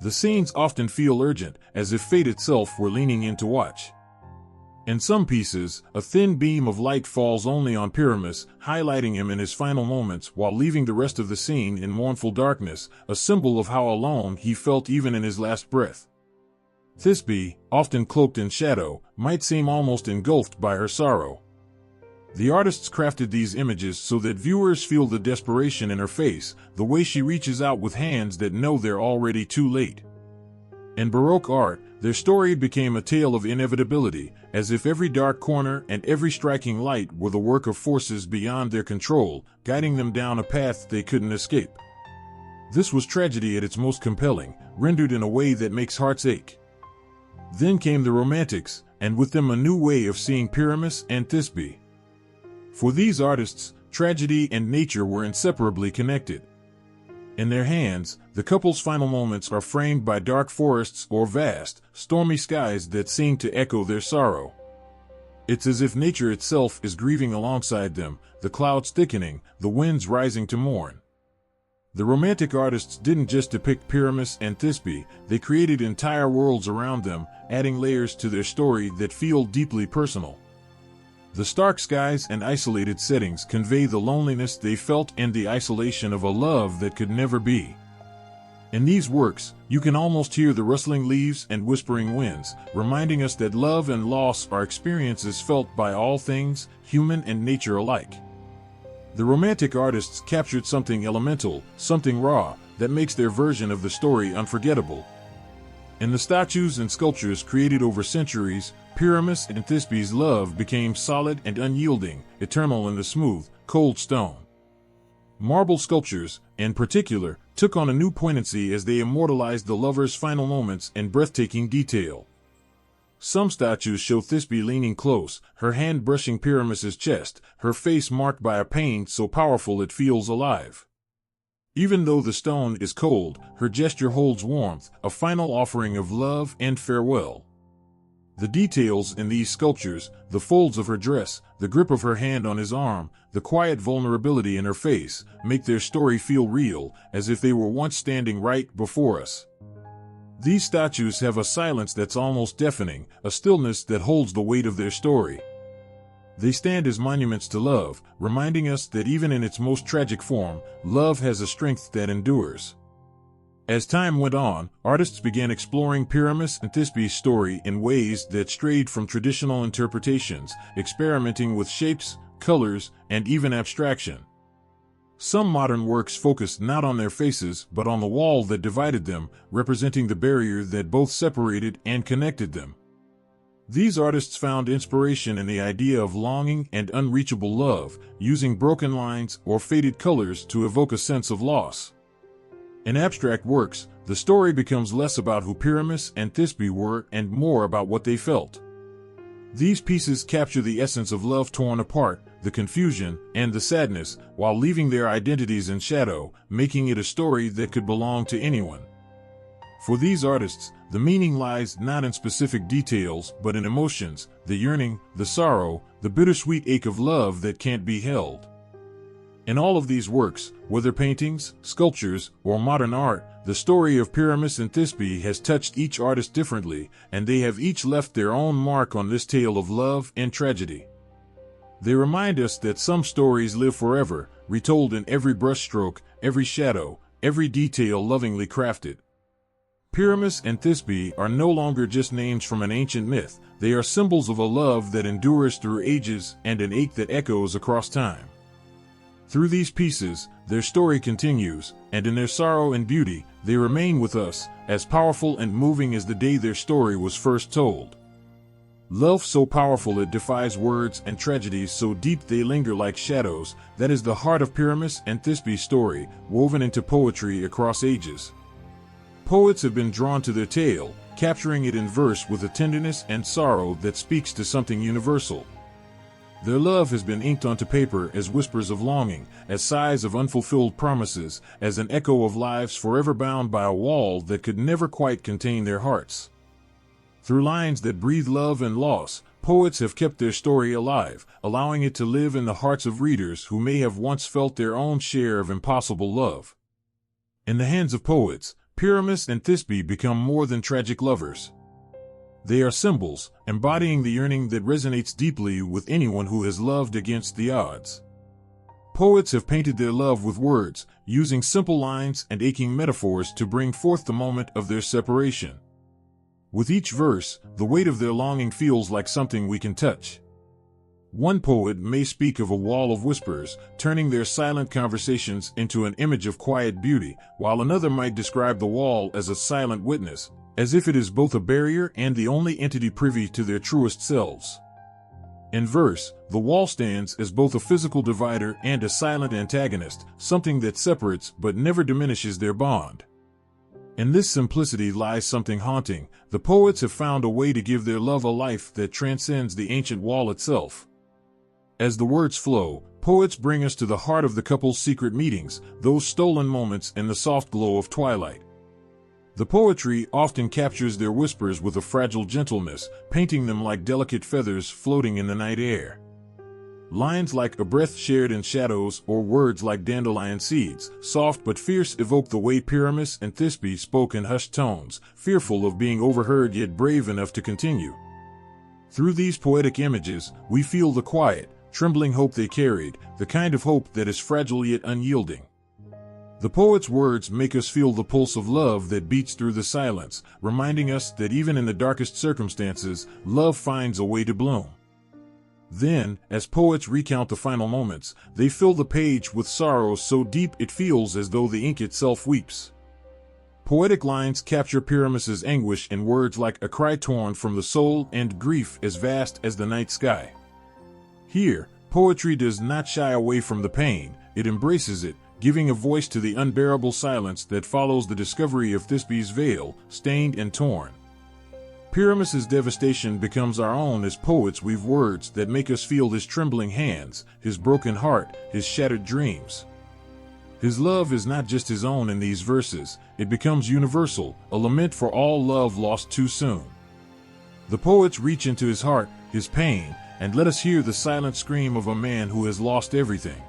The scenes often feel urgent, as if fate itself were leaning in to watch. In some pieces, a thin beam of light falls only on Pyramus, highlighting him in his final moments while leaving the rest of the scene in mournful darkness, a symbol of how alone he felt even in his last breath. Thisbe, often cloaked in shadow, might seem almost engulfed by her sorrow. The artists crafted these images so that viewers feel the desperation in her face, the way she reaches out with hands that know they're already too late. In Baroque art, their story became a tale of inevitability, as if every dark corner and every striking light were the work of forces beyond their control, guiding them down a path they couldn't escape. This was tragedy at its most compelling, rendered in a way that makes hearts ache. Then came the Romantics, and with them a new way of seeing Pyramus and Thisbe. For these artists, tragedy and nature were inseparably connected. In their hands, the couple's final moments are framed by dark forests or vast, stormy skies that seem to echo their sorrow. It's as if nature itself is grieving alongside them, the clouds thickening, the winds rising to mourn. The Romantic artists didn't just depict Pyramus and Thisbe, they created entire worlds around them, adding layers to their story that feel deeply personal. The stark skies and isolated settings convey the loneliness they felt and the isolation of a love that could never be. In these works, you can almost hear the rustling leaves and whispering winds, reminding us that love and loss are experiences felt by all things, human and nature alike. The Romantic artists captured something elemental, something raw, that makes their version of the story unforgettable. In the statues and sculptures created over centuries, Pyramus and Thisbe's love became solid and unyielding, eternal in the smooth, cold stone. Marble sculptures, in particular, took on a new poignancy as they immortalized the lover's final moments in breathtaking detail. Some statues show Thisbe leaning close, her hand brushing Pyramus's chest, her face marked by a pain so powerful it feels alive. Even though the stone is cold, her gesture holds warmth, a final offering of love and farewell. The details in these sculptures, the folds of her dress, the grip of her hand on his arm, the quiet vulnerability in her face, make their story feel real, as if they were once standing right before us. These statues have a silence that's almost deafening, a stillness that holds the weight of their story. They stand as monuments to love, reminding us that even in its most tragic form, love has a strength that endures. As time went on, artists began exploring Pyramus and Thisbe's story in ways that strayed from traditional interpretations, experimenting with shapes, colors, and even abstraction. Some modern works focused not on their faces but on the wall that divided them, representing the barrier that both separated and connected them. These artists found inspiration in the idea of longing and unreachable love, using broken lines or faded colors to evoke a sense of loss. In abstract works, the story becomes less about who Pyramus and Thisbe were and more about what they felt. These pieces capture the essence of love torn apart, the confusion, and the sadness, while leaving their identities in shadow, making it a story that could belong to anyone. For these artists, the meaning lies not in specific details but in emotions, the yearning, the sorrow, the bittersweet ache of love that can't be held. In all of these works, whether paintings, sculptures, or modern art, the story of Pyramus and Thisbe has touched each artist differently, and they have each left their own mark on this tale of love and tragedy. They remind us that some stories live forever, retold in every brushstroke, every shadow, every detail lovingly crafted. Pyramus and Thisbe are no longer just names from an ancient myth, they are symbols of a love that endures through ages and an ache that echoes across time. Through these pieces, their story continues, and in their sorrow and beauty, they remain with us, as powerful and moving as the day their story was first told. Love so powerful it defies words and tragedies so deep they linger like shadows, that is the heart of Pyramus and Thisbe's story, woven into poetry across ages. Poets have been drawn to their tale, capturing it in verse with a tenderness and sorrow that speaks to something universal. Their love has been inked onto paper as whispers of longing, as sighs of unfulfilled promises, as an echo of lives forever bound by a wall that could never quite contain their hearts. Through lines that breathe love and loss, poets have kept their story alive, allowing it to live in the hearts of readers who may have once felt their own share of impossible love. In the hands of poets, Pyramus and Thisbe become more than tragic lovers. They are symbols, embodying the yearning that resonates deeply with anyone who has loved against the odds. Poets have painted their love with words, using simple lines and aching metaphors to bring forth the moment of their separation. With each verse, the weight of their longing feels like something we can touch. One poet may speak of a wall of whispers, turning their silent conversations into an image of quiet beauty, while another might describe the wall as a silent witness, as if it is both a barrier and the only entity privy to their truest selves. In verse, the wall stands as both a physical divider and a silent antagonist, something that separates but never diminishes their bond. In this simplicity lies something haunting. The poets have found a way to give their love a life that transcends the ancient wall itself. As the words flow, poets bring us to the heart of the couple's secret meetings, those stolen moments in the soft glow of twilight. The poetry often captures their whispers with a fragile gentleness, painting them like delicate feathers floating in the night air. Lines like "a breath shared in shadows" or words like "dandelion seeds," soft but fierce, evoke the way Pyramus and Thisbe spoke in hushed tones, fearful of being overheard yet brave enough to continue. Through these poetic images, we feel the quiet, trembling hope they carried, the kind of hope that is fragile yet unyielding. The poet's words make us feel the pulse of love that beats through the silence, reminding us that even in the darkest circumstances, love finds a way to bloom. Then, as poets recount the final moments, they fill the page with sorrow so deep it feels as though the ink itself weeps. Poetic lines capture Pyramus's anguish in words like "a cry torn from the soul" and "grief as vast as the night sky." Here, Poetry does not shy away from the pain, it embraces it, giving a voice to the unbearable silence that follows the discovery of Thisbe's veil, stained and torn. Pyramus's devastation becomes our own as poets weave words that make us feel his trembling hands, his broken heart, his shattered dreams. His love is not just his own in these verses, it becomes universal, a lament for all love lost too soon. The poets reach into his heart, his pain, and let us hear the silent scream of a man who has lost everything.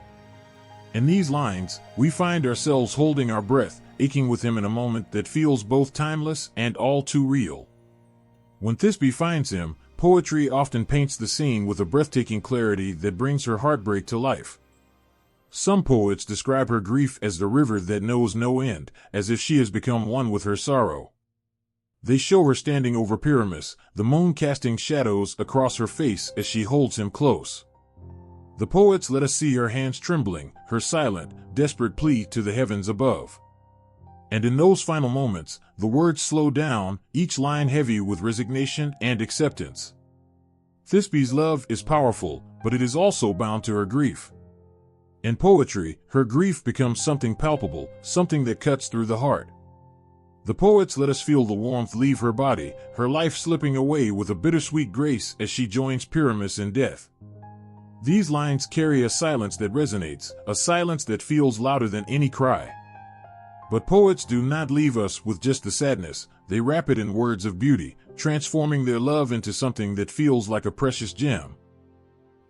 In these lines, we find ourselves holding our breath, aching with him in a moment that feels both timeless and all too real. When Thisbe finds him, poetry often paints the scene with a breathtaking clarity that brings her heartbreak to life. Some poets describe her grief as the river that knows no end, as if she has become one with her sorrow. They show her standing over Pyramus, the moon casting shadows across her face as she holds him close. The poets let us see her hands trembling, her silent, desperate plea to the heavens above. And in those final moments, the words slow down, each line heavy with resignation and acceptance. Thisbe's love is powerful, but it is also bound to her grief. In poetry, her grief becomes something palpable, something that cuts through the heart. The poets let us feel the warmth leave her body, her life slipping away with a bittersweet grace as she joins Pyramus in death. These lines carry a silence that resonates, a silence that feels louder than any cry. But poets do not leave us with just the sadness, they wrap it in words of beauty, transforming their love into something that feels like a precious gem.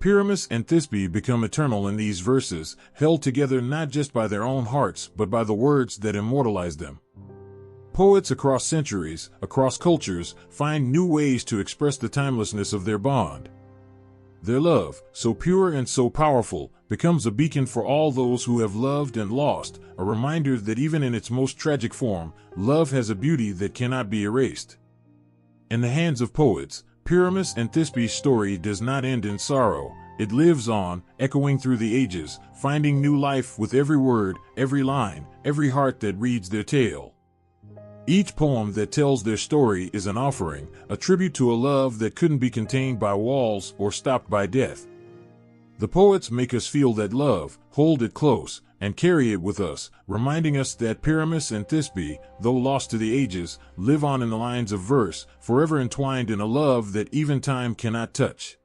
Pyramus and Thisbe become eternal in these verses, held together not just by their own hearts but by the words that immortalize them. Poets across centuries, across cultures, find new ways to express the timelessness of their bond. Their love, so pure and so powerful, becomes a beacon for all those who have loved and lost, a reminder that even in its most tragic form, love has a beauty that cannot be erased. In the hands of poets, Pyramus and Thisbe's story does not end in sorrow. It lives on, echoing through the ages, finding new life with every word, every line, every heart that reads their tale. Each poem that tells their story is an offering, a tribute to a love that couldn't be contained by walls or stopped by death. The poets make us feel that love, hold it close, and carry it with us, reminding us that Pyramus and Thisbe, though lost to the ages, live on in the lines of verse, forever entwined in a love that even time cannot touch.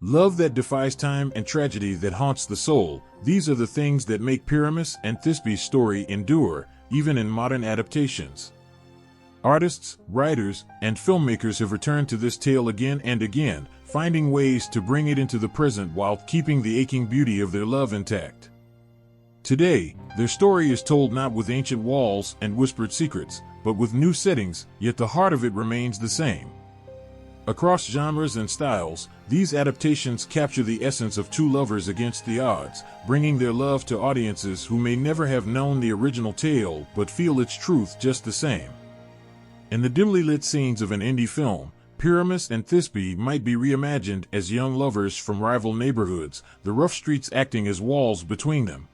Love that defies time and tragedy that haunts the soul, these are the things that make Pyramus and Thisbe's story endure, even in modern adaptations. Artists, writers, and filmmakers have returned to this tale again and again, finding ways to bring it into the present while keeping the aching beauty of their love intact. Today, their story is told not with ancient walls and whispered secrets, but with new settings, yet the heart of it remains the same. Across genres and styles, these adaptations capture the essence of two lovers against the odds, bringing their love to audiences who may never have known the original tale but feel its truth just the same. In the dimly lit scenes of an indie film, Pyramus and Thisbe might be reimagined as young lovers from rival neighborhoods, the rough streets acting as walls between them.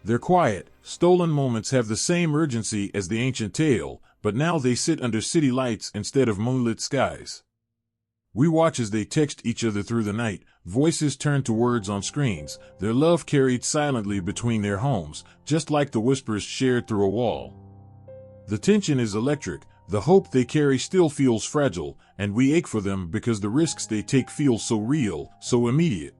Their quiet, stolen moments have the same urgency as the ancient tale, but now they sit under city lights instead of moonlit skies. We watch as they text each other through the night, voices turn to words on screens, their love carried silently between their homes, just like the whispers shared through a wall. The tension is electric, the hope they carry still feels fragile, and we ache for them because the risks they take feel so real, so immediate.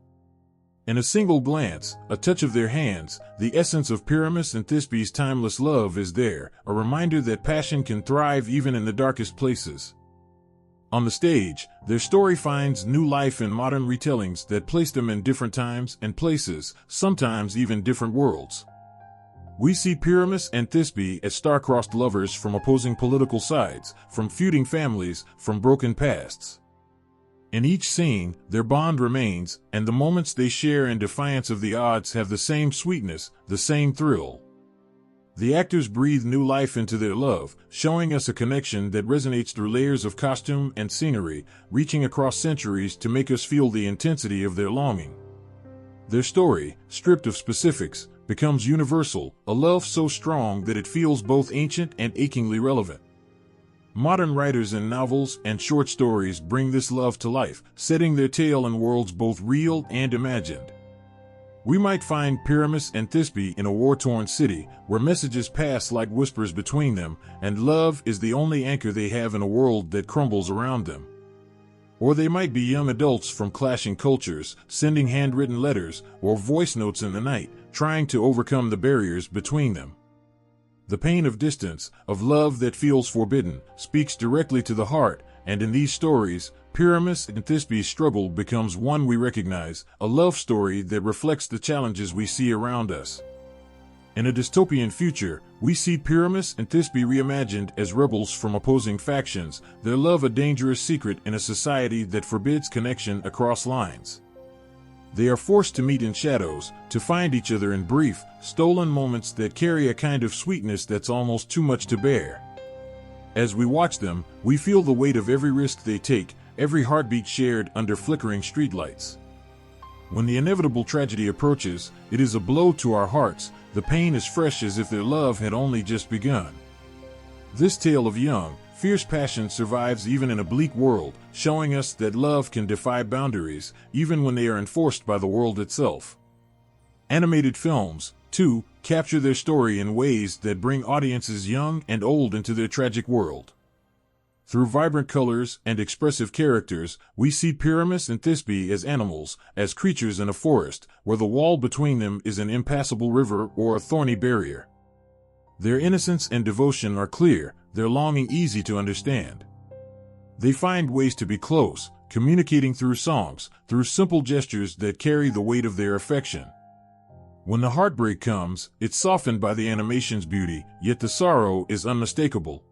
In a single glance, a touch of their hands, the essence of Pyramus and Thisbe's timeless love is there, a reminder that passion can thrive even in the darkest places. On the stage, their story finds new life in modern retellings that place them in different times and places, sometimes even different worlds. We see Pyramus and Thisbe as star-crossed lovers from opposing political sides, from feuding families, from broken pasts. In each scene, their bond remains, and the moments they share in defiance of the odds have the same sweetness, the same thrill. The actors breathe new life into their love, showing us a connection that resonates through layers of costume and scenery, reaching across centuries to make us feel the intensity of their longing. Their story, stripped of specifics, becomes universal, a love so strong that it feels both ancient and achingly relevant. Modern writers in novels and short stories bring this love to life, setting their tale in worlds both real and imagined. We might find Pyramus and Thisbe in a war-torn city, where messages pass like whispers between them, and love is the only anchor they have in a world that crumbles around them. Or they might be young adults from clashing cultures, sending handwritten letters or voice notes in the night, trying to overcome the barriers between them. The pain of distance, of love that feels forbidden, speaks directly to the heart, and in these stories, Pyramus and Thisbe's struggle becomes one we recognize, a love story that reflects the challenges we see around us. In a dystopian future, we see Pyramus and Thisbe reimagined as rebels from opposing factions, their love a dangerous secret in a society that forbids connection across lines. They are forced to meet in shadows, to find each other in brief, stolen moments that carry a kind of sweetness that's almost too much to bear. As we watch them, we feel the weight of every risk they take, every heartbeat shared under flickering streetlights. When the inevitable tragedy approaches, it is a blow to our hearts, the pain is fresh as if their love had only just begun. This tale of young, fierce passion survives even in a bleak world, showing us that love can defy boundaries, even when they are enforced by the world itself. Animated films, too, capture their story in ways that bring audiences young and old into their tragic world. Through vibrant colors and expressive characters, we see Pyramus and Thisbe as animals, as creatures in a forest, where the wall between them is an impassable river or a thorny barrier. Their innocence and devotion are clear, their longing easy to understand. They find ways to be close, communicating through songs, through simple gestures that carry the weight of their affection. When the heartbreak comes, it's softened by the animation's beauty, yet the sorrow is unmistakable.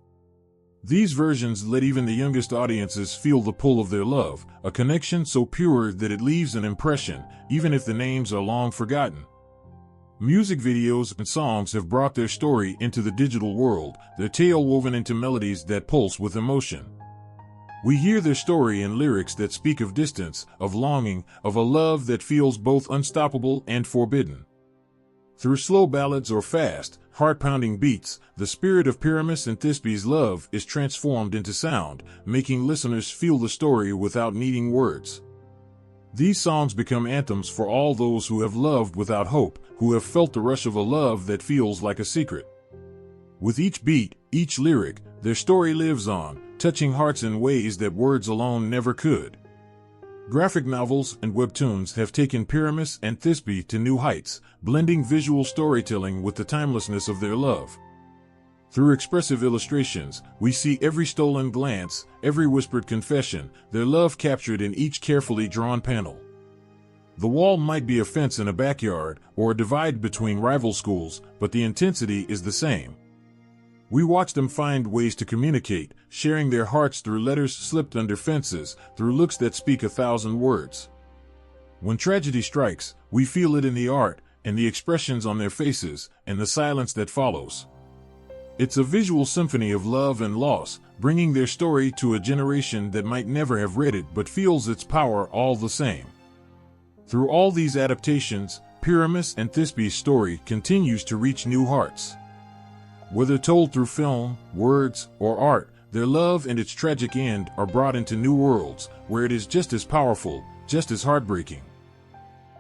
These versions let even the youngest audiences feel the pull of their love, a connection so pure that it leaves an impression, even if the names are long forgotten. Music videos and songs have brought their story into the digital world, their tale woven into melodies that pulse with emotion. We hear their story in lyrics that speak of distance, of longing, of a love that feels both unstoppable and forbidden. Through slow ballads or fast, heart-pounding beats, the spirit of Pyramus and Thisbe's love is transformed into sound, making listeners feel the story without needing words. These songs become anthems for all those who have loved without hope, who have felt the rush of a love that feels like a secret. With each beat, each lyric, their story lives on, touching hearts in ways that words alone never could. Graphic novels and webtoons have taken Pyramus and Thisbe to new heights, blending visual storytelling with the timelessness of their love. Through expressive illustrations, we see every stolen glance, every whispered confession, their love captured in each carefully drawn panel. The wall might be a fence in a backyard or a divide between rival schools, but the intensity is the same. We watch them find ways to communicate, sharing their hearts through letters slipped under fences, through looks that speak 1,000 words. When tragedy strikes, we feel it in the art, and the expressions on their faces, and the silence that follows. It's a visual symphony of love and loss, bringing their story to a generation that might never have read it but feels its power all the same. Through all these adaptations, Pyramus and Thisbe's story continues to reach new hearts. Whether told through film, words, or art, their love and its tragic end are brought into new worlds, where it is just as powerful, just as heartbreaking.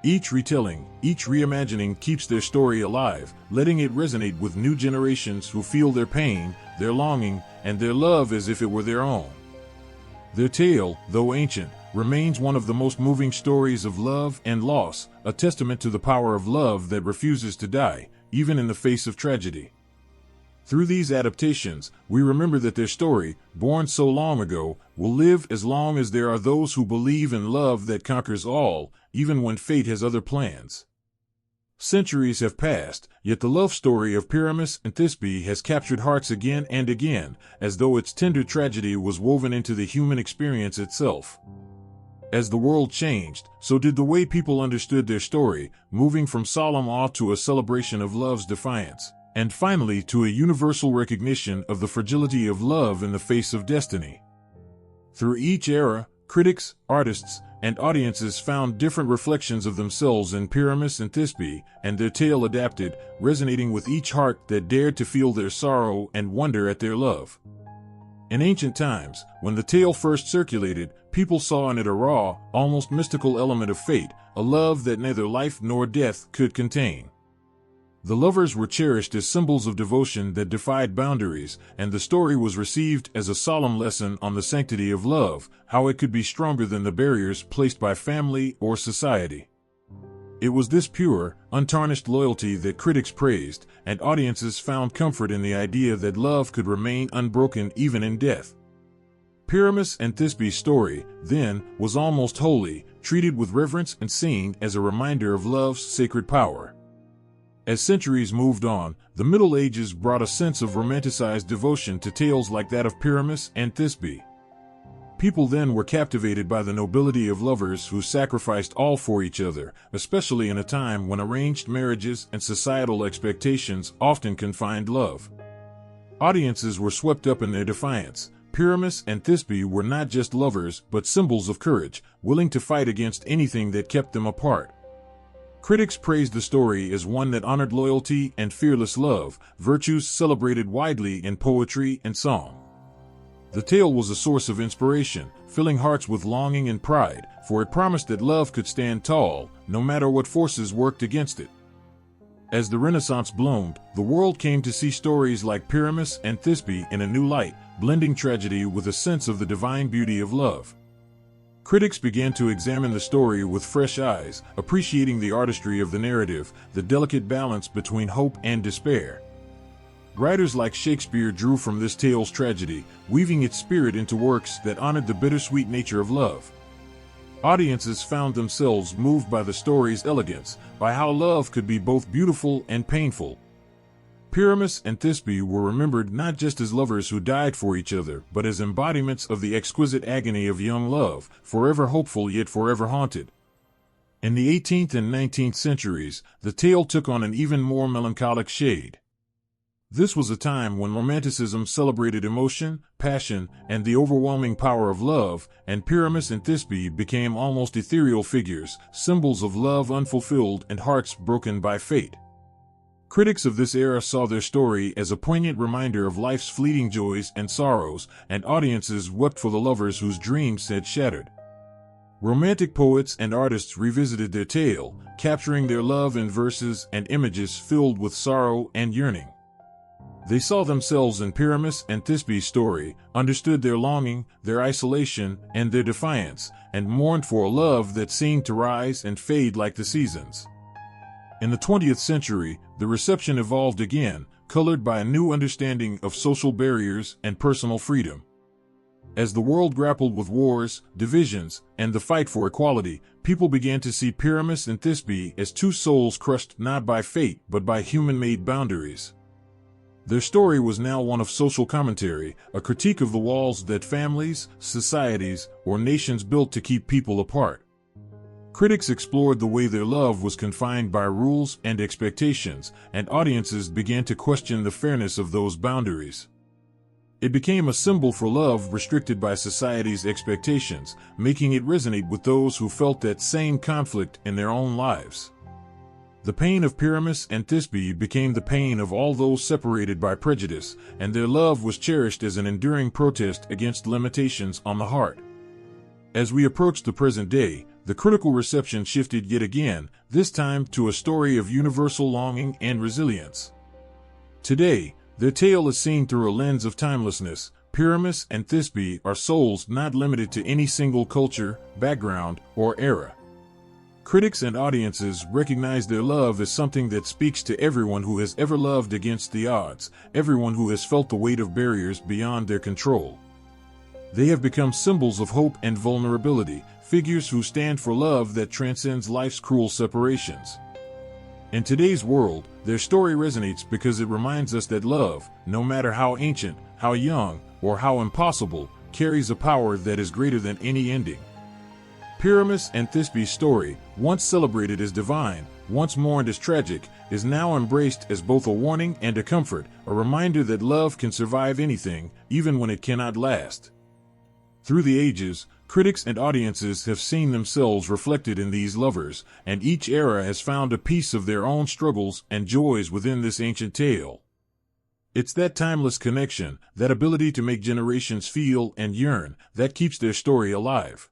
Each retelling, each reimagining keeps their story alive, letting it resonate with new generations who feel their pain, their longing, and their love as if it were their own. Their tale, though ancient, remains one of the most moving stories of love and loss, a testament to the power of love that refuses to die, even in the face of tragedy. Through these adaptations, we remember that their story, born so long ago, will live as long as there are those who believe in love that conquers all, even when fate has other plans. Centuries have passed, yet the love story of Pyramus and Thisbe has captured hearts again and again, as though its tender tragedy was woven into the human experience itself. As the world changed, so did the way people understood their story, moving from solemn awe to a celebration of love's defiance, and finally to a universal recognition of the fragility of love in the face of destiny. Through each era, critics, artists, and audiences found different reflections of themselves in Pyramus and Thisbe, and their tale adapted, resonating with each heart that dared to feel their sorrow and wonder at their love. In ancient times, when the tale first circulated, people saw in it a raw, almost mystical element of fate, a love that neither life nor death could contain. The lovers were cherished as symbols of devotion that defied boundaries, and the story was received as a solemn lesson on the sanctity of love, how it could be stronger than the barriers placed by family or society. It was this pure, untarnished loyalty that critics praised, and audiences found comfort in the idea that love could remain unbroken even in death. Pyramus and Thisbe's story, then, was almost holy, treated with reverence and seen as a reminder of love's sacred power. As centuries moved on, the Middle Ages brought a sense of romanticized devotion to tales like that of Pyramus and Thisbe. People then were captivated by the nobility of lovers who sacrificed all for each other, especially in a time when arranged marriages and societal expectations often confined love. Audiences were swept up in their defiance. Pyramus and Thisbe were not just lovers but symbols of courage, willing to fight against anything that kept them apart. Critics praised the story as one that honored loyalty and fearless love, virtues celebrated widely in poetry and song. The tale was a source of inspiration, filling hearts with longing and pride, for it promised that love could stand tall, no matter what forces worked against it. As the Renaissance bloomed, the world came to see stories like Pyramus and Thisbe in a new light, blending tragedy with a sense of the divine beauty of love. Critics began to examine the story with fresh eyes, appreciating the artistry of the narrative, the delicate balance between hope and despair. Writers like Shakespeare drew from this tale's tragedy, weaving its spirit into works that honored the bittersweet nature of love. Audiences found themselves moved by the story's elegance, by how love could be both beautiful and painful. Pyramus and Thisbe were remembered not just as lovers who died for each other, but as embodiments of the exquisite agony of young love, forever hopeful yet forever haunted. In the 18th and 19th centuries, the tale took on an even more melancholic shade. This was a time when Romanticism celebrated emotion, passion, and the overwhelming power of love, and Pyramus and Thisbe became almost ethereal figures, symbols of love unfulfilled and hearts broken by fate. Critics of this era saw their story as a poignant reminder of life's fleeting joys and sorrows, and audiences wept for the lovers whose dreams had shattered. Romantic poets and artists revisited their tale, capturing their love in verses and images filled with sorrow and yearning. They saw themselves in Pyramus and Thisbe's story, understood their longing, their isolation, and their defiance, and mourned for a love that seemed to rise and fade like the seasons. In the 20th century, the reception evolved again, colored by a new understanding of social barriers and personal freedom. As the world grappled with wars, divisions, and the fight for equality, people began to see Pyramus and Thisbe as two souls crushed not by fate but by human-made boundaries. Their story was now one of social commentary, a critique of the walls that families, societies, or nations built to keep people apart. Critics explored the way their love was confined by rules and expectations, and audiences began to question the fairness of those boundaries. It became a symbol for love restricted by society's expectations, making it resonate with those who felt that same conflict in their own lives. The pain of Pyramus and Thisbe became the pain of all those separated by prejudice, and their love was cherished as an enduring protest against limitations on the heart. As we approach the present day, the critical reception shifted yet again, this time to a story of universal longing and resilience. Today, their tale is seen through a lens of timelessness. Pyramus and Thisbe are souls not limited to any single culture, background, or era. Critics and audiences recognize their love as something that speaks to everyone who has ever loved against the odds, everyone who has felt the weight of barriers beyond their control. They have become symbols of hope and vulnerability, figures who stand for love that transcends life's cruel separations. In today's world, their story resonates because it reminds us that love, no matter how ancient, how young, or how impossible, carries a power that is greater than any ending. Pyramus and Thisbe's story, once celebrated as divine, once mourned as tragic, is now embraced as both a warning and a comfort, a reminder that love can survive anything, even when it cannot last. Through the ages, critics and audiences have seen themselves reflected in these lovers, and each era has found a piece of their own struggles and joys within this ancient tale. It's that timeless connection, that ability to make generations feel and yearn, that keeps their story alive.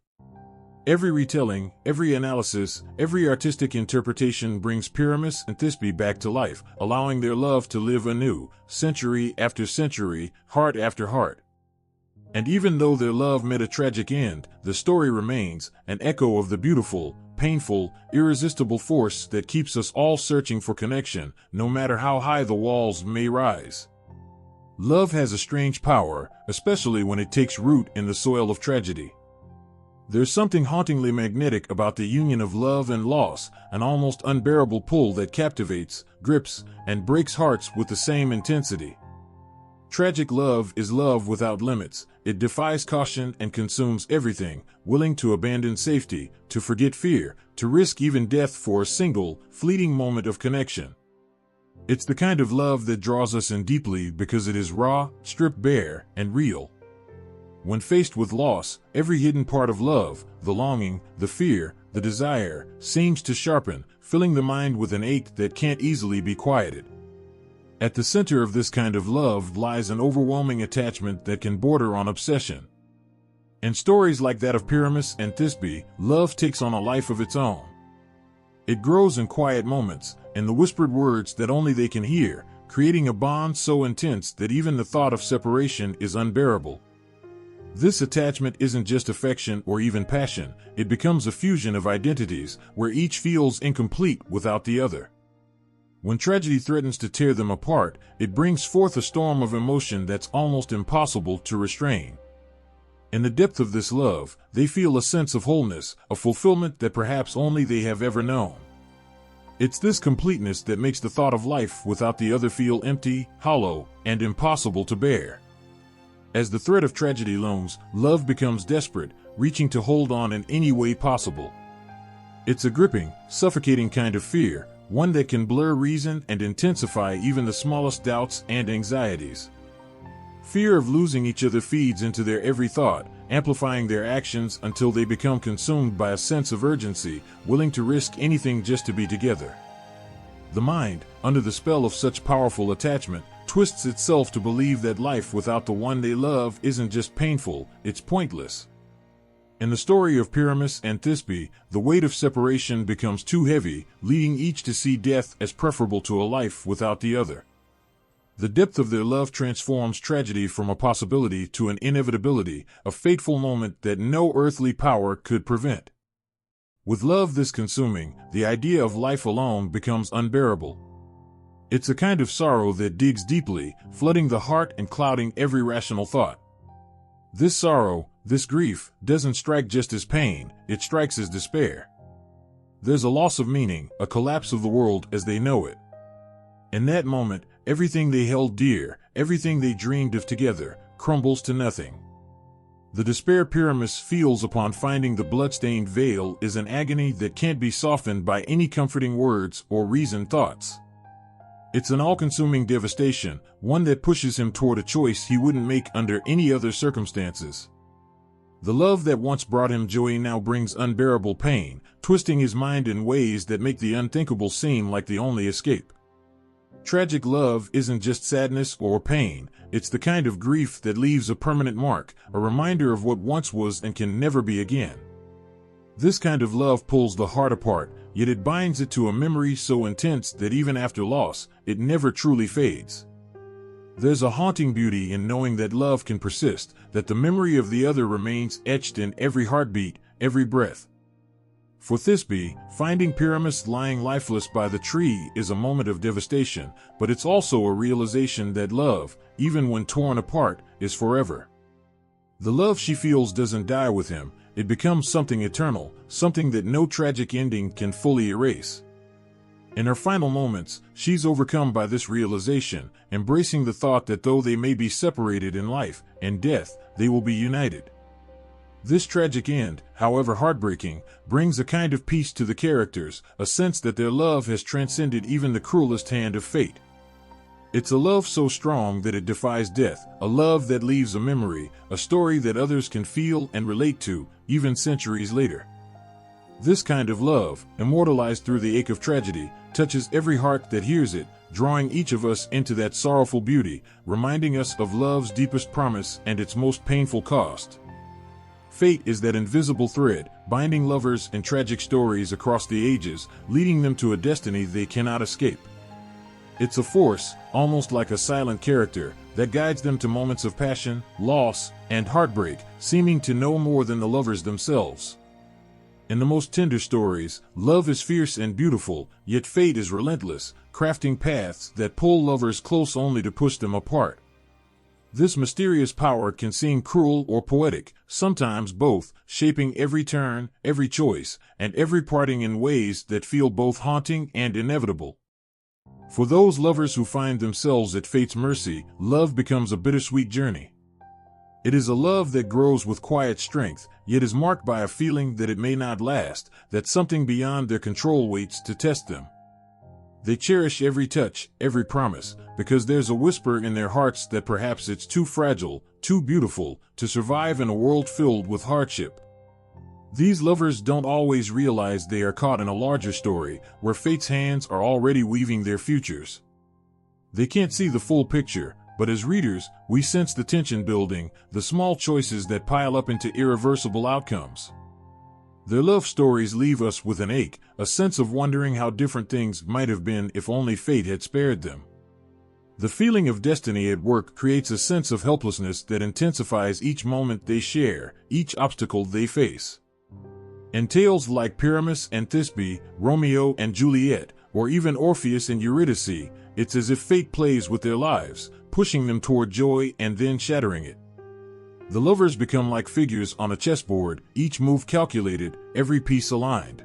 Every retelling, every analysis, every artistic interpretation brings Pyramus and Thisbe back to life, allowing their love to live anew, century after century, heart after heart. And even though their love met a tragic end, the story remains an echo of the beautiful, painful, irresistible force that keeps us all searching for connection, no matter how high the walls may rise. Love has a strange power, especially when it takes root in the soil of tragedy. There's something hauntingly magnetic about the union of love and loss, an almost unbearable pull that captivates, grips, and breaks hearts with the same intensity. Tragic love is love without limits. It defies caution and consumes everything, willing to abandon safety, to forget fear, to risk even death for a single, fleeting moment of connection. It's the kind of love that draws us in deeply because it is raw, stripped bare, and real. When faced with loss, every hidden part of love, the longing, the fear, the desire, seems to sharpen, filling the mind with an ache that can't easily be quieted. At the center of this kind of love lies an overwhelming attachment that can border on obsession. In stories like that of Pyramus and Thisbe, love takes on a life of its own. It grows in quiet moments, in the whispered words that only they can hear, creating a bond so intense that even the thought of separation is unbearable. This attachment isn't just affection or even passion, it becomes a fusion of identities, where each feels incomplete without the other. When tragedy threatens to tear them apart, it brings forth a storm of emotion that's almost impossible to restrain. In the depth of this love, they feel a sense of wholeness, a fulfillment that perhaps only they have ever known. It's this completeness that makes the thought of life without the other feel empty, hollow, and impossible to bear. As the threat of tragedy looms, love becomes desperate, reaching to hold on in any way possible. It's a gripping, suffocating kind of fear, one that can blur reason and intensify even the smallest doubts and anxieties. Fear of losing each other feeds into their every thought, amplifying their actions until they become consumed by a sense of urgency, willing to risk anything just to be together. The mind, under the spell of such powerful attachment, twists itself to believe that life without the one they love isn't just painful, it's pointless. In the story of Pyramus and Thisbe, the weight of separation becomes too heavy, leading each to see death as preferable to a life without the other. The depth of their love transforms tragedy from a possibility to an inevitability, a fateful moment that no earthly power could prevent. With love this consuming, the idea of life alone becomes unbearable. It's a kind of sorrow that digs deeply, flooding the heart and clouding every rational thought. This sorrow, this grief, doesn't strike just as pain, it strikes as despair. There's a loss of meaning, a collapse of the world as they know it. In that moment, everything they held dear, everything they dreamed of together, crumbles to nothing. The despair Pyramus feels upon finding the blood-stained veil is an agony that can't be softened by any comforting words or reasoned thoughts. It's an all-consuming devastation, one that pushes him toward a choice he wouldn't make under any other circumstances. The love that once brought him joy now brings unbearable pain, twisting his mind in ways that make the unthinkable seem like the only escape. Tragic love isn't just sadness or pain, it's the kind of grief that leaves a permanent mark, a reminder of what once was and can never be again. This kind of love pulls the heart apart, yet it binds it to a memory so intense that even after loss, it never truly fades. There's a haunting beauty in knowing that love can persist, that the memory of the other remains etched in every heartbeat, every breath. For Thisbe, finding Pyramus lying lifeless by the tree is a moment of devastation, but it's also a realization that love, even when torn apart, is forever. The love she feels doesn't die with him, it becomes something eternal, something that no tragic ending can fully erase. In her final moments, she's overcome by this realization, embracing the thought that though they may be separated in life and death, they will be united. This tragic end, however heartbreaking, brings a kind of peace to the characters, a sense that their love has transcended even the cruelest hand of fate. It's a love so strong that it defies death, a love that leaves a memory, a story that others can feel and relate to, even centuries later. This kind of love, immortalized through the ache of tragedy, touches every heart that hears it, drawing each of us into that sorrowful beauty, reminding us of love's deepest promise and its most painful cost. Fate is that invisible thread, binding lovers in tragic stories across the ages, leading them to a destiny they cannot escape. It's a force, almost like a silent character, that guides them to moments of passion, loss, and heartbreak, seeming to know more than the lovers themselves. In the most tender stories, love is fierce and beautiful, yet fate is relentless, crafting paths that pull lovers close only to push them apart. This mysterious power can seem cruel or poetic, sometimes both, shaping every turn, every choice, and every parting in ways that feel both haunting and inevitable. For those lovers who find themselves at fate's mercy, love becomes a bittersweet journey. It is a love that grows with quiet strength, yet is marked by a feeling that it may not last, that something beyond their control waits to test them. They cherish every touch, every promise, because there's a whisper in their hearts that perhaps it's too fragile, too beautiful, to survive in a world filled with hardship. These lovers don't always realize they are caught in a larger story, where fate's hands are already weaving their futures. They can't see the full picture, but as readers, we sense the tension building, the small choices that pile up into irreversible outcomes. Their love stories leave us with an ache, a sense of wondering how different things might have been if only fate had spared them. The feeling of destiny at work creates a sense of helplessness that intensifies each moment they share, each obstacle they face. In tales like Pyramus and Thisbe, Romeo and Juliet, or even Orpheus and Eurydice, it's as if fate plays with their lives, pushing them toward joy and then shattering it. The lovers become like figures on a chessboard, each move calculated, every piece aligned.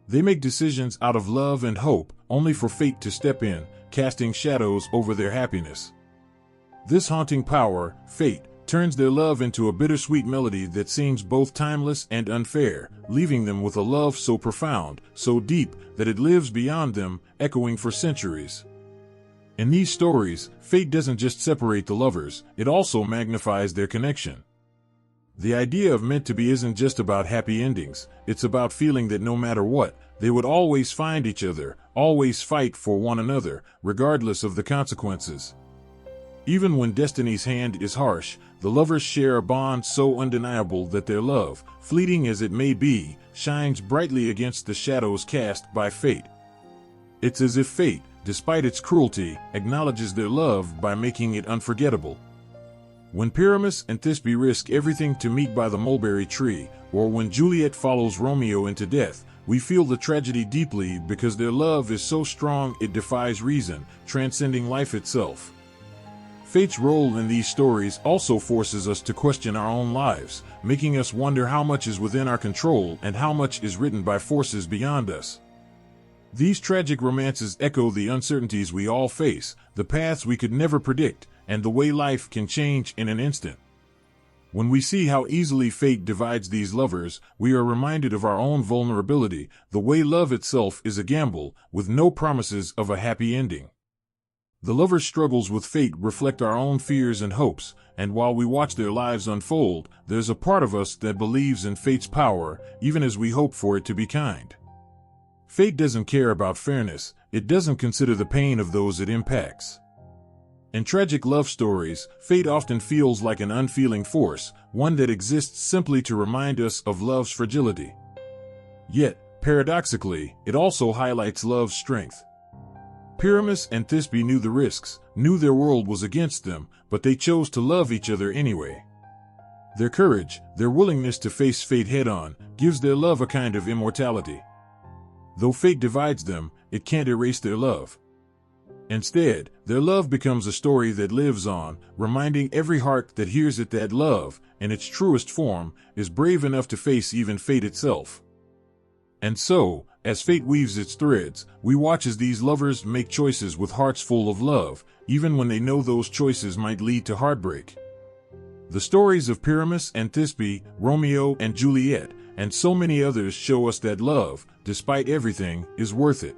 They make decisions out of love and hope, only for fate to step in, casting shadows over their happiness. This haunting power, fate, turns their love into a bittersweet melody that seems both timeless and unfair, leaving them with a love so profound, so deep, that it lives beyond them, echoing for centuries. In these stories, fate doesn't just separate the lovers, it also magnifies their connection. The idea of meant to be isn't just about happy endings, it's about feeling that no matter what, they would always find each other, always fight for one another, regardless of the consequences. Even when destiny's hand is harsh, the lovers share a bond so undeniable that their love, fleeting as it may be, shines brightly against the shadows cast by fate. It's as if fate, despite its cruelty, acknowledges their love by making it unforgettable. When Pyramus and Thisbe risk everything to meet by the mulberry tree, or when Juliet follows Romeo into death, we feel the tragedy deeply because their love is so strong it defies reason, transcending life itself. Fate's role in these stories also forces us to question our own lives, making us wonder how much is within our control and how much is written by forces beyond us. These tragic romances echo the uncertainties we all face, the paths we could never predict, and the way life can change in an instant. When we see how easily fate divides these lovers, we are reminded of our own vulnerability, the way love itself is a gamble, with no promises of a happy ending. The lovers' struggles with fate reflect our own fears and hopes, and while we watch their lives unfold, there's a part of us that believes in fate's power, even as we hope for it to be kind. Fate doesn't care about fairness, it doesn't consider the pain of those it impacts. In tragic love stories, fate often feels like an unfeeling force, one that exists simply to remind us of love's fragility. Yet, paradoxically, it also highlights love's strength. Pyramus and Thisbe knew the risks, knew their world was against them, but they chose to love each other anyway. Their courage, their willingness to face fate head-on, gives their love a kind of immortality. Though fate divides them, it can't erase their love. Instead, their love becomes a story that lives on, reminding every heart that hears it that love, in its truest form, is brave enough to face even fate itself. And so, as fate weaves its threads, we watch as these lovers make choices with hearts full of love, even when they know those choices might lead to heartbreak. The stories of Pyramus and Thisbe, Romeo and Juliet, and so many others show us that love, despite everything, is worth it.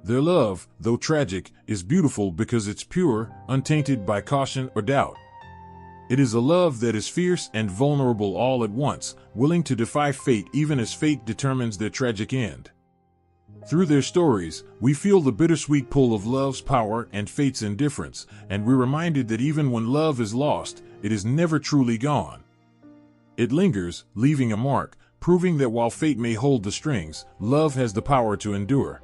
Their love, though tragic, is beautiful because it's pure, untainted by caution or doubt. It is a love that is fierce and vulnerable all at once, willing to defy fate even as fate determines their tragic end. Through their stories, we feel the bittersweet pull of love's power and fate's indifference, and we're reminded that even when love is lost, it is never truly gone. It lingers, leaving a mark, proving that while fate may hold the strings, love has the power to endure.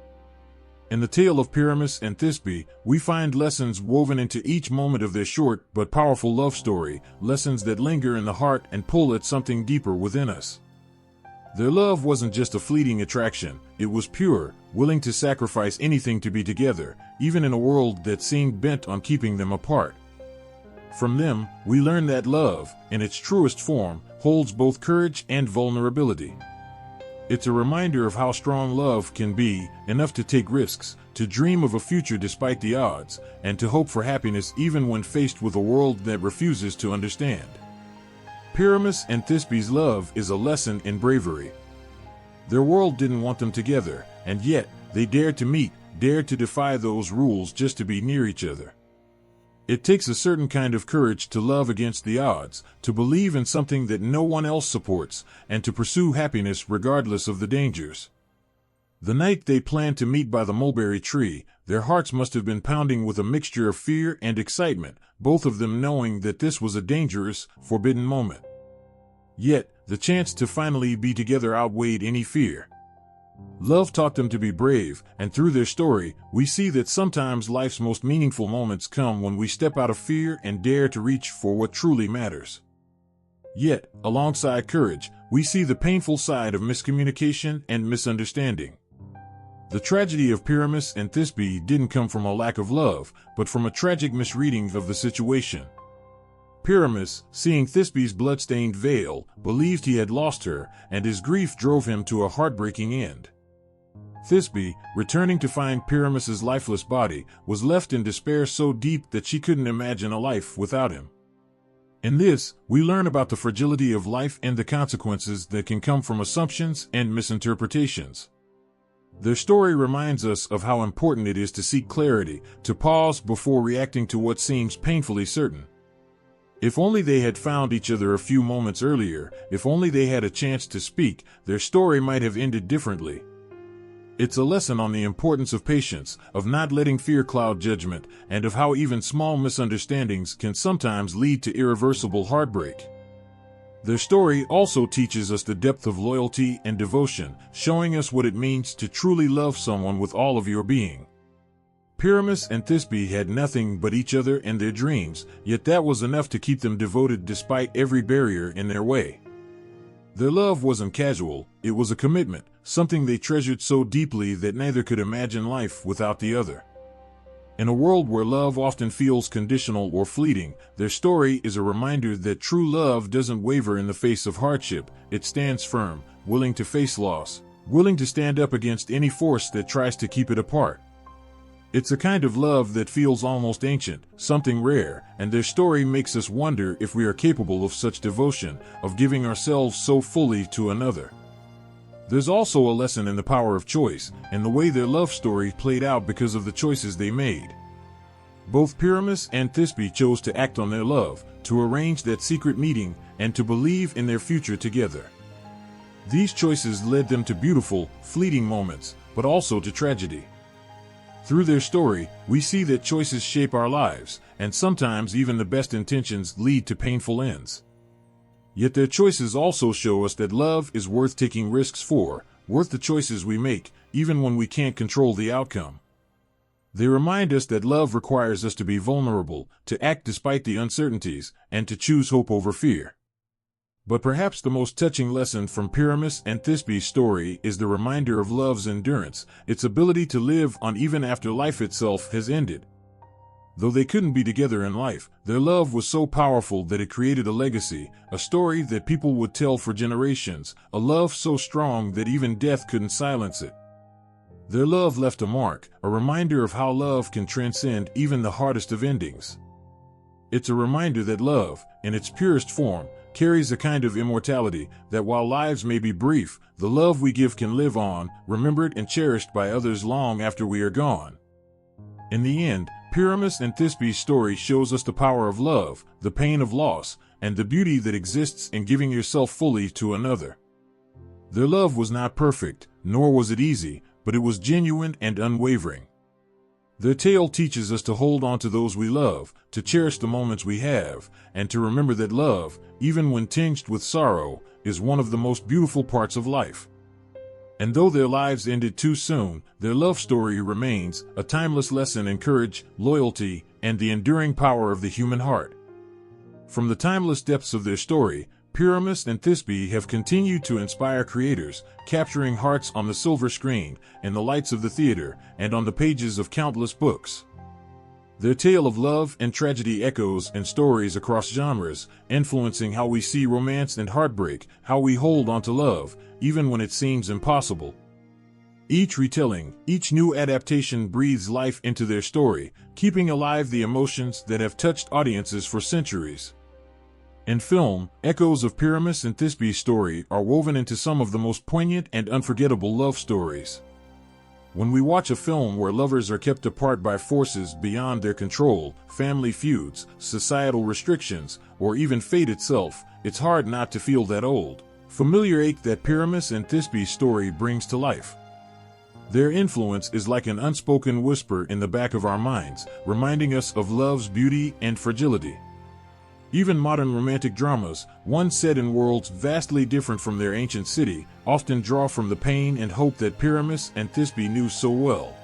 In the tale of Pyramus and Thisbe, we find lessons woven into each moment of their short but powerful love story, lessons that linger in the heart and pull at something deeper within us. Their love wasn't just a fleeting attraction, it was pure, willing to sacrifice anything to be together, even in a world that seemed bent on keeping them apart. From them, we learn that love, in its truest form, holds both courage and vulnerability. It's a reminder of how strong love can be, enough to take risks, to dream of a future despite the odds, and to hope for happiness even when faced with a world that refuses to understand. Pyramus and Thisbe's love is a lesson in bravery. Their world didn't want them together, and yet, they dared to meet, dared to defy those rules just to be near each other. It takes a certain kind of courage to love against the odds, to believe in something that no one else supports, and to pursue happiness regardless of the dangers. The night they planned to meet by the mulberry tree, their hearts must have been pounding with a mixture of fear and excitement, both of them knowing that this was a dangerous, forbidden moment. Yet, the chance to finally be together outweighed any fear. Love taught them to be brave, and through their story, we see that sometimes life's most meaningful moments come when we step out of fear and dare to reach for what truly matters. Yet, alongside courage, we see the painful side of miscommunication and misunderstanding. The tragedy of Pyramus and Thisbe didn't come from a lack of love, but from a tragic misreading of the situation. Pyramus, seeing Thisbe's blood-stained veil, believed he had lost her, and his grief drove him to a heartbreaking end. Thisbe, returning to find Pyramus's lifeless body, was left in despair so deep that she couldn't imagine a life without him. In this, we learn about the fragility of life and the consequences that can come from assumptions and misinterpretations. Their story reminds us of how important it is to seek clarity, to pause before reacting to what seems painfully certain. If only they had found each other a few moments earlier, if only they had a chance to speak, their story might have ended differently. It's a lesson on the importance of patience, of not letting fear cloud judgment, and of how even small misunderstandings can sometimes lead to irreversible heartbreak. Their story also teaches us the depth of loyalty and devotion, showing us what it means to truly love someone with all of your being. Pyramus and Thisbe had nothing but each other and their dreams, yet that was enough to keep them devoted despite every barrier in their way. Their love wasn't casual, it was a commitment, something they treasured so deeply that neither could imagine life without the other. In a world where love often feels conditional or fleeting, their story is a reminder that true love doesn't waver in the face of hardship, it stands firm, willing to face loss, willing to stand up against any force that tries to keep it apart. It's a kind of love that feels almost ancient, something rare, and their story makes us wonder if we are capable of such devotion, of giving ourselves so fully to another. There's also a lesson in the power of choice, and the way their love story played out because of the choices they made. Both Pyramus and Thisbe chose to act on their love, to arrange that secret meeting, and to believe in their future together. These choices led them to beautiful, fleeting moments, but also to tragedy. Through their story, we see that choices shape our lives, and sometimes even the best intentions lead to painful ends. Yet their choices also show us that love is worth taking risks for, worth the choices we make, even when we can't control the outcome. They remind us that love requires us to be vulnerable, to act despite the uncertainties, and to choose hope over fear. But perhaps the most touching lesson from Pyramus and Thisbe's story is the reminder of love's endurance, its ability to live on even after life itself has ended. Though they couldn't be together in life, their love was so powerful that it created a legacy, a story that people would tell for generations, a love so strong that even death couldn't silence it. Their love left a mark, a reminder of how love can transcend even the hardest of endings. It's a reminder that love, in its purest form, carries a kind of immortality, that while lives may be brief, the love we give can live on, remembered and cherished by others long after we are gone. In the end, Pyramus and Thisbe's story shows us the power of love, the pain of loss, and the beauty that exists in giving yourself fully to another. Their love was not perfect, nor was it easy, but it was genuine and unwavering. Their tale teaches us to hold on to those we love, to cherish the moments we have, and to remember that love, even when tinged with sorrow, is one of the most beautiful parts of life. And though their lives ended too soon, their love story remains a timeless lesson in courage, loyalty, and the enduring power of the human heart. From the timeless depths of their story, Pyramus and Thisbe have continued to inspire creators, capturing hearts on the silver screen, in the lights of the theater, and on the pages of countless books. Their tale of love and tragedy echoes in stories across genres, influencing how we see romance and heartbreak, how we hold on to love, even when it seems impossible. Each retelling, each new adaptation breathes life into their story, keeping alive the emotions that have touched audiences for centuries. In film, echoes of Pyramus and Thisbe's story are woven into some of the most poignant and unforgettable love stories. When we watch a film where lovers are kept apart by forces beyond their control, family feuds, societal restrictions, or even fate itself, it's hard not to feel that old, familiar ache that Pyramus and Thisbe's story brings to life. Their influence is like an unspoken whisper in the back of our minds, reminding us of love's beauty and fragility. Even modern romantic dramas, one set in worlds vastly different from their ancient city, often draw from the pain and hope that Pyramus and Thisbe knew so well.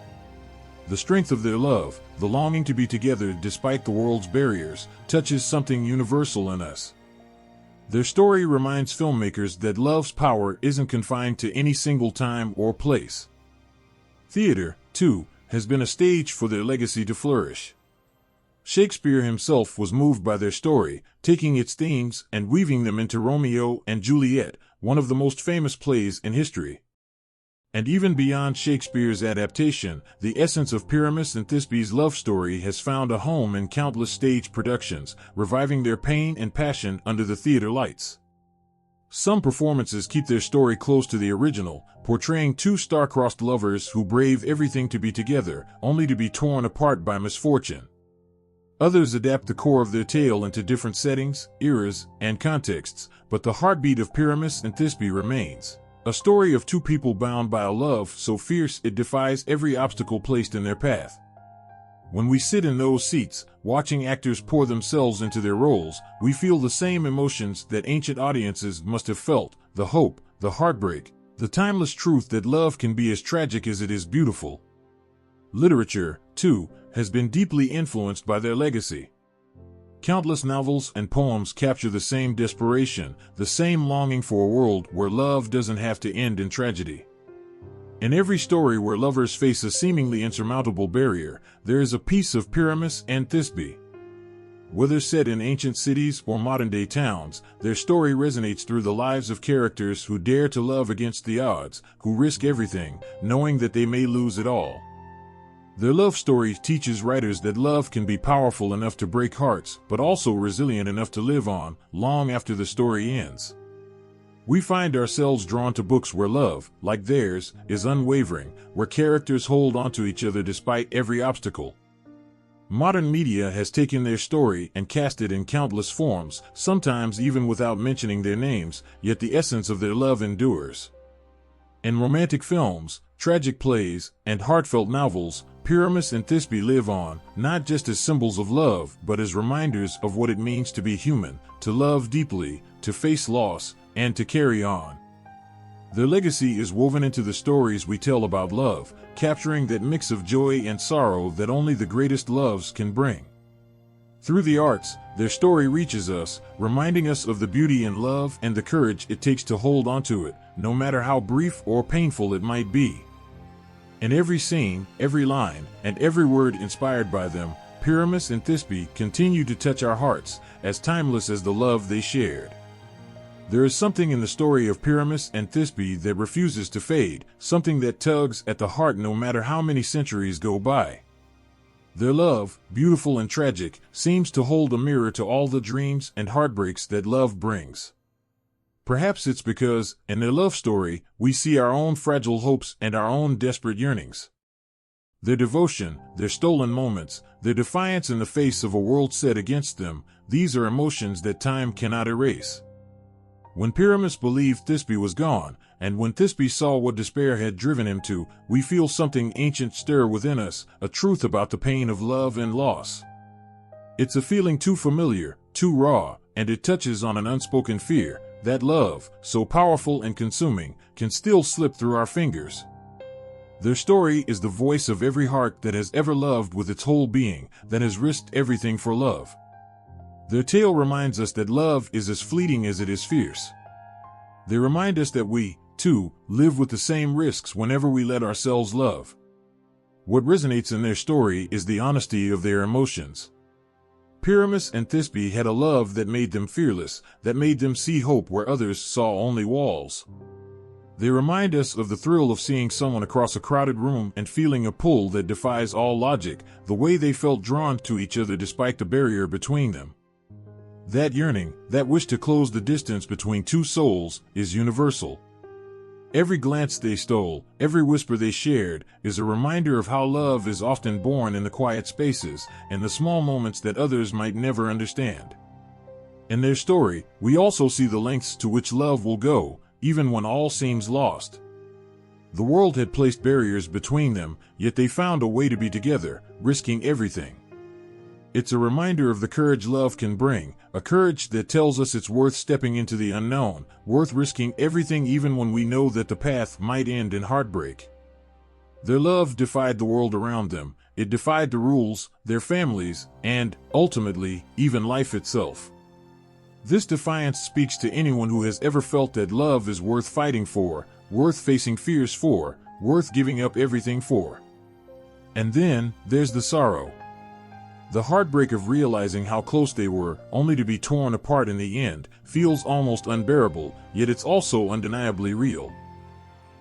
The strength of their love, the longing to be together despite the world's barriers, touches something universal in us. Their story reminds filmmakers that love's power isn't confined to any single time or place. Theater, too, has been a stage for their legacy to flourish. Shakespeare himself was moved by their story, taking its themes and weaving them into Romeo and Juliet, one of the most famous plays in history. And even beyond Shakespeare's adaptation, the essence of Pyramus and Thisbe's love story has found a home in countless stage productions, reviving their pain and passion under the theater lights. Some performances keep their story close to the original, portraying two star-crossed lovers who brave everything to be together, only to be torn apart by misfortune. Others adapt the core of their tale into different settings, eras, and contexts, but the heartbeat of Pyramus and Thisbe remains. A story of two people bound by a love so fierce it defies every obstacle placed in their path. When we sit in those seats, watching actors pour themselves into their roles, we feel the same emotions that ancient audiences must have felt: the hope, the heartbreak, the timeless truth that love can be as tragic as it is beautiful. Literature, too, has been deeply influenced by their legacy. Countless novels and poems capture the same desperation, the same longing for a world where love doesn't have to end in tragedy. In every story where lovers face a seemingly insurmountable barrier, there is a piece of Pyramus and Thisbe. Whether set in ancient cities or modern-day towns, their story resonates through the lives of characters who dare to love against the odds, who risk everything, knowing that they may lose it all. Their love story teaches writers that love can be powerful enough to break hearts, but also resilient enough to live on, long after the story ends. We find ourselves drawn to books where love, like theirs, is unwavering, where characters hold on to each other despite every obstacle. Modern media has taken their story and cast it in countless forms, sometimes even without mentioning their names, yet the essence of their love endures. In romantic films, tragic plays, and heartfelt novels, Pyramus and Thisbe live on, not just as symbols of love, but as reminders of what it means to be human, to love deeply, to face loss, and to carry on. Their legacy is woven into the stories we tell about love, capturing that mix of joy and sorrow that only the greatest loves can bring. Through the arts, their story reaches us, reminding us of the beauty in love and the courage it takes to hold on to it, no matter how brief or painful it might be. In every scene, every line, and every word inspired by them, Pyramus and Thisbe continue to touch our hearts, as timeless as the love they shared. There is something in the story of Pyramus and Thisbe that refuses to fade, something that tugs at the heart no matter how many centuries go by. Their love, beautiful and tragic, seems to hold a mirror to all the dreams and heartbreaks that love brings. Perhaps it's because, in their love story, we see our own fragile hopes and our own desperate yearnings. Their devotion, their stolen moments, their defiance in the face of a world set against them, these are emotions that time cannot erase. When Pyramus believed Thisbe was gone, and when Thisbe saw what despair had driven him to, we feel something ancient stir within us, a truth about the pain of love and loss. It's a feeling too familiar, too raw, and it touches on an unspoken fear, that love, so powerful and consuming, can still slip through our fingers. Their story is the voice of every heart that has ever loved with its whole being, that has risked everything for love. Their tale reminds us that love is as fleeting as it is fierce. They remind us that we, too, live with the same risks whenever we let ourselves love. What resonates in their story is the honesty of their emotions. Pyramus and Thisbe had a love that made them fearless, that made them see hope where others saw only walls. They remind us of the thrill of seeing someone across a crowded room and feeling a pull that defies all logic, the way they felt drawn to each other despite the barrier between them. That yearning, that wish to close the distance between two souls, is universal. Every glance they stole, every whisper they shared, is a reminder of how love is often born in the quiet spaces and the small moments that others might never understand. In their story, we also see the lengths to which love will go, even when all seems lost. The world had placed barriers between them, yet they found a way to be together, risking everything. It's a reminder of the courage love can bring, a courage that tells us it's worth stepping into the unknown, worth risking everything even when we know that the path might end in heartbreak. Their love defied the world around them, it defied the rules, their families, and, ultimately, even life itself. This defiance speaks to anyone who has ever felt that love is worth fighting for, worth facing fears for, worth giving up everything for. And then, there's the sorrow. The heartbreak of realizing how close they were, only to be torn apart in the end, feels almost unbearable, yet it's also undeniably real.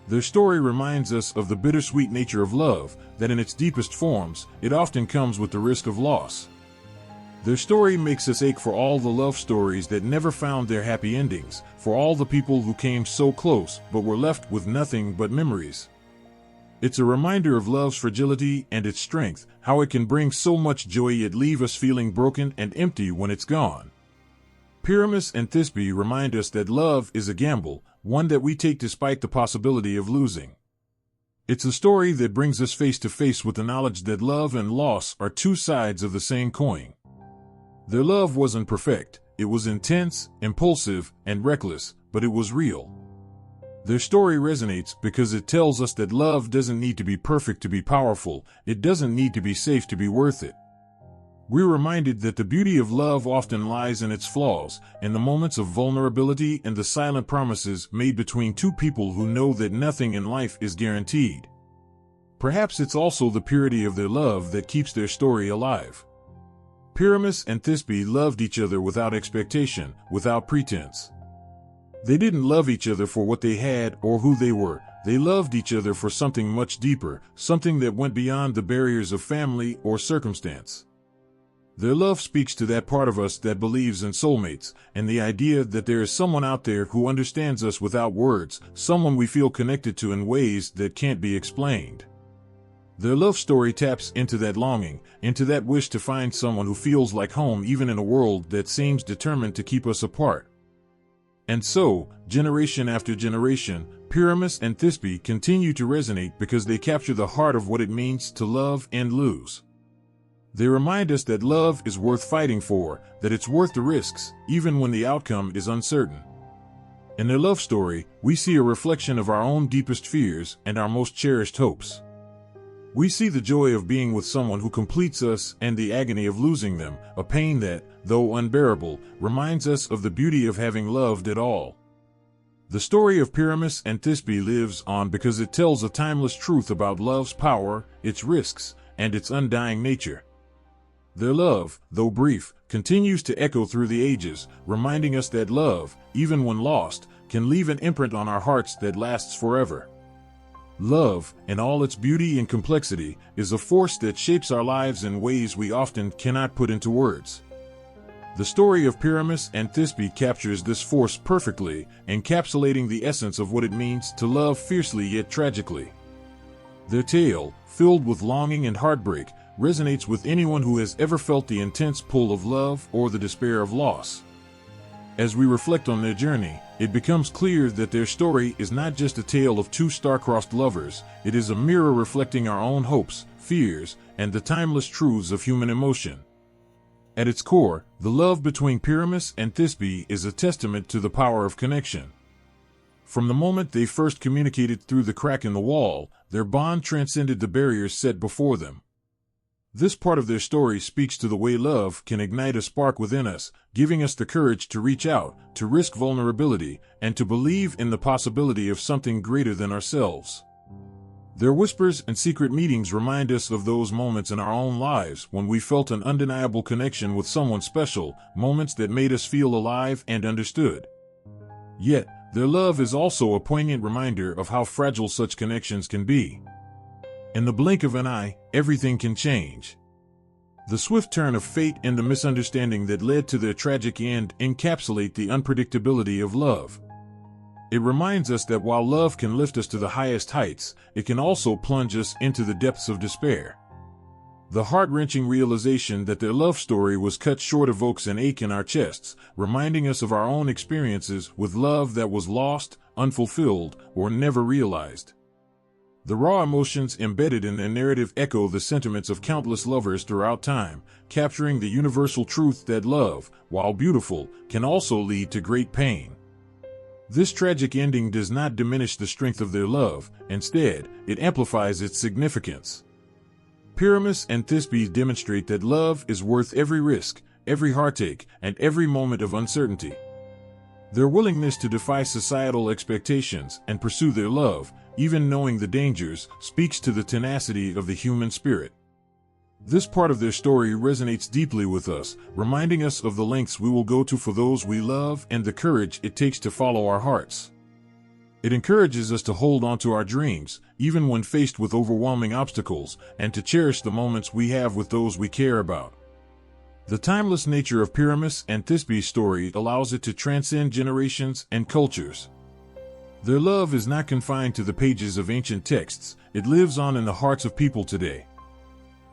Their story reminds us of the bittersweet nature of love, that in its deepest forms, it often comes with the risk of loss. Their story makes us ache for all the love stories that never found their happy endings, for all the people who came so close but were left with nothing but memories. It's a reminder of love's fragility and its strength, how it can bring so much joy yet leave us feeling broken and empty when it's gone. Pyramus and Thisbe remind us that love is a gamble, one that we take despite the possibility of losing. It's a story that brings us face to face with the knowledge that love and loss are two sides of the same coin. Their love wasn't perfect, it was intense, impulsive, and reckless, but it was real. Their story resonates because it tells us that love doesn't need to be perfect to be powerful, it doesn't need to be safe to be worth it. We're reminded that the beauty of love often lies in its flaws, in the moments of vulnerability and the silent promises made between two people who know that nothing in life is guaranteed. Perhaps it's also the purity of their love that keeps their story alive. Pyramus and Thisbe loved each other without expectation, without pretense. They didn't love each other for what they had or who they were. They loved each other for something much deeper, something that went beyond the barriers of family or circumstance. Their love speaks to that part of us that believes in soulmates, and the idea that there is someone out there who understands us without words, someone we feel connected to in ways that can't be explained. Their love story taps into that longing, into that wish to find someone who feels like home even in a world that seems determined to keep us apart. And so, generation after generation, Pyramus and Thisbe continue to resonate because they capture the heart of what it means to love and lose. They remind us that love is worth fighting for, that it's worth the risks, even when the outcome is uncertain. In their love story, we see a reflection of our own deepest fears and our most cherished hopes. We see the joy of being with someone who completes us and the agony of losing them, a pain that, though unbearable, reminds us of the beauty of having loved at all. The story of Pyramus and Thisbe lives on because it tells a timeless truth about love's power, its risks, and its undying nature. Their love, though brief, continues to echo through the ages, reminding us that love, even when lost, can leave an imprint on our hearts that lasts forever. Love, in all its beauty and complexity, is a force that shapes our lives in ways we often cannot put into words. The story of Pyramus and Thisbe captures this force perfectly, encapsulating the essence of what it means to love fiercely yet tragically. Their tale, filled with longing and heartbreak, resonates with anyone who has ever felt the intense pull of love or the despair of loss. As we reflect on their journey, it becomes clear that their story is not just a tale of two star-crossed lovers, it is a mirror reflecting our own hopes, fears, and the timeless truths of human emotion. At its core, the love between Pyramus and Thisbe is a testament to the power of connection. From the moment they first communicated through the crack in the wall, their bond transcended the barriers set before them. This part of their story speaks to the way love can ignite a spark within us, giving us the courage to reach out, to risk vulnerability, and to believe in the possibility of something greater than ourselves. Their whispers and secret meetings remind us of those moments in our own lives when we felt an undeniable connection with someone special, moments that made us feel alive and understood. Yet, their love is also a poignant reminder of how fragile such connections can be. In the blink of an eye, everything can change. The swift turn of fate and the misunderstanding that led to their tragic end encapsulate the unpredictability of love. It reminds us that while love can lift us to the highest heights, it can also plunge us into the depths of despair. The heart-wrenching realization that their love story was cut short evokes an ache in our chests, reminding us of our own experiences with love that was lost, unfulfilled, or never realized. The raw emotions embedded in their narrative echo the sentiments of countless lovers throughout time, capturing the universal truth that love, while beautiful, can also lead to great pain. This tragic ending does not diminish the strength of their love, instead, it amplifies its significance. Pyramus and Thisbe demonstrate that love is worth every risk, every heartache, and every moment of uncertainty. Their willingness to defy societal expectations and pursue their love, even knowing the dangers, speaks to the tenacity of the human spirit. This part of their story resonates deeply with us, reminding us of the lengths we will go to for those we love and the courage it takes to follow our hearts. It encourages us to hold on to our dreams, even when faced with overwhelming obstacles, and to cherish the moments we have with those we care about. The timeless nature of Pyramus and Thisbe's story allows it to transcend generations and cultures. Their love is not confined to the pages of ancient texts, it lives on in the hearts of people today.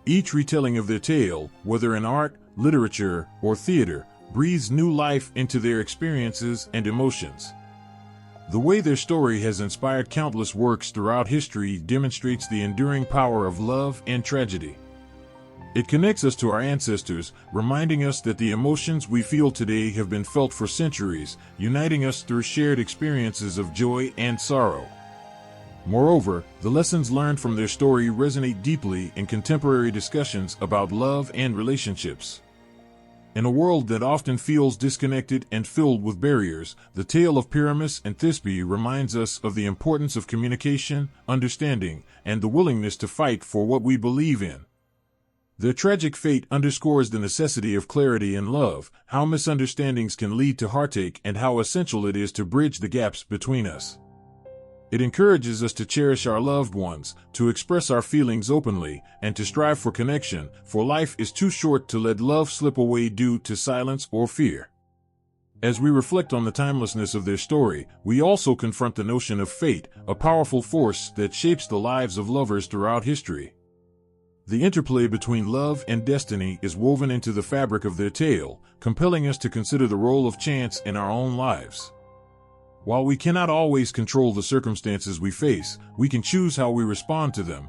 Each retelling of their tale, whether in art, literature, or theater, breathes new life into their experiences and emotions. The way their story has inspired countless works throughout history demonstrates the enduring power of love and tragedy. It connects us to our ancestors, reminding us that the emotions we feel today have been felt for centuries, uniting us through shared experiences of joy and sorrow. Moreover, the lessons learned from their story resonate deeply in contemporary discussions about love and relationships. In a world that often feels disconnected and filled with barriers, the tale of Pyramus and Thisbe reminds us of the importance of communication, understanding, and the willingness to fight for what we believe in. Their tragic fate underscores the necessity of clarity in love, how misunderstandings can lead to heartache, and how essential it is to bridge the gaps between us. It encourages us to cherish our loved ones, to express our feelings openly, and to strive for connection, for life is too short to let love slip away due to silence or fear. As we reflect on the timelessness of their story, we also confront the notion of fate, a powerful force that shapes the lives of lovers throughout history. The interplay between love and destiny is woven into the fabric of their tale, compelling us to consider the role of chance in our own lives. While we cannot always control the circumstances we face, we can choose how we respond to them.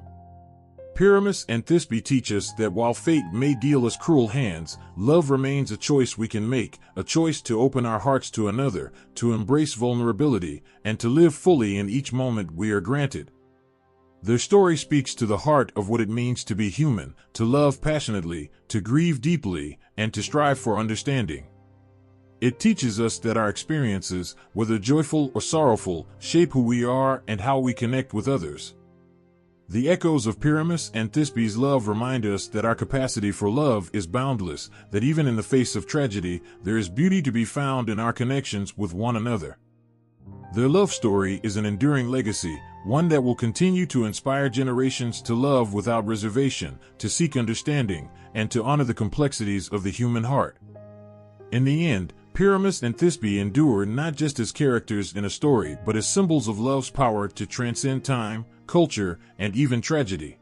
Pyramus and Thisbe teach us that while fate may deal us cruel hands, love remains a choice we can make, a choice to open our hearts to another, to embrace vulnerability, and to live fully in each moment we are granted. Their story speaks to the heart of what it means to be human, to love passionately, to grieve deeply, and to strive for understanding. It teaches us that our experiences, whether joyful or sorrowful, shape who we are and how we connect with others. The echoes of Pyramus and Thisbe's love remind us that our capacity for love is boundless, that even in the face of tragedy, there is beauty to be found in our connections with one another. Their love story is an enduring legacy, one that will continue to inspire generations to love without reservation, to seek understanding, and to honor the complexities of the human heart. In the end, Pyramus and Thisbe endure not just as characters in a story, but as symbols of love's power to transcend time, culture, and even tragedy.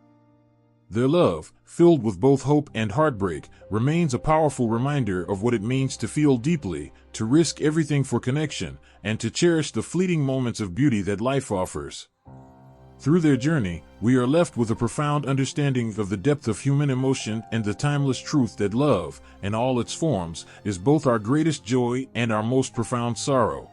Their love, filled with both hope and heartbreak, remains a powerful reminder of what it means to feel deeply, to risk everything for connection, and to cherish the fleeting moments of beauty that life offers. Through their journey, we are left with a profound understanding of the depth of human emotion and the timeless truth that love, in all its forms, is both our greatest joy and our most profound sorrow.